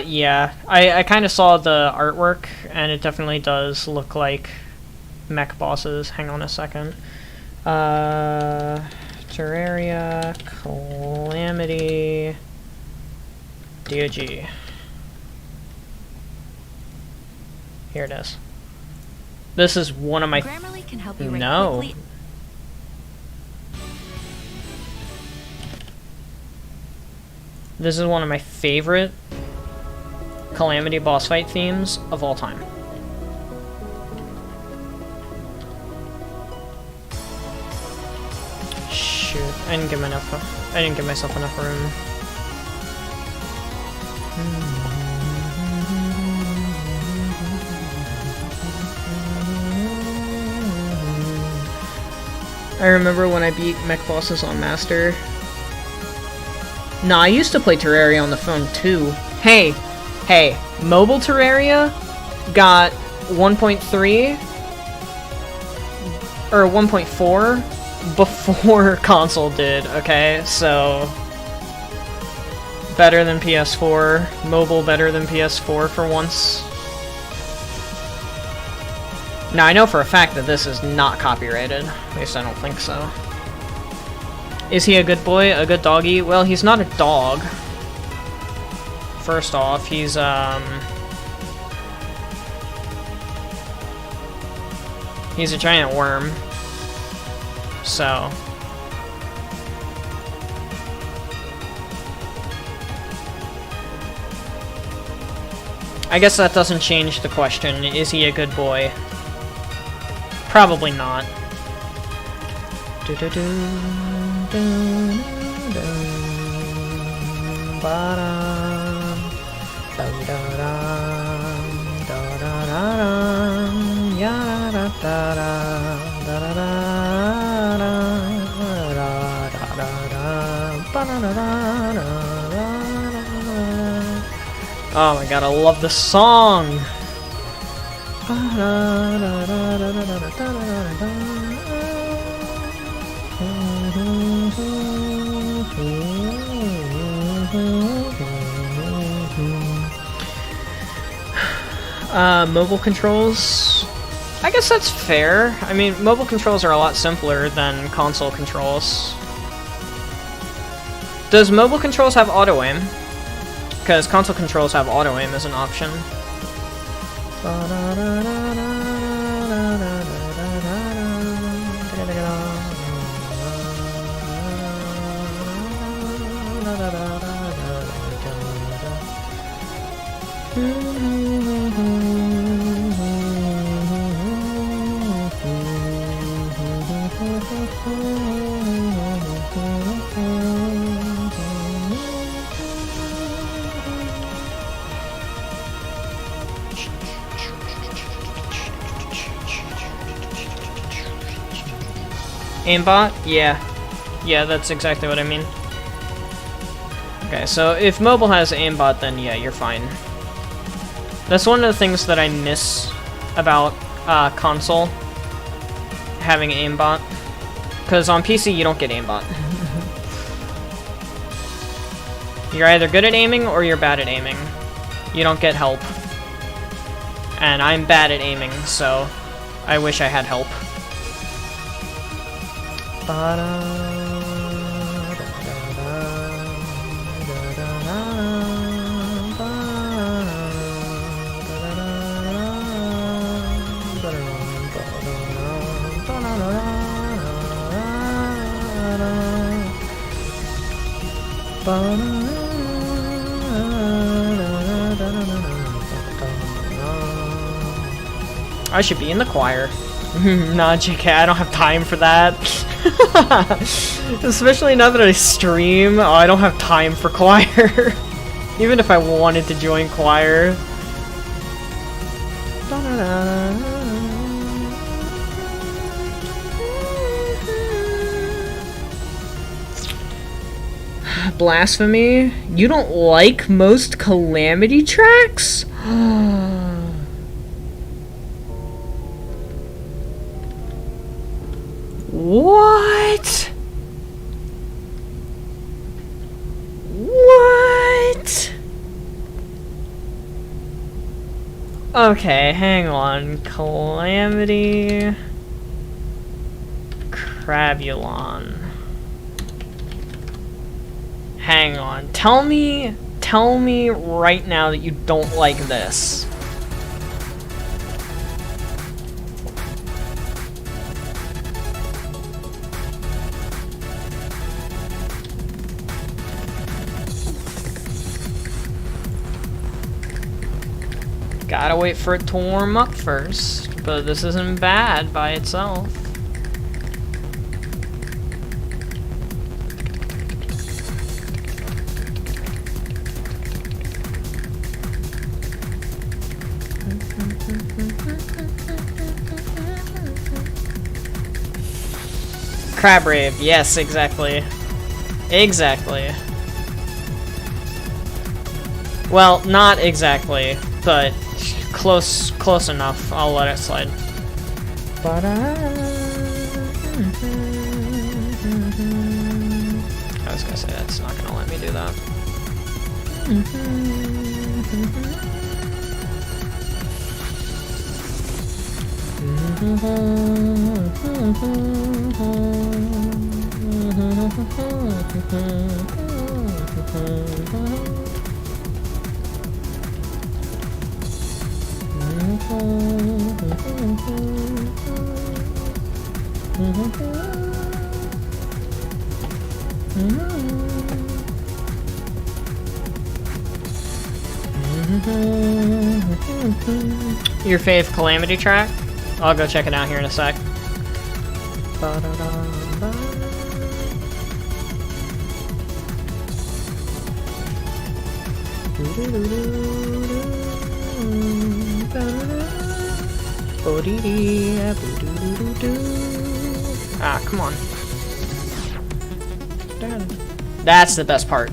Yeah. I kind of saw the artwork, and it definitely does look like mech bosses. Hang on a second. Terraria, Calamity, DOG. Here it is. This is one of my... Grammarly can help you write No. quickly. This is one of my favorite Calamity boss fight themes of all time. Shoot, I didn't give myself enough room. I remember when I beat mech bosses on Master. Nah, I used to play Terraria on the phone too. Hey, mobile Terraria got 1.3 or 1.4 before console did, okay? So better than PS4, mobile better than PS4 for once. Now I know for a fact that this is not copyrighted, at least I don't think so. Is he a good boy? A good doggy? Well, he's not a dog. First off, he's, He's a giant worm. So... I guess that doesn't change the question. Is he a good boy? Probably not. Oh my god, I love the song! Mobile controls? I guess that's fair. I mean, mobile controls are a lot simpler than console controls. Does mobile controls have auto-aim? Because console controls have auto-aim as an option. Aimbot? Yeah. Yeah, that's exactly what I mean. Okay, so if mobile has aimbot, then yeah, you're fine. That's one of the things that I miss about console, having aimbot. Because on PC, you don't get aimbot. You're either good at aiming, or you're bad at aiming. You don't get help. And I'm bad at aiming, so I wish I had help. I should be in the choir. Nah, JK, I don't have time for that. Especially now that I stream, oh, I don't have time for choir. Even if I wanted to join choir. Blasphemy? You don't like most Calamity tracks? What? What? Okay, hang on. Calamity... Crabulon. Hang on. Tell me right now that you don't like this. Gotta wait for it to warm up first, but this isn't bad by itself. Crab Rave, yes, exactly. Exactly. Well, not exactly, but close enough. I'll let it slide. I was gonna say that's not gonna let me do that. Your fave Calamity track? I'll go check it out here in a sec. Ah, come on. That's the best part.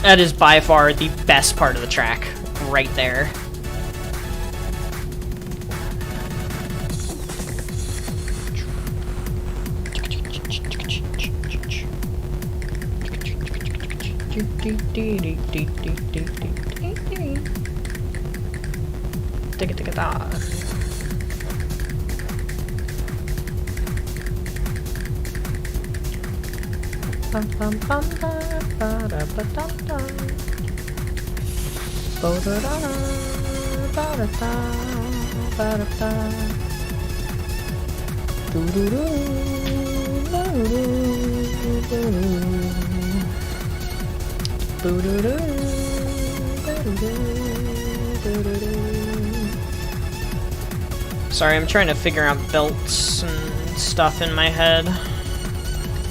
That is by far the best part of the track, right there. Sorry, I'm trying to figure out belts and stuff in my head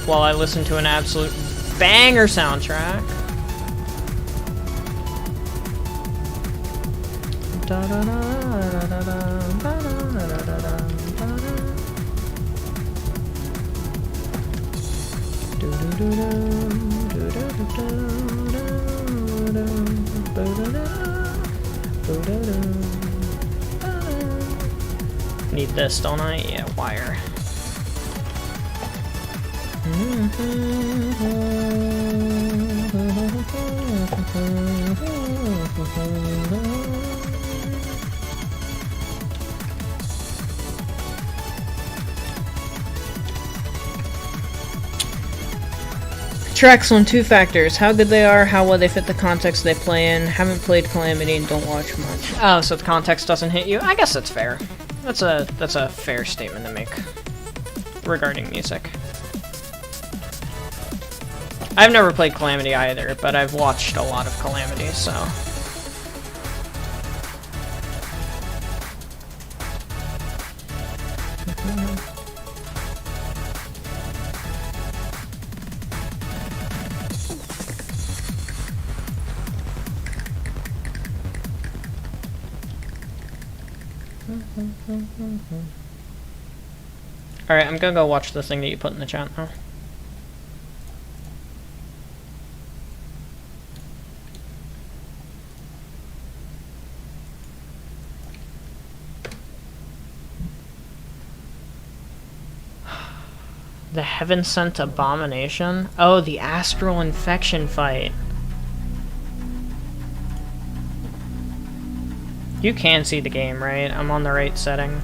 while I listen to an absolute banger soundtrack. Need this, don't I? Yeah, wire. Tracks on two factors: how good they are, how well they fit the context they play in. Haven't played Calamity and don't watch much. Oh, so the context doesn't hit you? I guess that's fair. That's a fair statement to make regarding music. I've never played Calamity either, but I've watched a lot of Calamity, so. Alright, I'm gonna go watch the thing that you put in the chat now. The heaven-sent abomination? Oh, the astral infection fight. You can see the game, right? I'm on the right setting.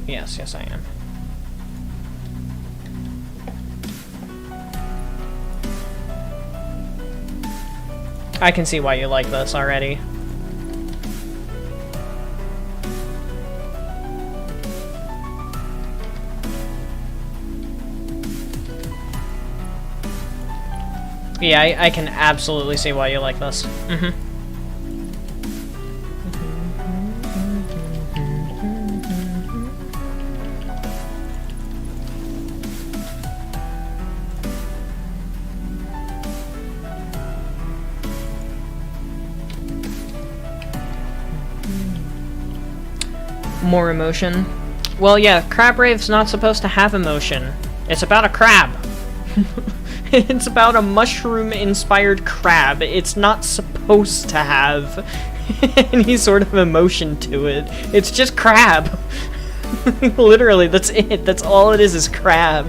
Yes, I am. I can see why you like this already. Yeah, I can absolutely see why you like this. More emotion. Well, yeah, Crab Rave's not supposed to have emotion. It's about a crab. It's about a mushroom-inspired crab. It's not supposed to have any sort of emotion to it. It's just crab. Literally, that's it. That's all it is crab.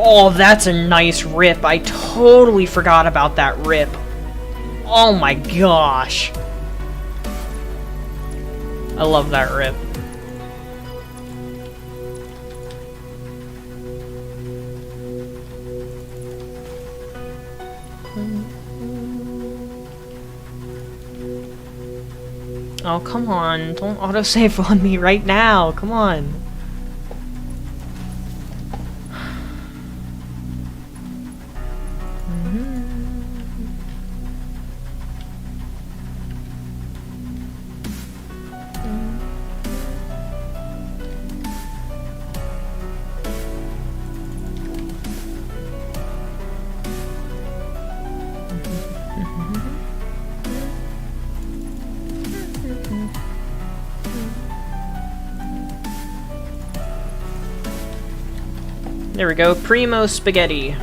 Oh, that's a nice rip. I totally forgot about that rip. Oh my gosh. I love that rip. Oh, come on. Don't autosave on me right now. Come on. There we go, Primo Spaghetti.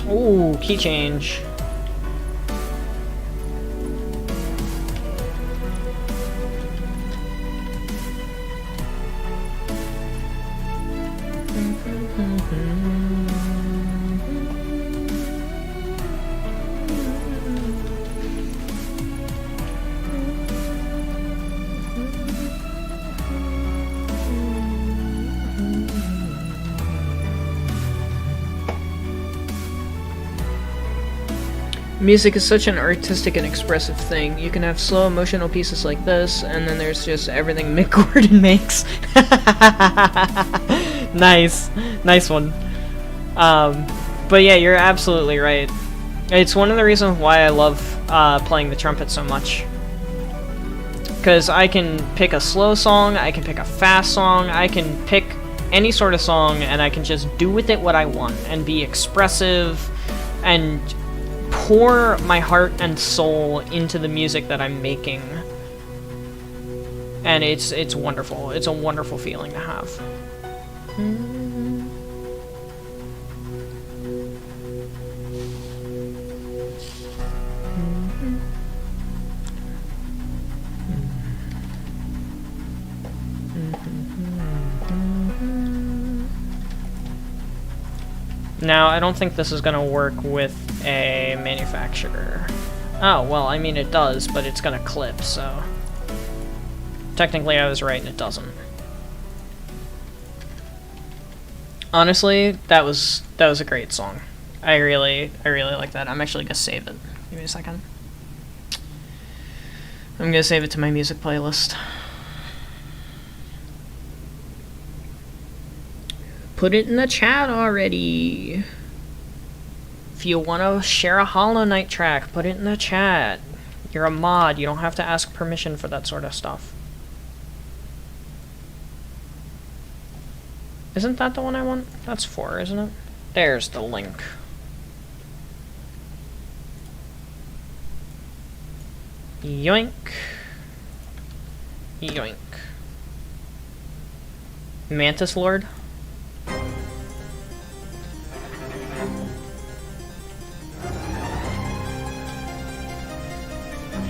Ooh, key change. Music is such an artistic and expressive thing. You can have slow emotional pieces like this, and then there's just everything Mick Gordon makes. Nice. Nice one. But yeah, you're absolutely right. It's one of the reasons why I love playing the trumpet so much. Because I can pick a slow song, I can pick a fast song, I can pick any sort of song, and I can just do with it what I want, and be expressive, and pour my heart and soul into the music that I'm making. And it's wonderful. It's a wonderful feeling to have. Now, I don't think this is gonna work with a manufacturer. Oh, well, I mean it does, but it's gonna clip, so... Technically I was right and it doesn't. Honestly, that was a great song. I really like that. I'm actually gonna save it. Give me a second. I'm gonna save it to my music playlist. Put it in the chat already. If you want to share a Hollow Knight track, put it in the chat. You're a mod, you don't have to ask permission for that sort of stuff. Isn't that the one I want? That's 4, isn't it? There's the link. Yoink. Yoink. Mantis Lord?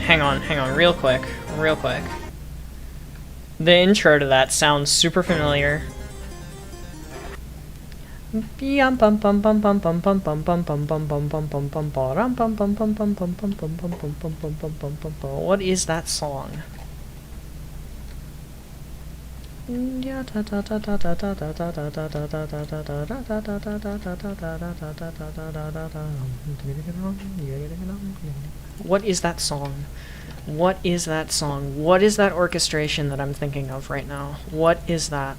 Hang on, real quick. The intro to that sounds super familiar. What is that song? What is that song? What is that song? What is that orchestration that I'm thinking of right now? What is that?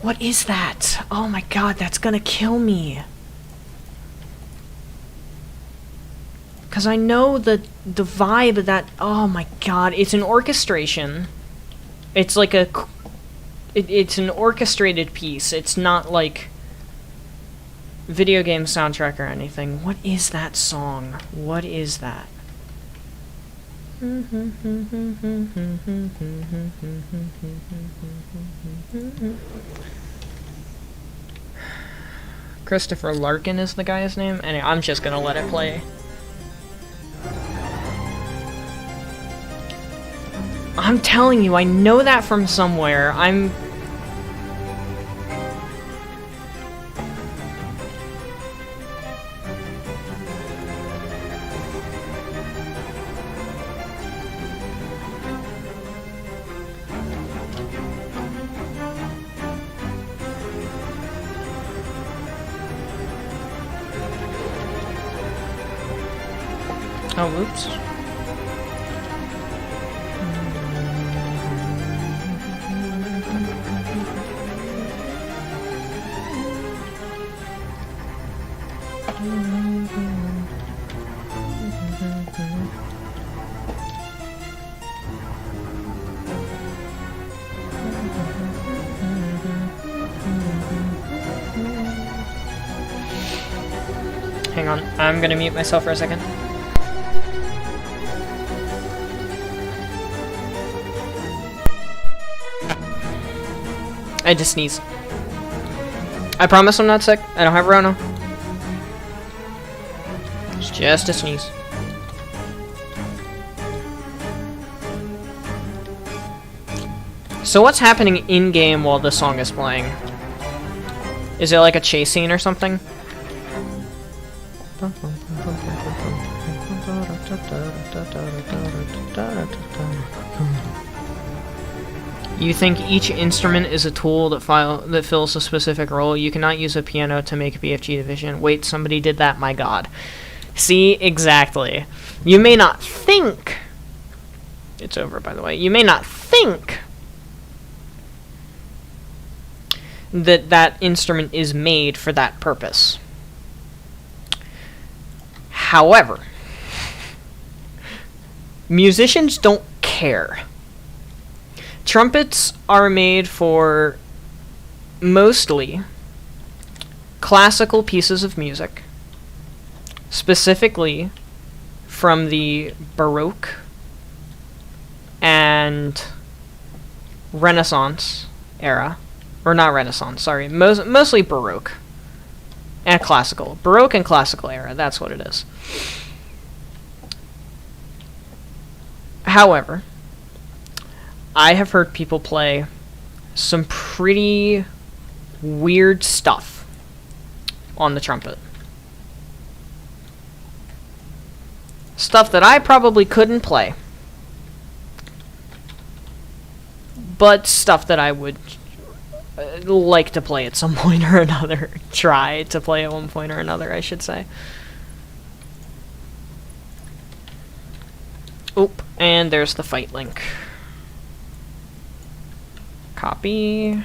What is that? Oh my god, that's gonna kill me. Because I know the vibe that... Oh my god, it's an orchestration. It's like a... It's an orchestrated piece. It's not like... video game soundtrack or anything. What is that song? What is that? Christopher Larkin is the guy's name. Anyway, I'm just gonna let it play. I'm telling you, I know that from somewhere. Oh, oops. Hang on, I'm gonna mute myself for a second. I just sneeze. I promise I'm not sick. I don't have Rona. It's just a sneeze. So what's happening in-game while this song is playing? Is it like a chase scene or something? You think each instrument is a tool that fills a specific role. You cannot use a piano to make a BFG division. Wait, somebody did that? My god. See? Exactly. You may not think... It's over, by the way. You may not think that that instrument is made for that purpose. However, musicians don't care. Trumpets are made for mostly classical pieces of music, specifically from the Baroque and Renaissance era. Or not Renaissance, sorry. Mostly Baroque and classical. Baroque and classical era, that's what it is. However, I have heard people play some pretty weird stuff on the trumpet. Stuff that I probably couldn't play. But stuff that I would like to play at some point or another. Try to play at one point or another, I should say. Oop, and there's the fight link. Copy.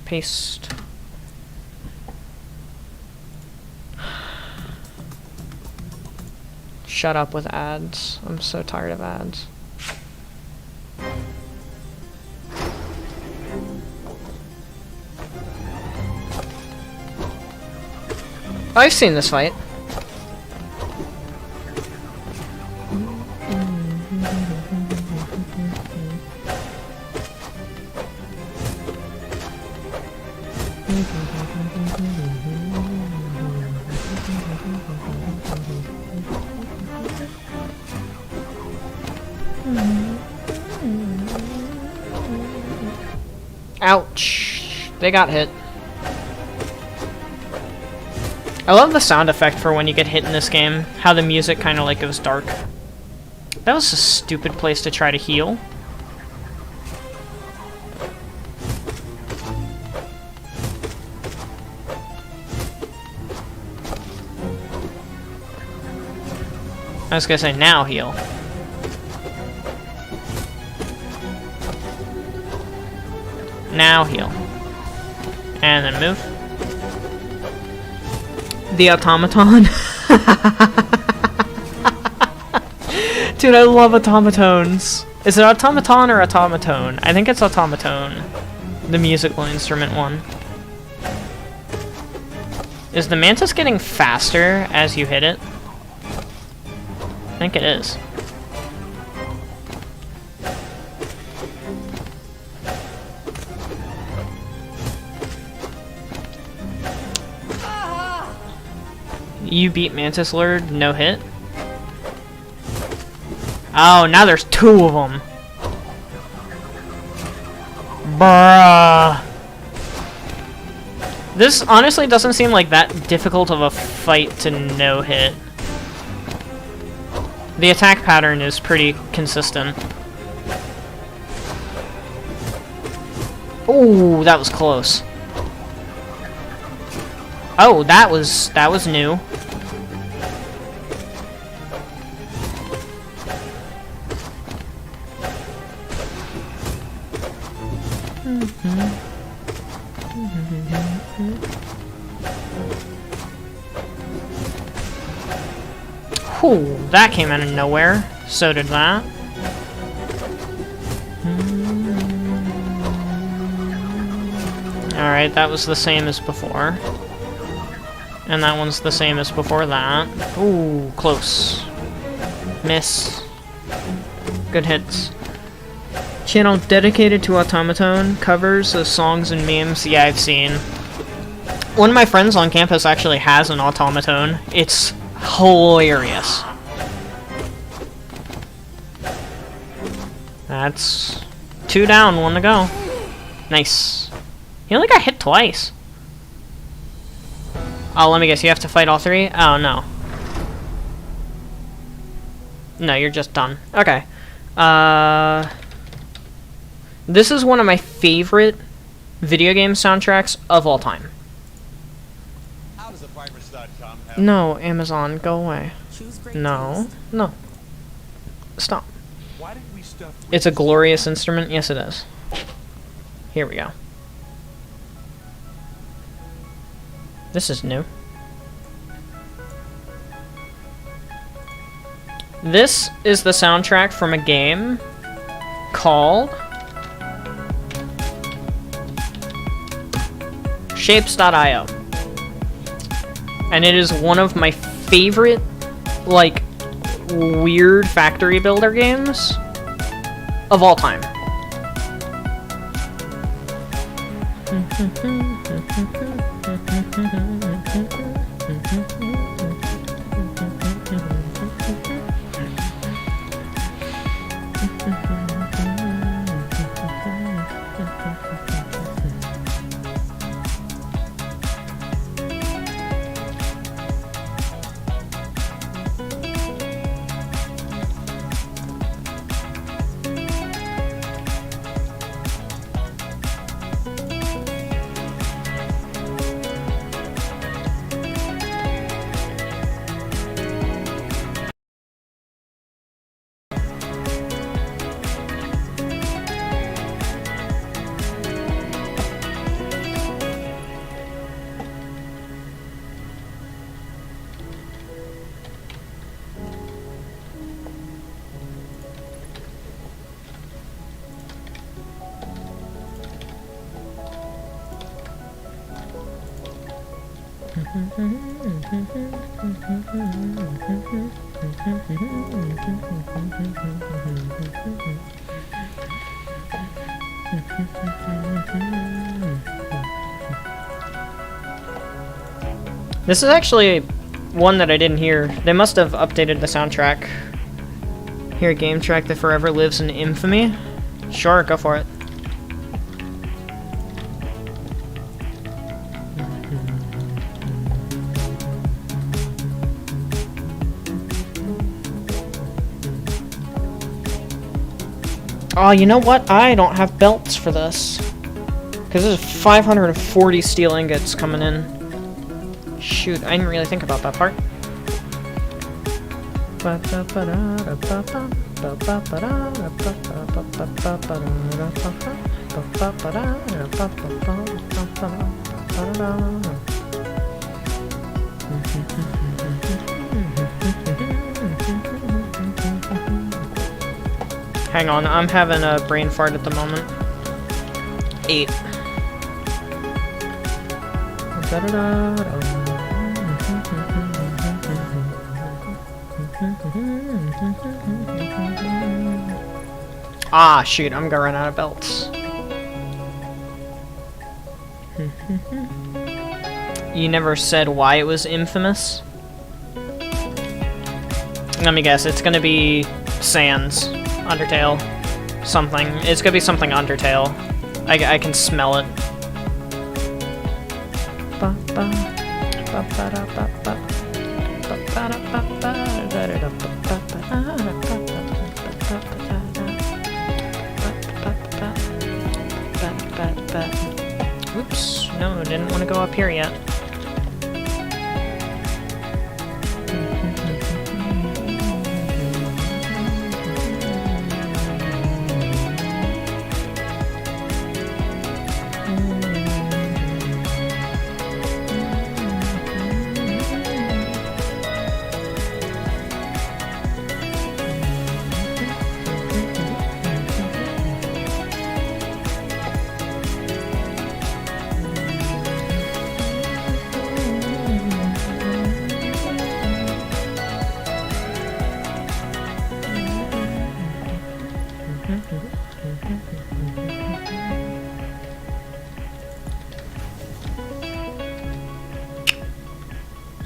Paste. Shut up with ads. I'm so tired of ads. I've seen this fight. Ouch. They got hit. I love the sound effect for when you get hit in this game. How the music kind of like goes dark. That was a stupid place to try to heal. I was gonna say now heal. Now heal. And then move. The automaton. Dude, I love automatones. Is it automaton or automaton? I think it's automaton. The musical instrument one. Is the mantis getting faster as you hit it? I think it is. You beat Mantis Lord, no hit? Oh, now there's two of them. Bruh. This honestly doesn't seem like that difficult of a fight to no hit. The attack pattern is pretty consistent. Ooh, that was close. Oh, that was new. Whew, that came out of nowhere. So did that. Alright, that was the same as before. And that one's the same as before that. Ooh, close. Miss. Good hits. Channel dedicated to automaton, covers of songs and memes. Yeah, I've seen. One of my friends on campus actually has an automaton. It's hilarious. That's 2 down, 1 to go. Nice. He only got hit twice. Oh, let me guess, you have to fight all 3? Oh, no. No, you're just done. Okay. This is one of my favorite video game soundtracks of all time. No, Amazon, go away. No, no. Stop. It's a glorious instrument? Yes, it is. Here we go. This is new. This is the soundtrack from a game called Shapes.io. And it is one of my favorite, like, weird factory builder games of all time. This is actually one that I didn't hear. They must have updated the soundtrack. Here, game track that forever lives in infamy. Sure, go for it. Oh, you know what? I don't have belts for this. Because there's 540 steel ingots coming in. Shoot, I didn't really think about that part. Hang on, I'm having a brain fart at the moment. 8. Ah, shoot, I'm gonna run out of belts. You never said why it was infamous? Let me guess, it's gonna be Sans. Undertale. Something. It's gonna be something Undertale. I can smell it. Oops, no, didn't want to go up here yet.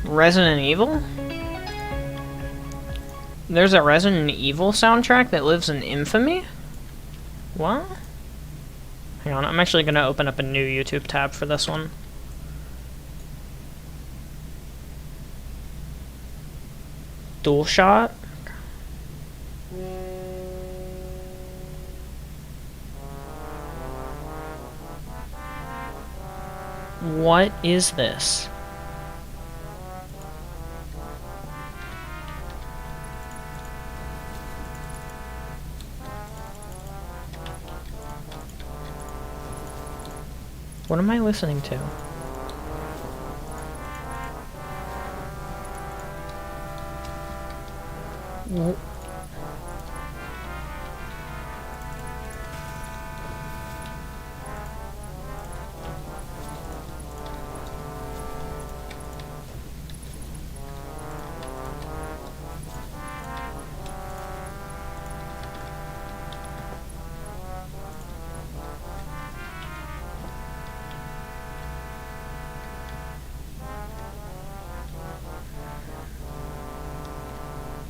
Resident Evil? There's a Resident Evil soundtrack that lives in infamy? What? Hang on, I'm actually gonna open up a new YouTube tab for this one. Dual shot? What is this? What am I listening to?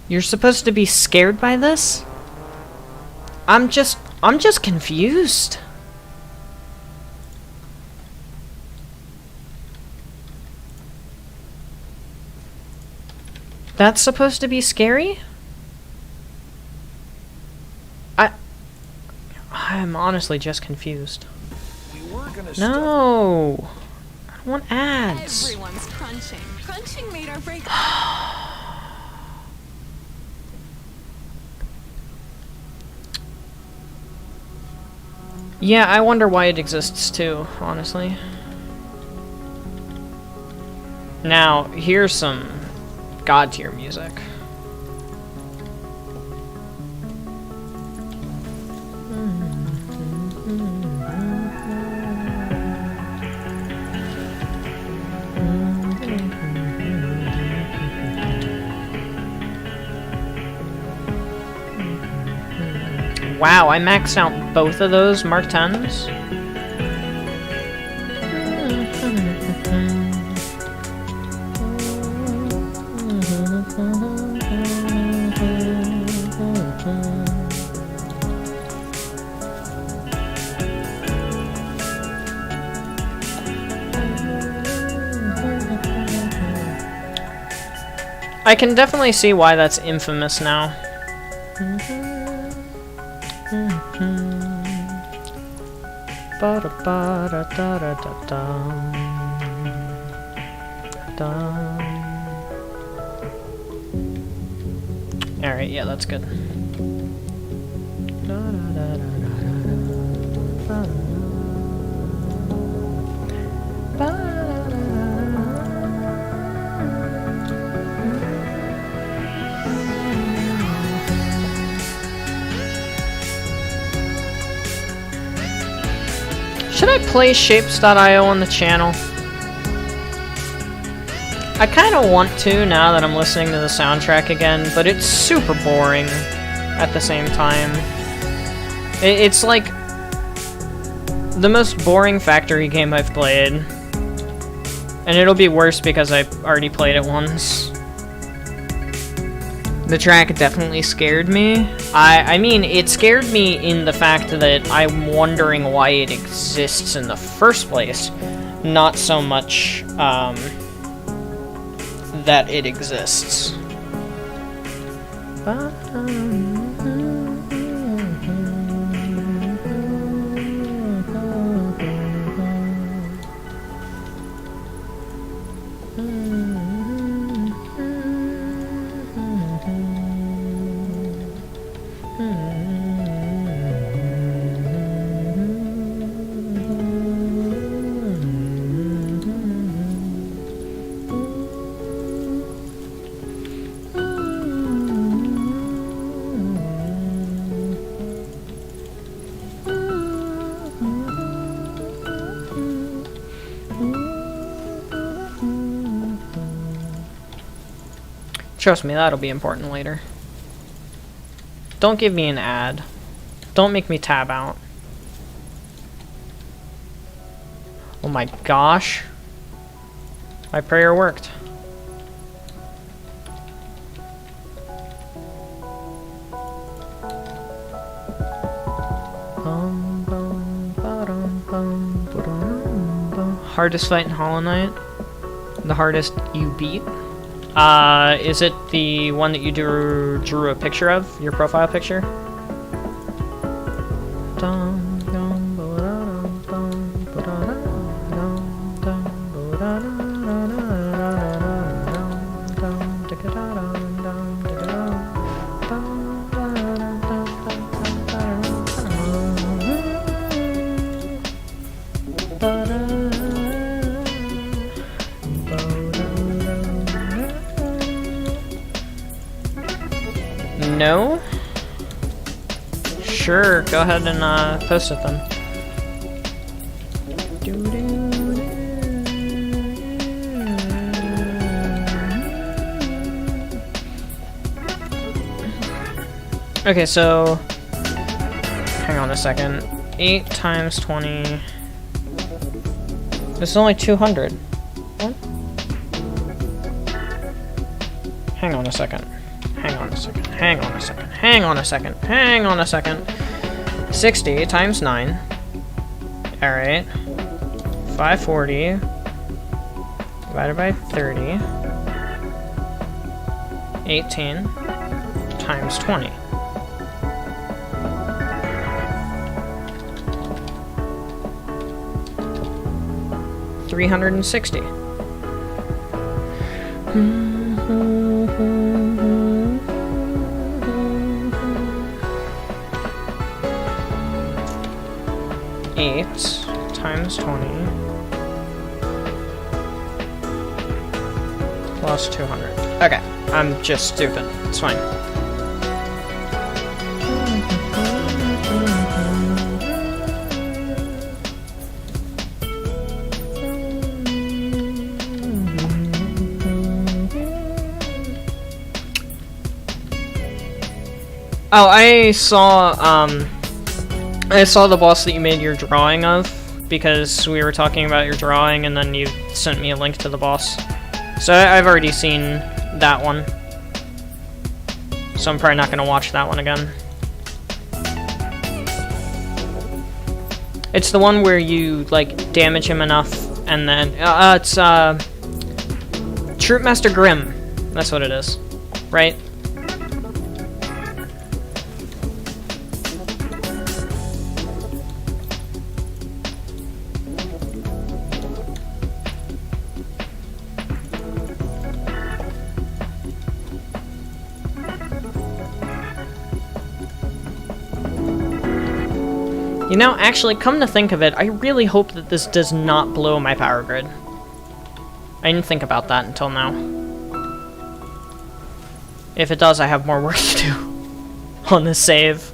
You're supposed to be scared by this? I'm just confused. That's supposed to be scary? I'm honestly just confused. No! I don't want ads. Everyone's crunching. Crunching made our break. Yeah, I wonder why it exists too, honestly. Now, here's some God tier music. Wow, I maxed out both of those Mark 10s. I can definitely see why that's infamous now. Alright, yeah, that's good. play shapes.io on the channel? I kind of want to now that I'm listening to the soundtrack again, but it's super boring at the same time. It's like the most boring factory game I've played. And it'll be worse because I've already played it once. The track definitely scared me. I mean, it scared me in the fact that I'm wondering why it exists in the first place. Not so much, that it exists. Trust me, that'll be important later. Don't give me an ad. Don't make me tab out. Oh my gosh. My prayer worked. Hardest fight in Hollow Knight? The hardest you beat? Is it the one that you drew a picture of? Your profile picture? No? Sure, go ahead and post it then. Okay, so hang on a second. 8 times 20. This is only 200. What? Hang on a second. Hang on a second. Hang on a second. Hang on a second. Hang on a second. 60 times 9. Alright. 540 divided by 30. 18 times 20. $360. Times 20 plus 200. Okay, I'm just stupid. It's fine. Oh, I saw the boss that you made your drawing of, because we were talking about your drawing, and then you sent me a link to the boss. So I've already seen that one. So I'm probably not going to watch that one again. It's the one where you, like, damage him enough, and then... it's, Troop Master Grimm. That's what it is. Right? You know, actually, come to think of it, I really hope that this does not blow my power grid. I didn't think about that until now. If it does, I have more work to do on this save.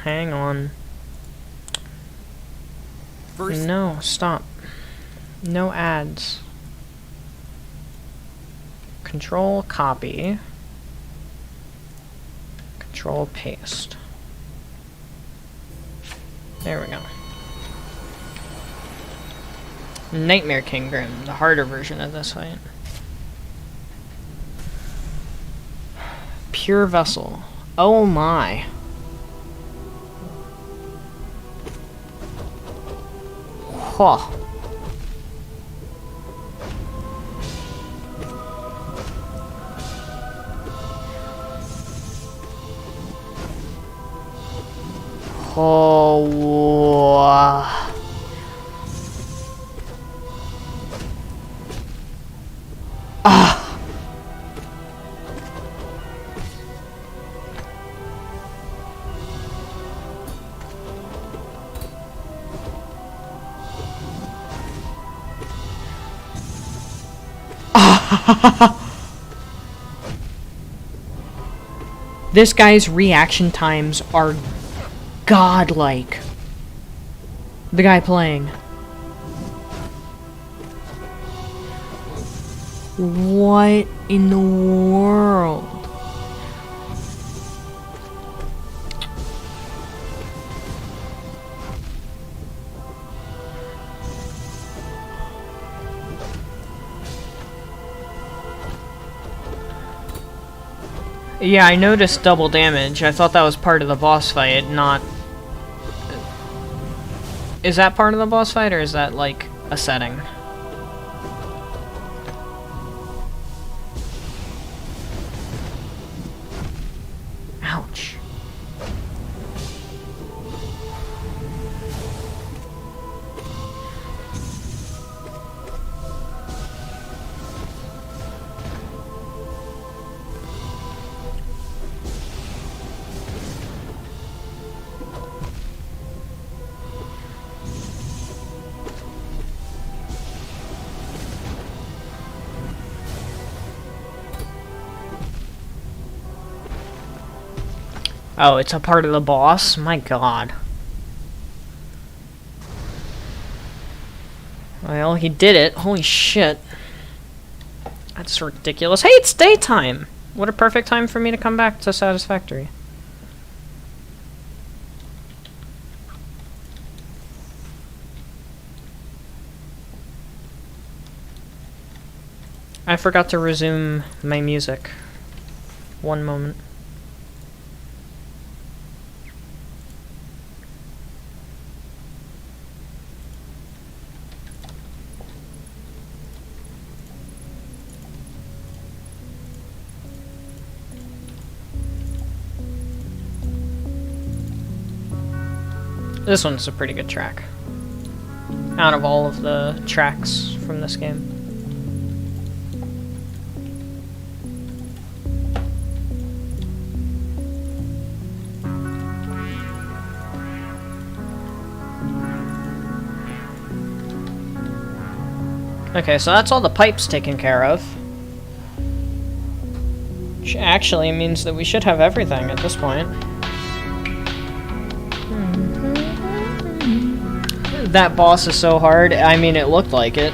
hang on. First, No, stop. No ads. Control copy. Control paste. There we go. Nightmare King Grim, the harder version of this fight. Pure Vessel. Oh my. Huh. Oh. Ah. This guy's reaction times are godlike. The guy playing. What in the world? Yeah, I noticed double damage. I thought that was part of the boss fight, not... Is that part of the boss fight, or is that, like, a setting? Ouch. Oh, it's a part of the boss? My god. Well, he did it. Holy shit. That's ridiculous. Hey, it's daytime! What a perfect time for me to come back to Satisfactory. I forgot to resume my music. One moment. This one's a pretty good track. Out of all of the tracks from this game. Okay, so that's all the pipes taken care of. Which actually means that we should have everything at this point. That boss is so hard. I mean, it looked like it.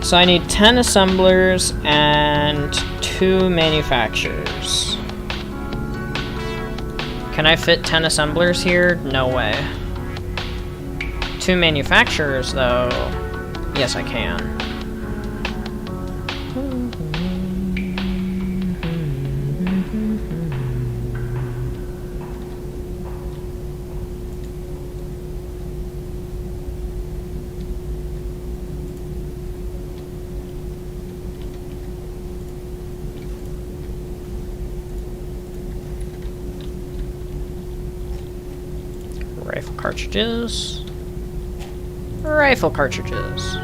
So I need 10 assemblers and 2 manufacturers. Can I fit 10 assemblers here? No way. 2 manufacturers, though. Yes, I can. Rifle cartridges. Rifle cartridges.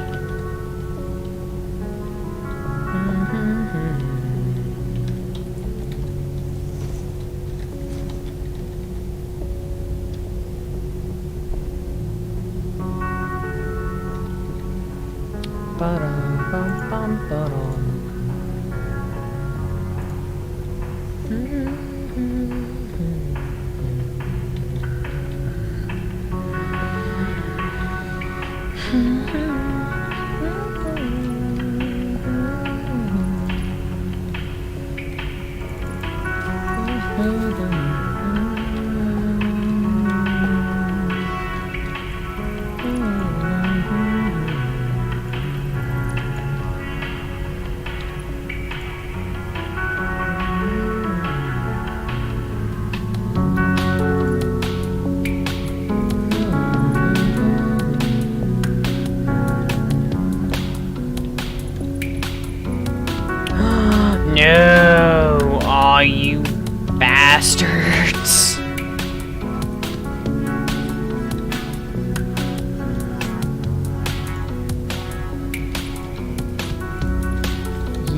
bastards!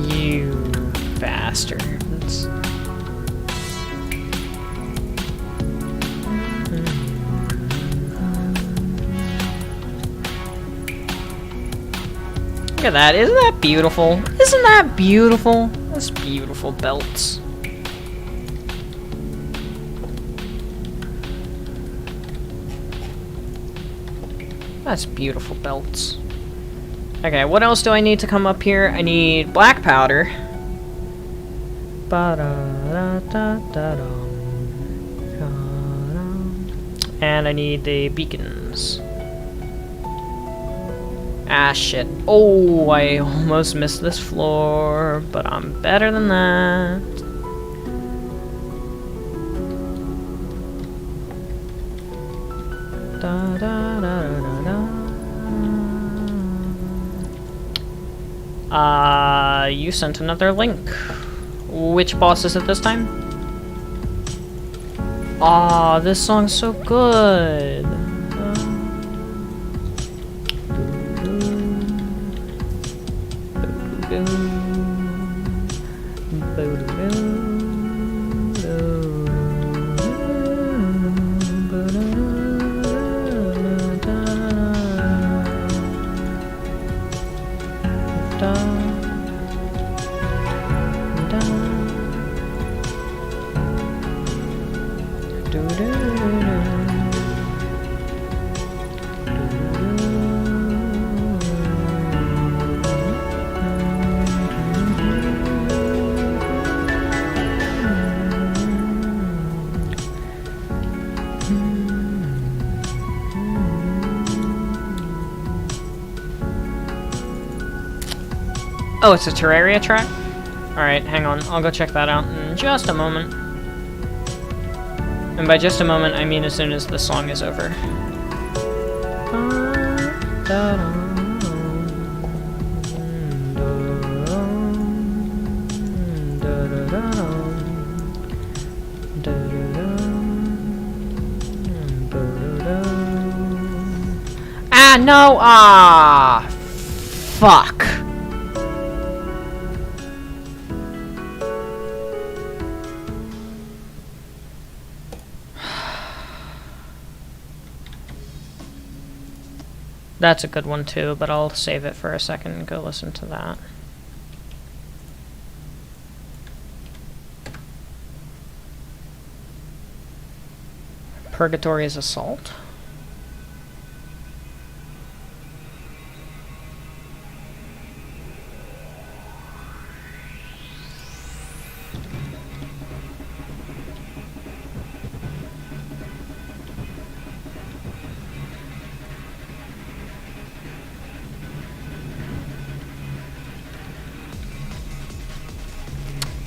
You bastards. Look at that, isn't that beautiful? Isn't that beautiful? That's beautiful belts. That's beautiful belts. Okay, what else do I need to come up here? I need black powder. And I need the beacons. Ah, shit. Oh, I almost missed this floor, but I'm better than that. Da, da, da, da, da. You sent another link. Which boss is it this time? Aw, this song's so good. Oh, it's a Terraria track? Alright, hang on. I'll go check that out in just a moment. And by just a moment, I mean as soon as the song is over. Ah, no! Ah! Fuck. That's a good one too, but I'll save it for a second and go listen to that. Purgatory's Assault?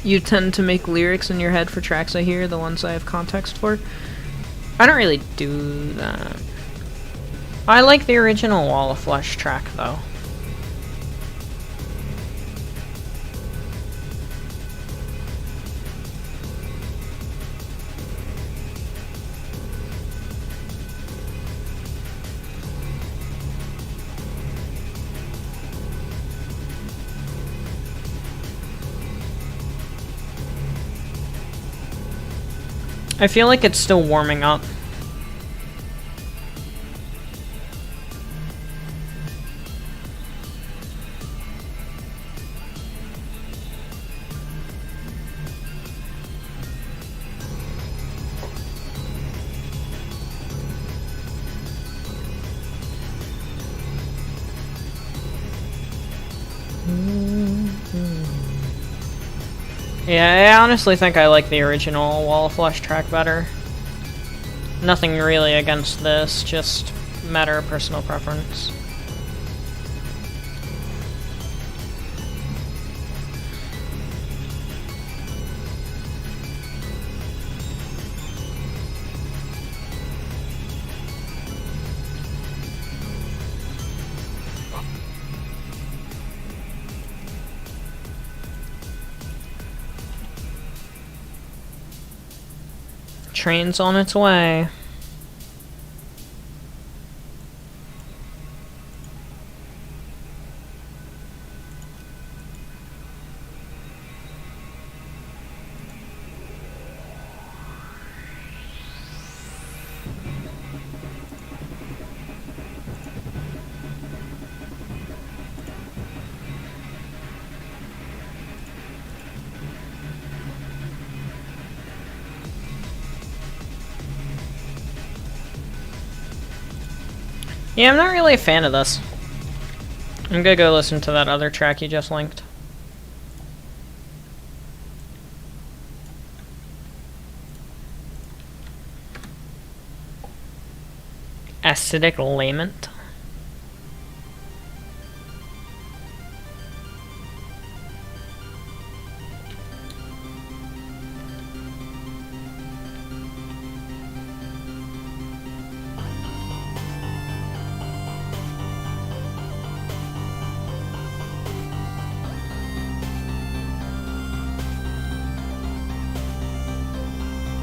You tend to make lyrics in your head for tracks I hear, the ones I have context for? I don't really do that. I like the original Wall of Flesh track, though. I feel like it's still warming up. Yeah, I honestly think I like the original Wall of Flesh track better. Nothing really against this, just a matter of personal preference. Train's on its way. Yeah, I'm not really a fan of this. I'm gonna go listen to that other track you just linked. Acidic Lament.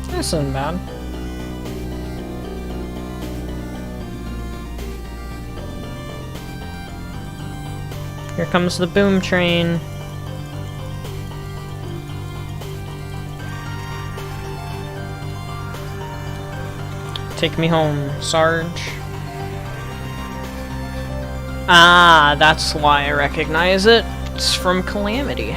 This isn't bad. Here comes the boom train. Take me home, Sarge. Ah, that's why I recognize it. It's from Calamity.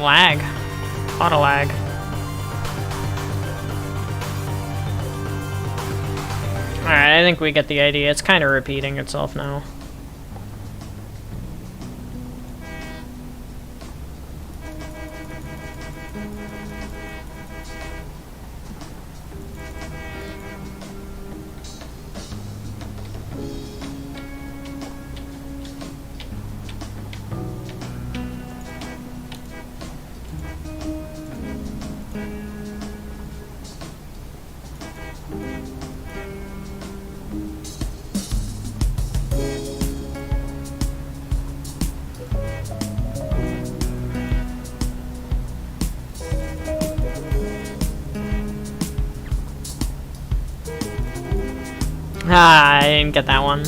Lag. Lot of lag. Alright, I think we get the idea. It's kind of repeating itself now. Ah, I didn't get that one.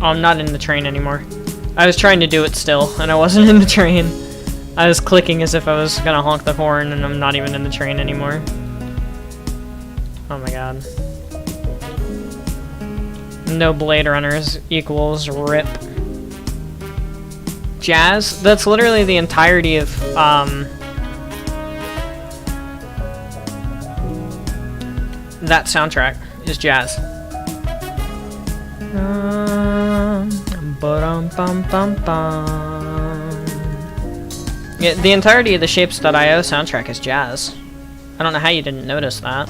Oh, I'm not in the train anymore. I was trying to do it still, and I wasn't in the train. I was clicking as if I was gonna honk the horn, and I'm not even in the train anymore. Oh my god. No Blade Runners equals RIP. Jazz? That's literally the entirety of, that soundtrack is jazz. Yeah, the entirety of the Shapes.io soundtrack is jazz. I don't know how you didn't notice that.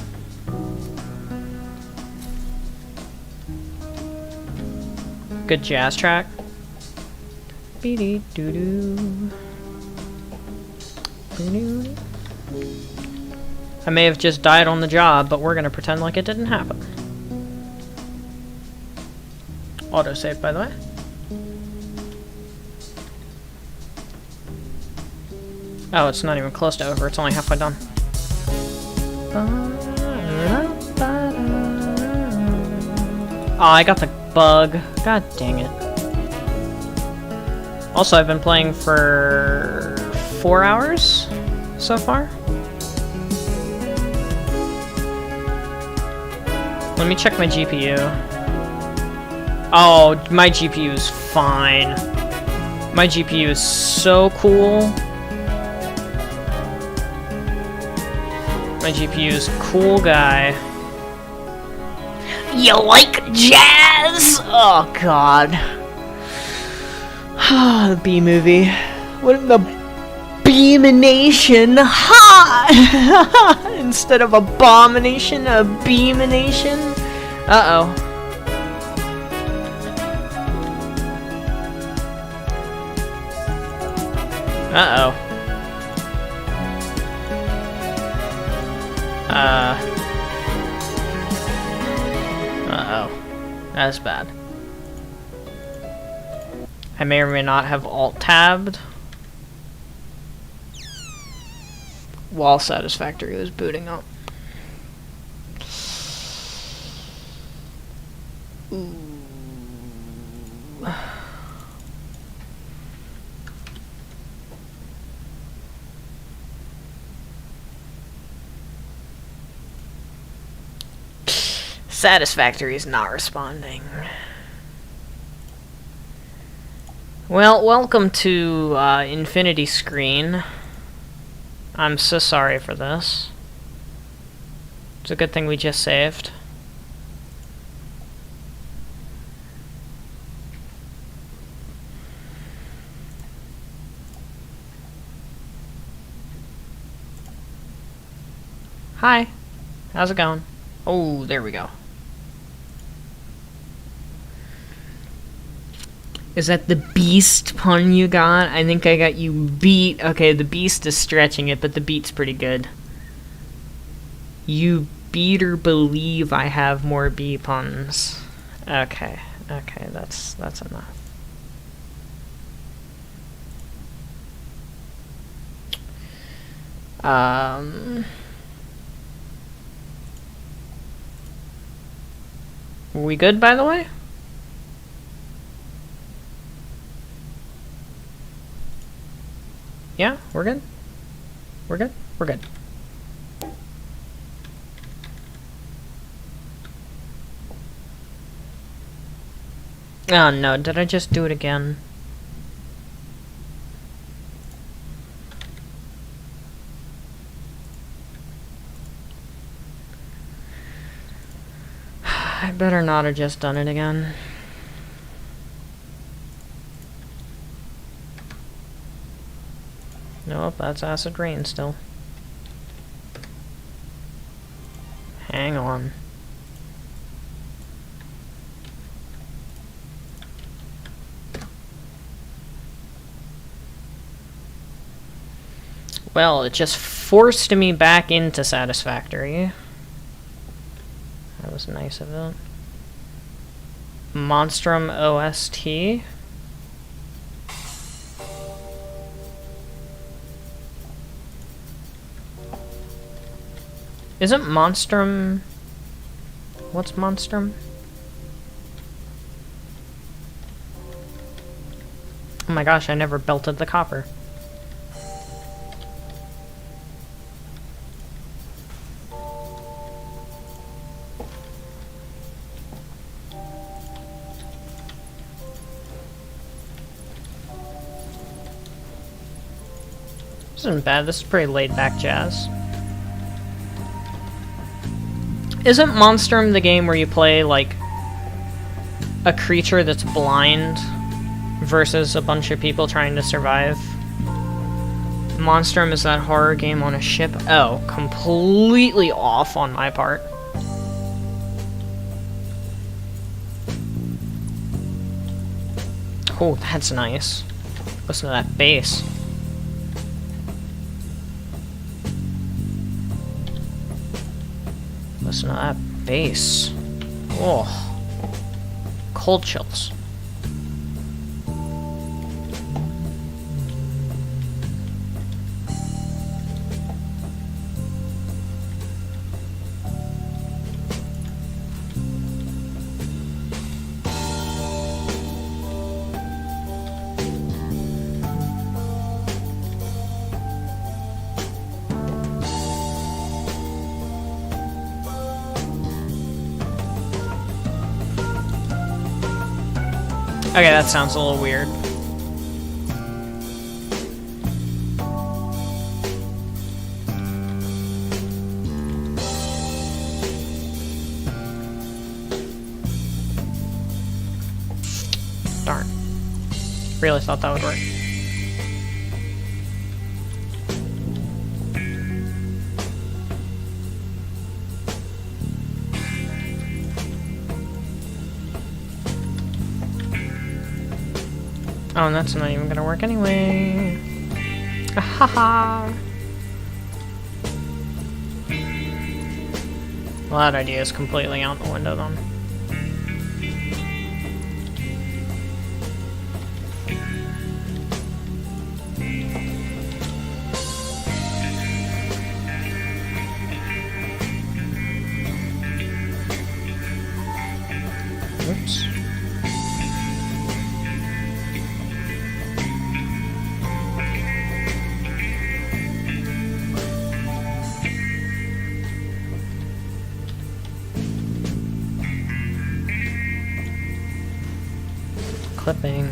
Good jazz track. I may have just died on the job, but we're gonna pretend like it didn't happen. Autosave, by the way. Oh, it's not even close to over. It's only halfway done. Oh, I got the bug. God dang it. Also, I've been playing for 4 hours so far. Let me check my GPU. Oh, my GPU is fine. My GPU is so cool. My GPU's cool guy. You like jazz? Oh god. The B movie. What in the Beamination? Ha! Instead of abomination, a beamination? Uh-oh. Uh-oh. Uh-oh. That's bad. I may or may not have alt-tabbed while Satisfactory was booting up. Ooh. Satisfactory is not responding. Well, welcome to Infinity Screen. I'm so sorry for this. It's a good thing we just saved. Hi. How's it going? Oh, there we go. Is that the beast pun you got? I think I got you beat. Okay, the beast is stretching it, but the beat's pretty good. You better believe I have more B puns. Okay, okay, that's enough. We good, by the way? Yeah, we're good. We're good. We're good. Oh no, did I just do it again? I better not have just done it again. Nope, that's acid rain still. Hang on. Well, it just forced me back into Satisfactory. That was nice of it. Monstrum OST. Isn't Monstrum... What's Monstrum? Oh my gosh, I never belted the copper. This isn't bad, this is pretty laid-back jazz. Isn't Monstrum the game where you play, like, a creature that's blind versus a bunch of people trying to survive? Monstrum is that horror game on a ship? Oh, completely off on my part. Oh, that's nice. Listen to that bass. Listen to that bass. Oh, cold chills. Okay, that sounds a little weird. Really thought that would work. Oh, and that's not even gonna work anyway. Haha. Well, that idea is completely out the window then. Oops. Clipping.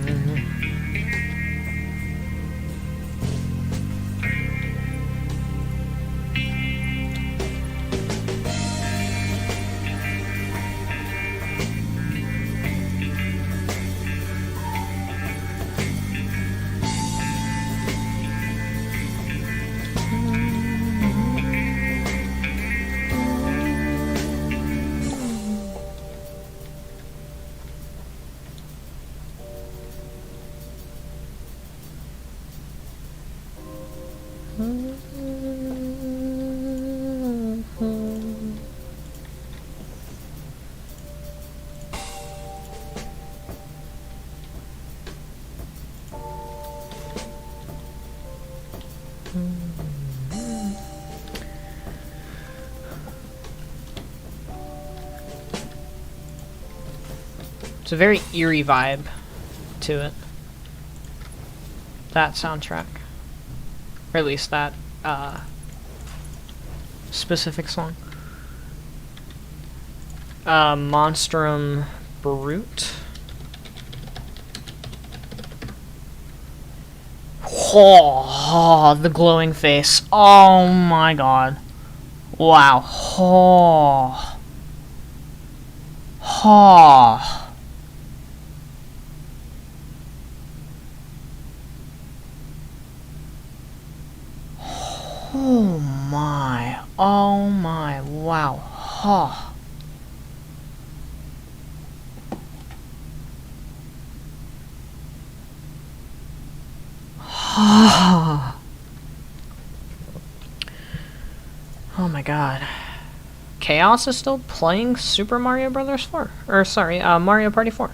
It's a very eerie vibe to it. That soundtrack. Or at least that specific song. Monstrum Brute. Oh, the glowing face. Oh my god. Wow. Oh. Oh. Oh my. Oh my. Wow. Oh. Oh my god. Chaos is still playing Super Mario Brothers 4. Or, sorry, Mario Party 4.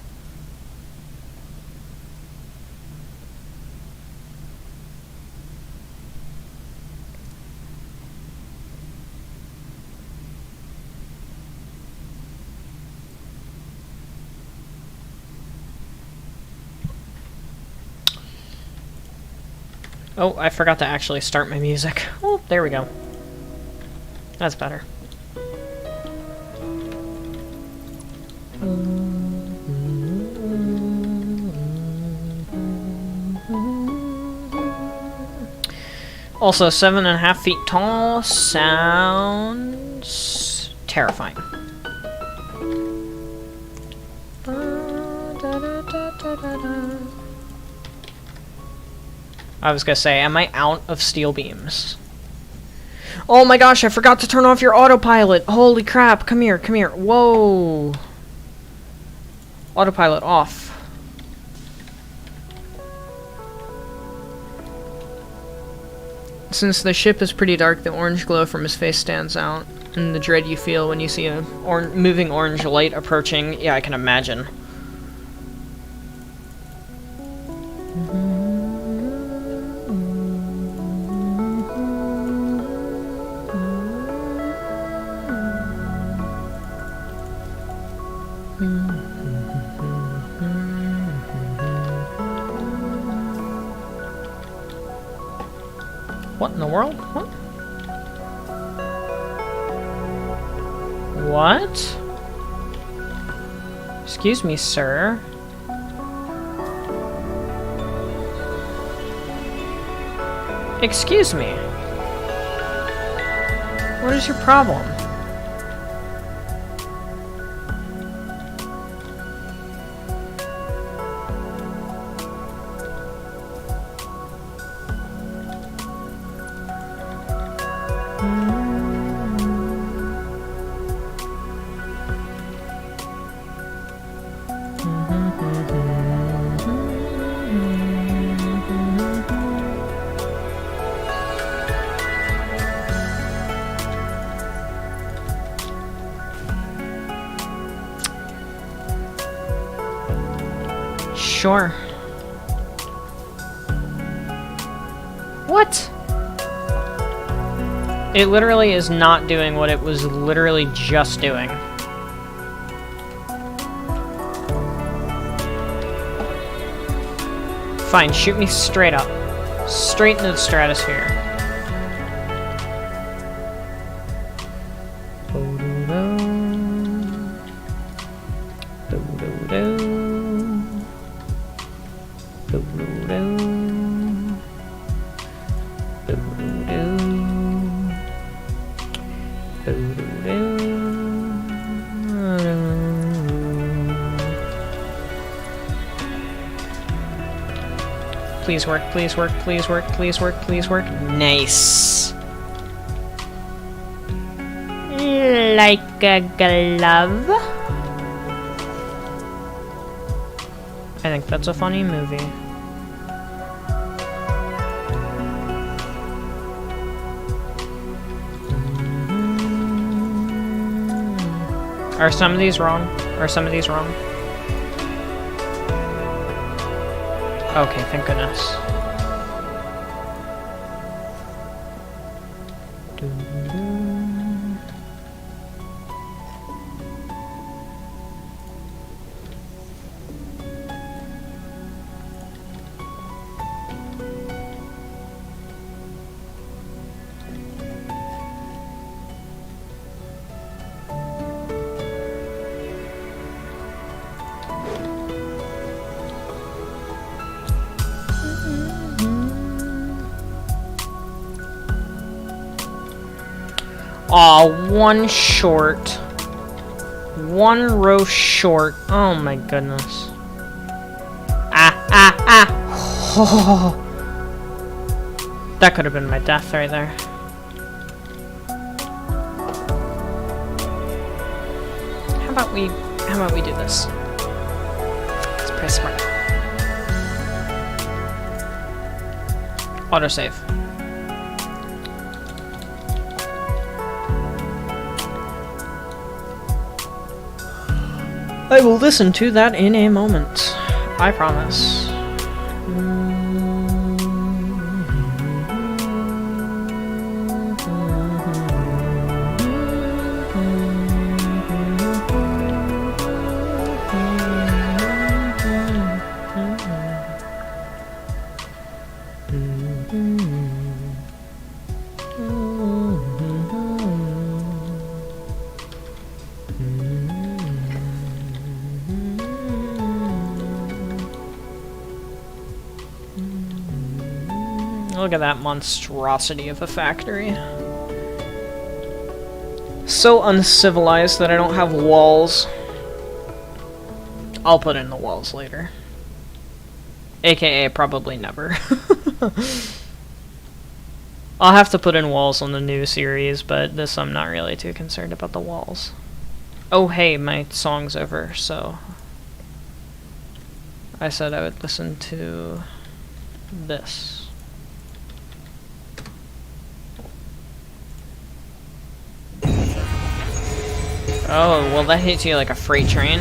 Oh, I forgot to actually start my music. Oh, there we go. That's better. Also, 7.5 feet tall sounds terrifying. I was gonna say, am I out of steel beams? Oh my gosh, I forgot to turn off your autopilot. Holy crap, come here, come here. Whoa. Autopilot off. Since the ship is pretty dark, the orange glow from his face stands out. And the dread you feel when you see a moving orange light approaching. Yeah, I can imagine. What in the world? What? What? Excuse me, sir. Excuse me. What is your problem? Sure. What? It literally is not doing what it was literally just doing. Fine, shoot me straight up. Straight into the stratosphere. Please work, please work, please work, please work, please work. Nice. Like a glove. I think that's a funny movie. Are some of these wrong? Are some of these wrong? Okay, thank goodness. Aw, one short. One row short. Oh my goodness. Oh. That could have been my death right there. How about we do this? It's pretty smart. Autosave. I will listen to that in a moment. I promise. Look at that monstrosity of a factory. So uncivilized that I don't have walls. I'll put in the walls later. AKA probably never. I'll have to put in walls on the new series, but this I'm not really too concerned about the walls. Oh hey, my song's over, so I said I would listen to this. Oh, well that hits you like a freight train.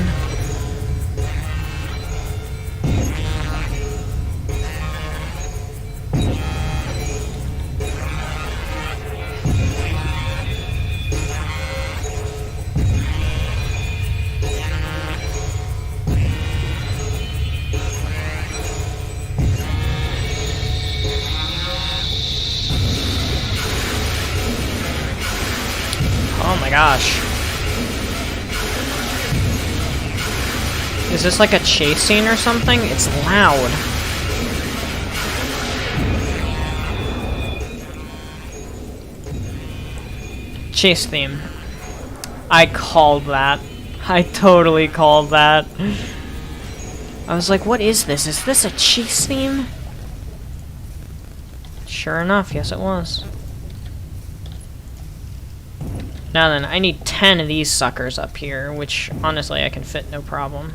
Oh my gosh. Is this like a chase scene or something? It's loud. Chase theme. I called that. I totally called that. I was like, what is this? Is this a chase theme? Sure enough, yes it was. Now then, I need 10 of these suckers up here, which honestly I can fit no problem.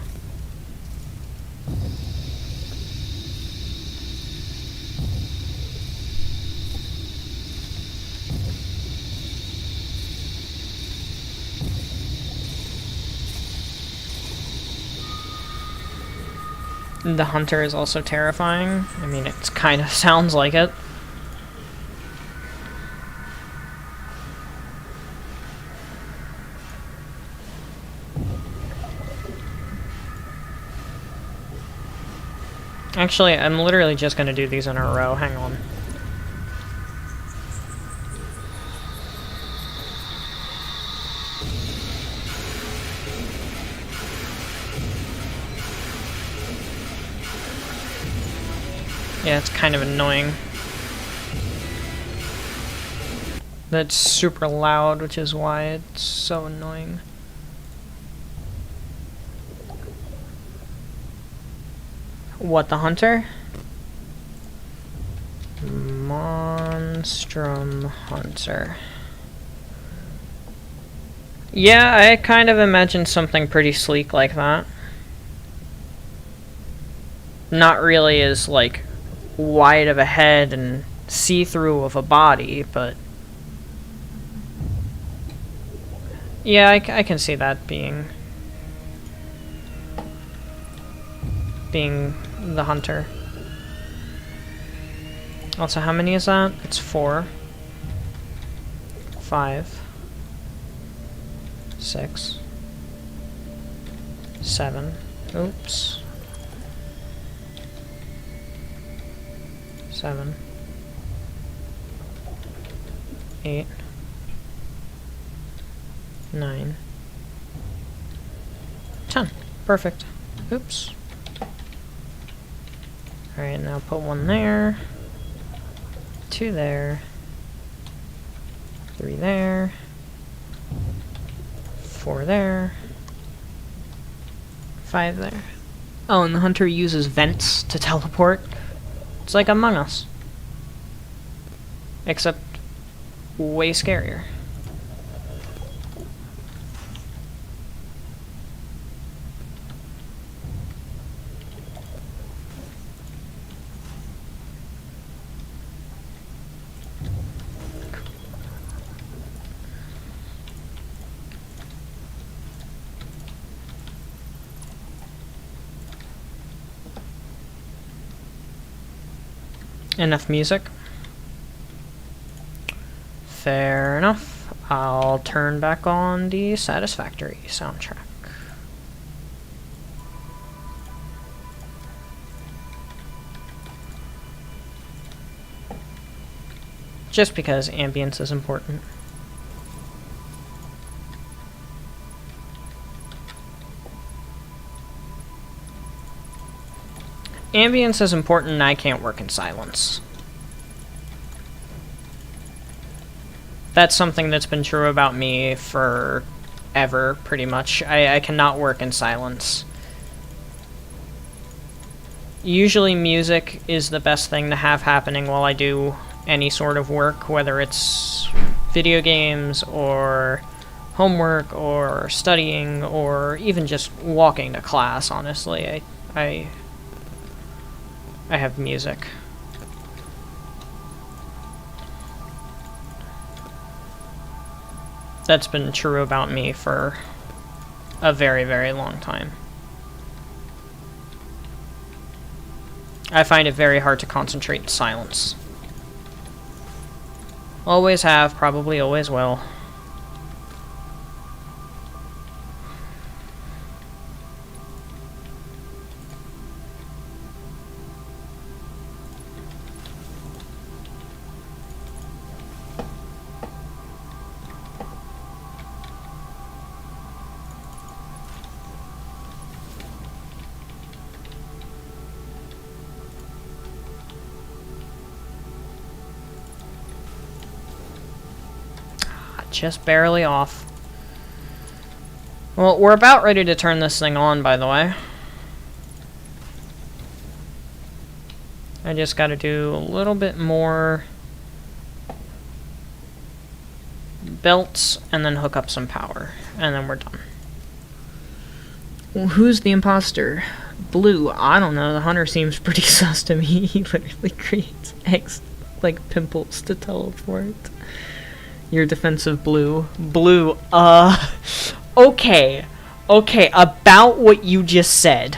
The hunter is also terrifying. I mean, it kind of sounds like it. Actually, I'm literally just gonna do these in a row. Hang on. Yeah, it's kind of annoying. That's super loud, which is why it's so annoying. What, the hunter? Monstrum Hunter. Yeah, I kind of imagined something pretty sleek like that. Not really as, like, wide of a head and see-through of a body, but... yeah, I can see that being the hunter. Also, how many is that? It's 4. 5. 6. 7. Oops. 7. 8. 9. 10. Perfect. Oops. Alright, now put 1 there. 2 there. 3 there. 4 there. 5 there. Oh, and the hunter uses vents to teleport. It's like Among Us. Except way scarier. Enough music. Fair enough. I'll turn back on the Satisfactory soundtrack. Just because ambience is important. Ambience is important and I can't work in silence. That's something that's been true about me forever, pretty much. I cannot work in silence. Usually music is the best thing to have happening while I do any sort of work, whether it's video games or homework or studying or even just walking to class, honestly. I have music. That's been true about me for a very, very long time. I find it very hard to concentrate in silence. Always have, probably always will. Just barely off. Well, we're about ready to turn this thing on, by the way. I just gotta do a little bit more belts and then hook up some power, and then we're done. Well, who's the imposter? Blue. I don't know. The hunter seems pretty sus to me. He literally creates eggs like pimples to teleport. Your defensive blue. Blue, okay. Okay, about what you just said.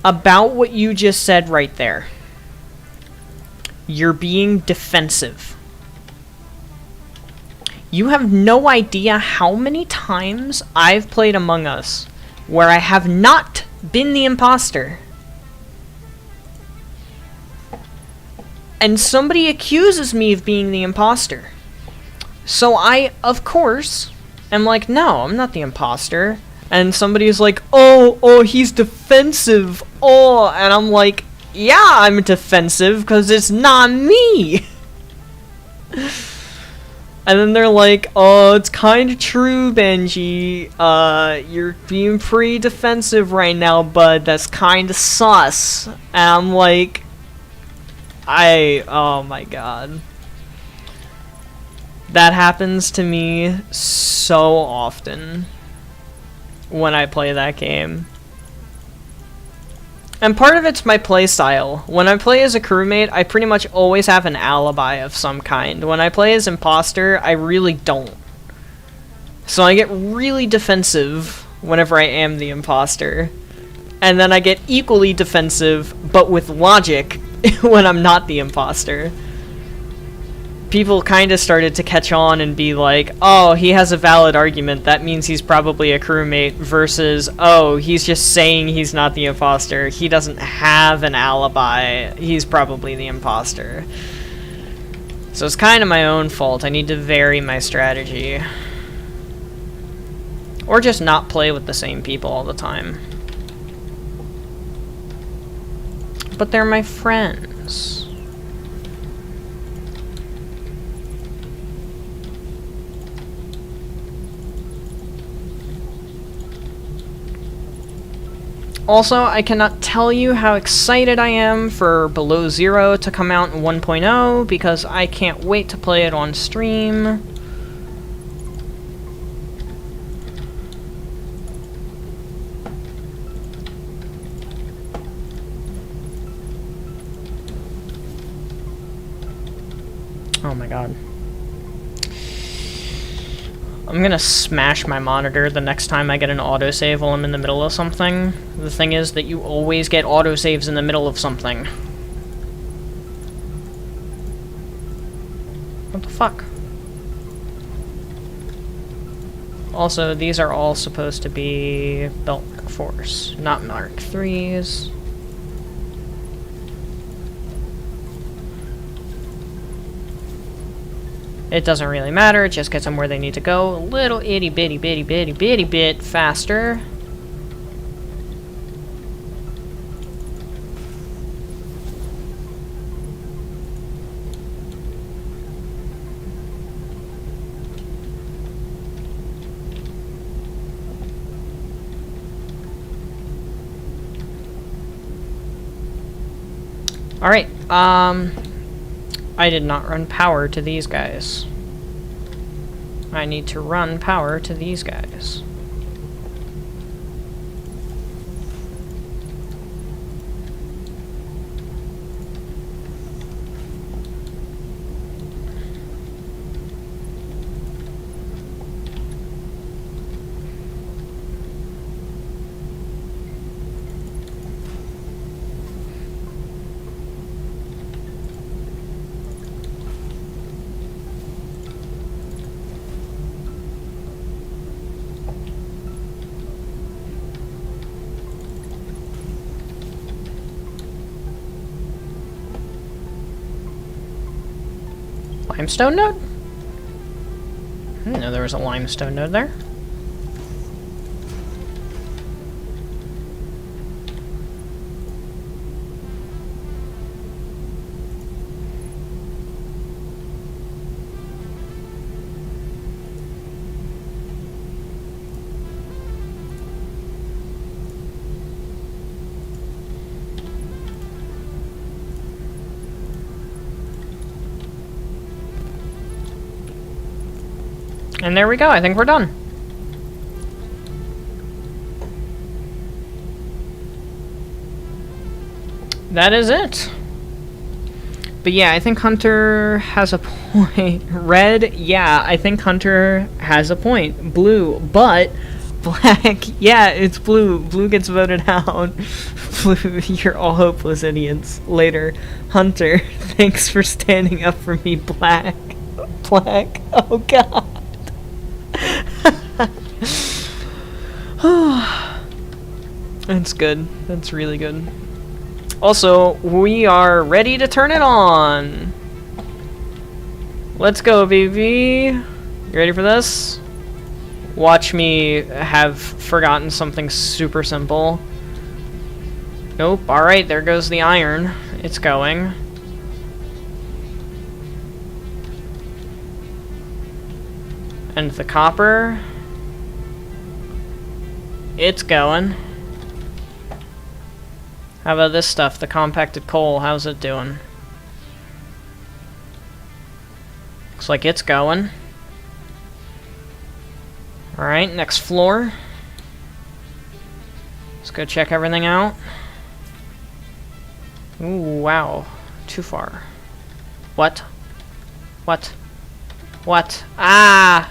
about what you just said right there. You're being defensive. You have no idea how many times I've played Among Us where I have not been the imposter. And somebody accuses me of being the imposter. So I, of course, am like, no, I'm not the imposter. And somebody's like, oh, he's defensive. Oh, and I'm like, yeah, I'm defensive because it's not me. And then they're like, oh, it's kind of true, Benji. You're being pretty defensive right now, bud. That's kind of sus. And I'm like, oh my god. That happens to me so often when I play that game. And part of it's my playstyle. When I play as a crewmate, I pretty much always have an alibi of some kind. When I play as imposter, I really don't. So I get really defensive whenever I am the imposter. And then I get equally defensive, but with logic, when I'm not the imposter. People kind of started to catch on and be like, oh, he has a valid argument, that means he's probably a crewmate, versus, oh, he's just saying he's not the imposter, he doesn't have an alibi, he's probably the imposter. So it's kind of my own fault. I need to vary my strategy. Or just not play with the same people all the time. But they're my friends. Also, I cannot tell you how excited I am for Below Zero to come out in 1.0 because I can't wait to play it on stream. Oh my god. I'm gonna smash my monitor the next time I get an autosave while I'm in the middle of something. The thing is that you always get autosaves in the middle of something. What the fuck? Also, these are all supposed to be Belt Mark 4s, not Mark 3s. It doesn't really matter, it just gets them where they need to go. A little itty bitty bitty bitty bitty bit faster. Alright, I did not run power to these guys. I need to run power to these guys. Limestone node? I didn't know there was a limestone node there. And there we go, I think we're done. That is it. But yeah, I think Hunter has a point. Red, yeah, I think Hunter has a point. Blue, but black, yeah, it's blue. Blue gets voted out. You're all hopeless idiots. Later. Hunter, thanks for standing up for me, Black. Black. Oh, God. That's good. That's really good. Also, we are ready to turn it on. Let's go, baby. You ready for this? Watch me have forgotten something super simple. Nope. Alright, there goes the iron. It's going. And the copper. It's going. How about this stuff? The compacted coal. How's it doing? Looks like it's going. Alright, next floor. Let's go check everything out. Ooh, wow. Too far. What? What? What? Ah!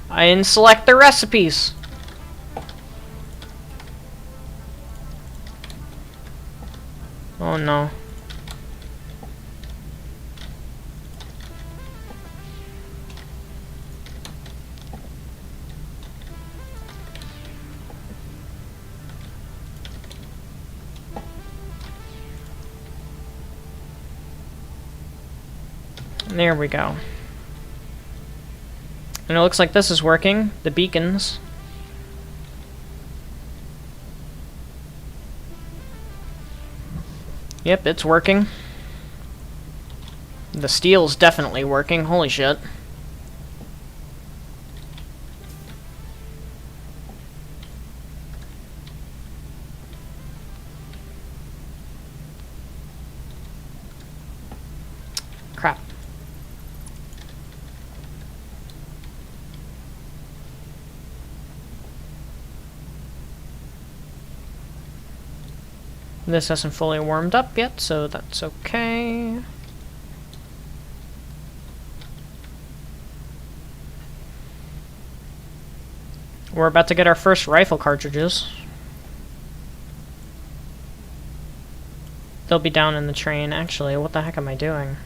I didn't select the recipes. Oh no. There we go. And it looks like this is working. The beacons. Yep, it's working. The steel's definitely working. Holy shit. Crap. This hasn't fully warmed up yet, so that's okay. We're about to get our first rifle cartridges. They'll be down in the train. Actually, what the heck am I doing?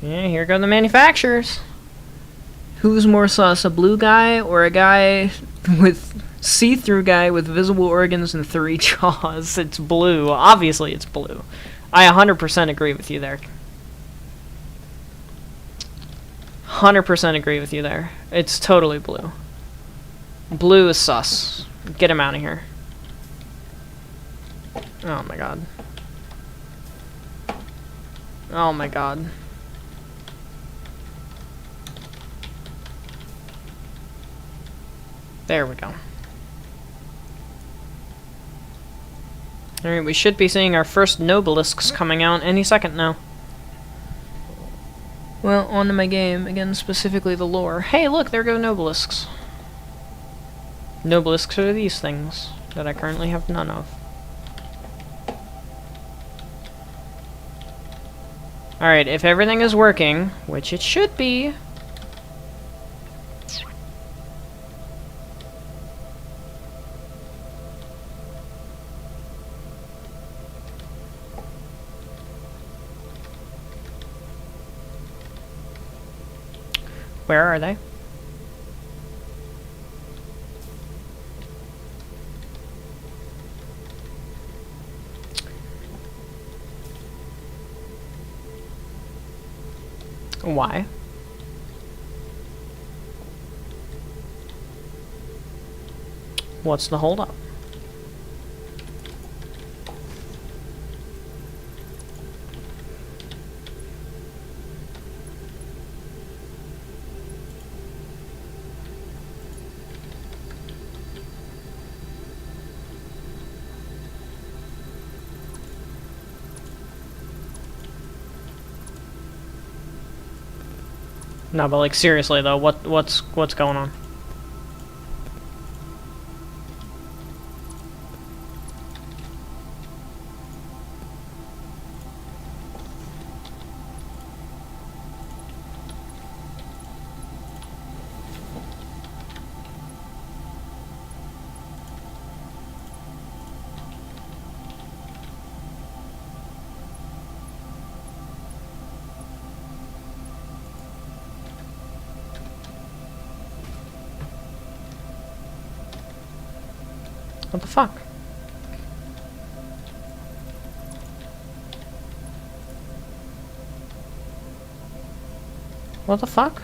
Yeah, here go the manufacturers. Who's more sus, a blue guy or a guy with see-through guy with visible organs and 3 jaws? It's blue. Obviously, it's blue. I 100% agree with you there. 100% agree with you there. It's totally blue. Blue is sus. Get him out of here. Oh my god. Oh my god. There we go. Alright, we should be seeing our first nobelisks coming out any second now. Well, on to my game. Again, specifically the lore. Hey, look, there go nobelisks. Nobelisks are these things that I currently have none of. Alright, if everything is working, which it should be... Where are they? Why? What's the holdup? No, but like seriously though, what's going on? What the fuck? What the fuck?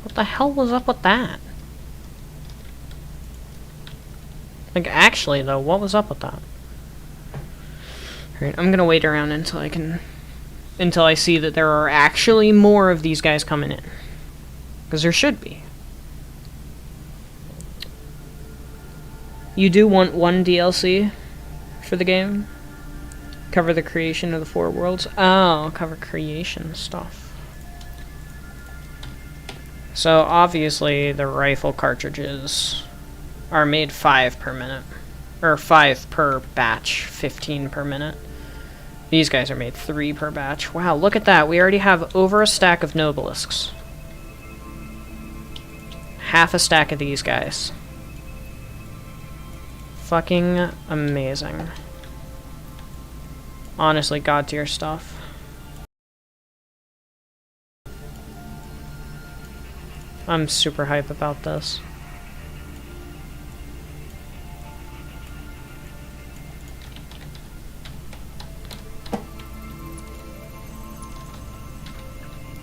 What the hell was up with that? Like, actually, though, what was up with that? Alright, I'm gonna wait around until I see that there are actually more of these guys coming in. Because there should be. You do want one DLC for the game? Cover the creation of the 4 worlds? Oh, cover creation stuff. So, obviously, the rifle cartridges are made 5 per minute. Or 5 per batch, 15 per minute. These guys are made 3 per batch. Wow, look at that. We already have over a stack of Nobelisks. Half a stack of these guys. Fucking amazing. Honestly, god tier stuff. I'm super hype about this.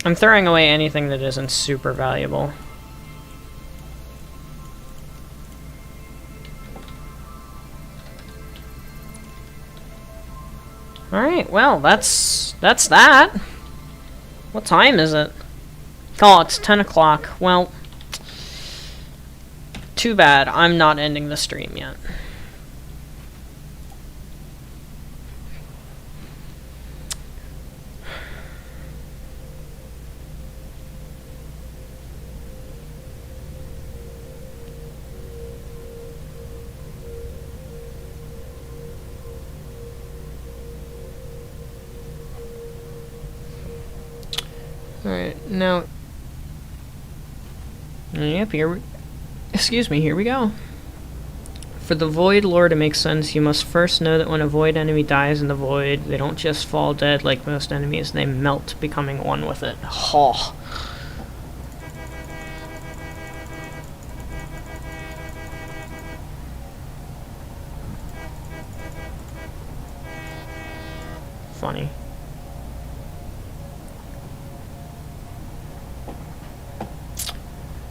I'm throwing away anything that isn't super valuable. Alright, well, that's that. What time is it? Oh, it's 10 o'clock. Well, too bad. I'm not ending the stream yet. Alright, now... Yep, excuse me, here we go. For the Void lore to make sense, you must first know that when a Void enemy dies in the Void, they don't just fall dead like most enemies, they melt, becoming one with it. Oh. Funny.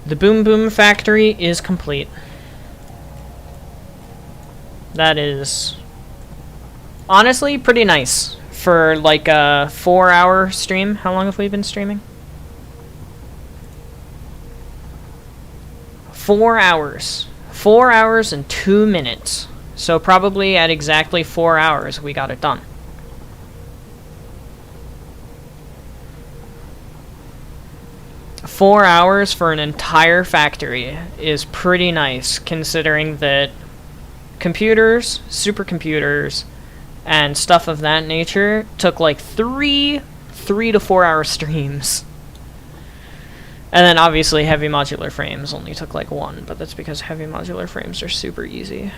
The Boom Boom Factory is complete. That is honestly pretty nice for like a 4-hour stream. How long have we been streaming? 4 hours. 4 hours and 2 minutes. So probably at exactly 4 hours we got it done. Four hours for an entire factory is pretty nice, considering that computers, supercomputers, and stuff of that nature took like 3 to 4 hour streams. And then obviously heavy modular frames only took like 1, but that's because heavy modular frames are super easy.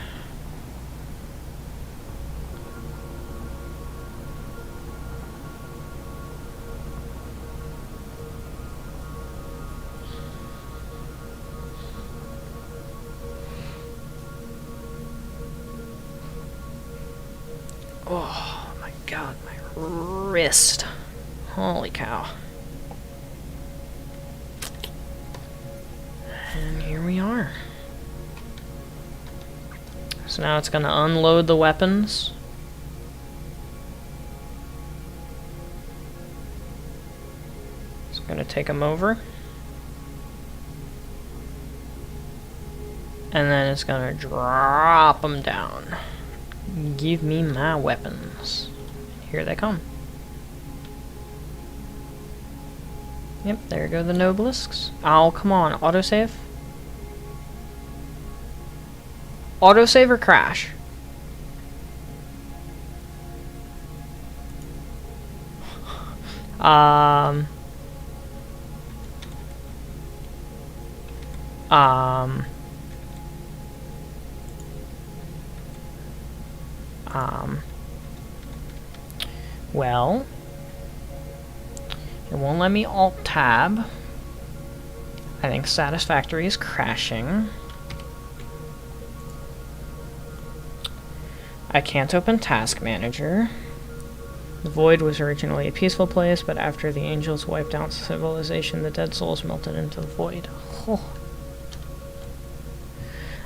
Oh my god, my wrist. Holy cow. And here we are. So now it's gonna unload the weapons. It's gonna take them over. And then it's gonna drop them down. Give me my weapons. Here they come. Yep, there go the Nobelisks. Oh, come on, autosave? Autosave or crash? Well, it won't let me Alt-Tab. I think Satisfactory is crashing. I can't open Task Manager. The Void was originally a peaceful place, but after the angels wiped out civilization, the dead souls melted into the Void. Oh.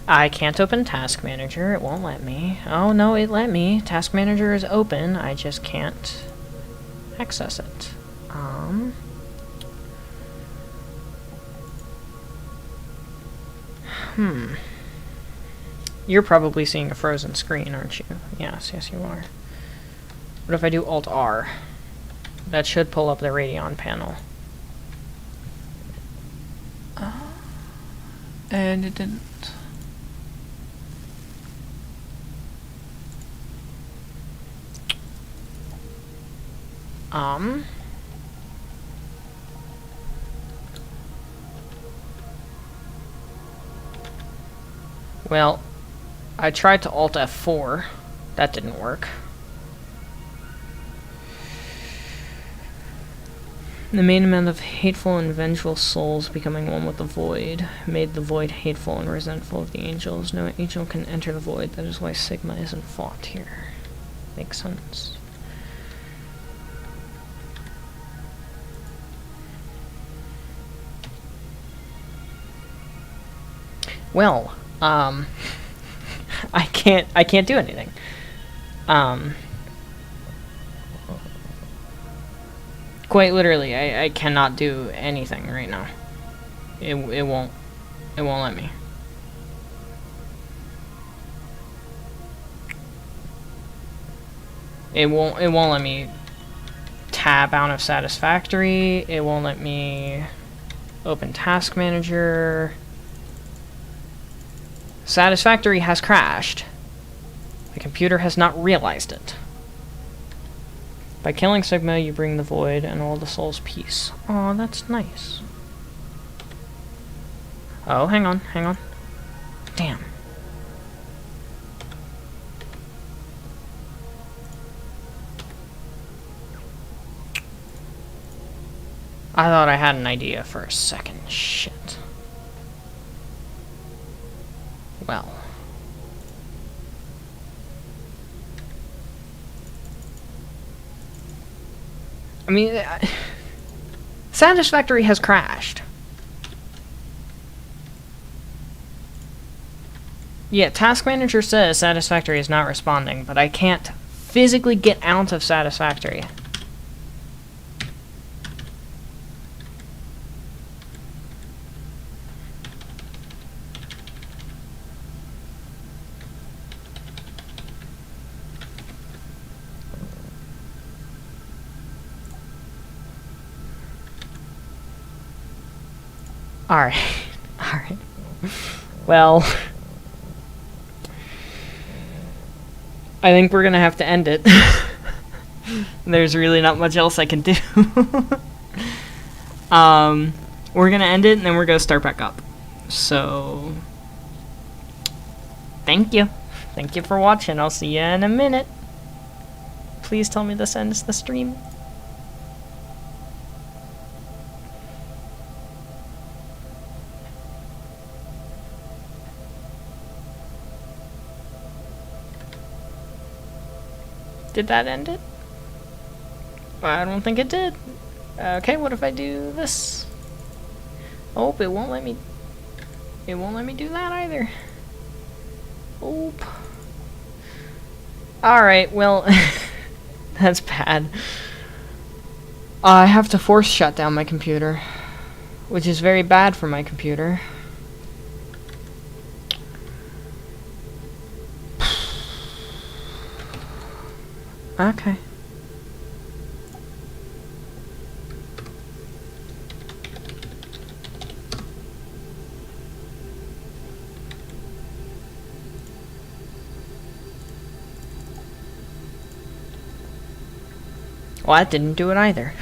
I can't open Task Manager. It won't let me. Oh, no, it let me. Task Manager is open. I just can't access it. You're probably seeing a frozen screen, aren't you? Yes, yes you are. What if I do Alt-R? That should pull up the Radeon panel. And it didn't. Well, I tried to Alt F4. That didn't work. The main amount of hateful and vengeful souls becoming one with the Void made the Void hateful and resentful of the angels. No angel can enter the Void. That is why Sigma isn't fought here. Makes sense. Well, I can't do anything. Quite literally, I cannot do anything right now. It won't let me. It won't let me tab out of Satisfactory. It won't let me open Task Manager. Satisfactory has crashed. The computer has not realized it. By killing Sigma, you bring the Void and all the souls peace. Oh, that's nice. Oh, hang on. Damn. I thought I had an idea for a second. Shit. Well. I mean, Satisfactory has crashed. Yeah, Task Manager says Satisfactory is not responding, but I can't physically get out of Satisfactory. Alright. Alright. Well, I think we're gonna have to end it. There's really not much else I can do. We're gonna end it and then we're gonna start back up. So, thank you. Thank you for watching. I'll see you in a minute. Please tell me this ends the stream. Did that end it? I don't think it did. Okay, what if I do this? Oh, it won't let me. It won't let me do that either. Oop. Alright, well, that's bad. I have to force shut down my computer, which is very bad for my computer. Okay. Well, that didn't do it either.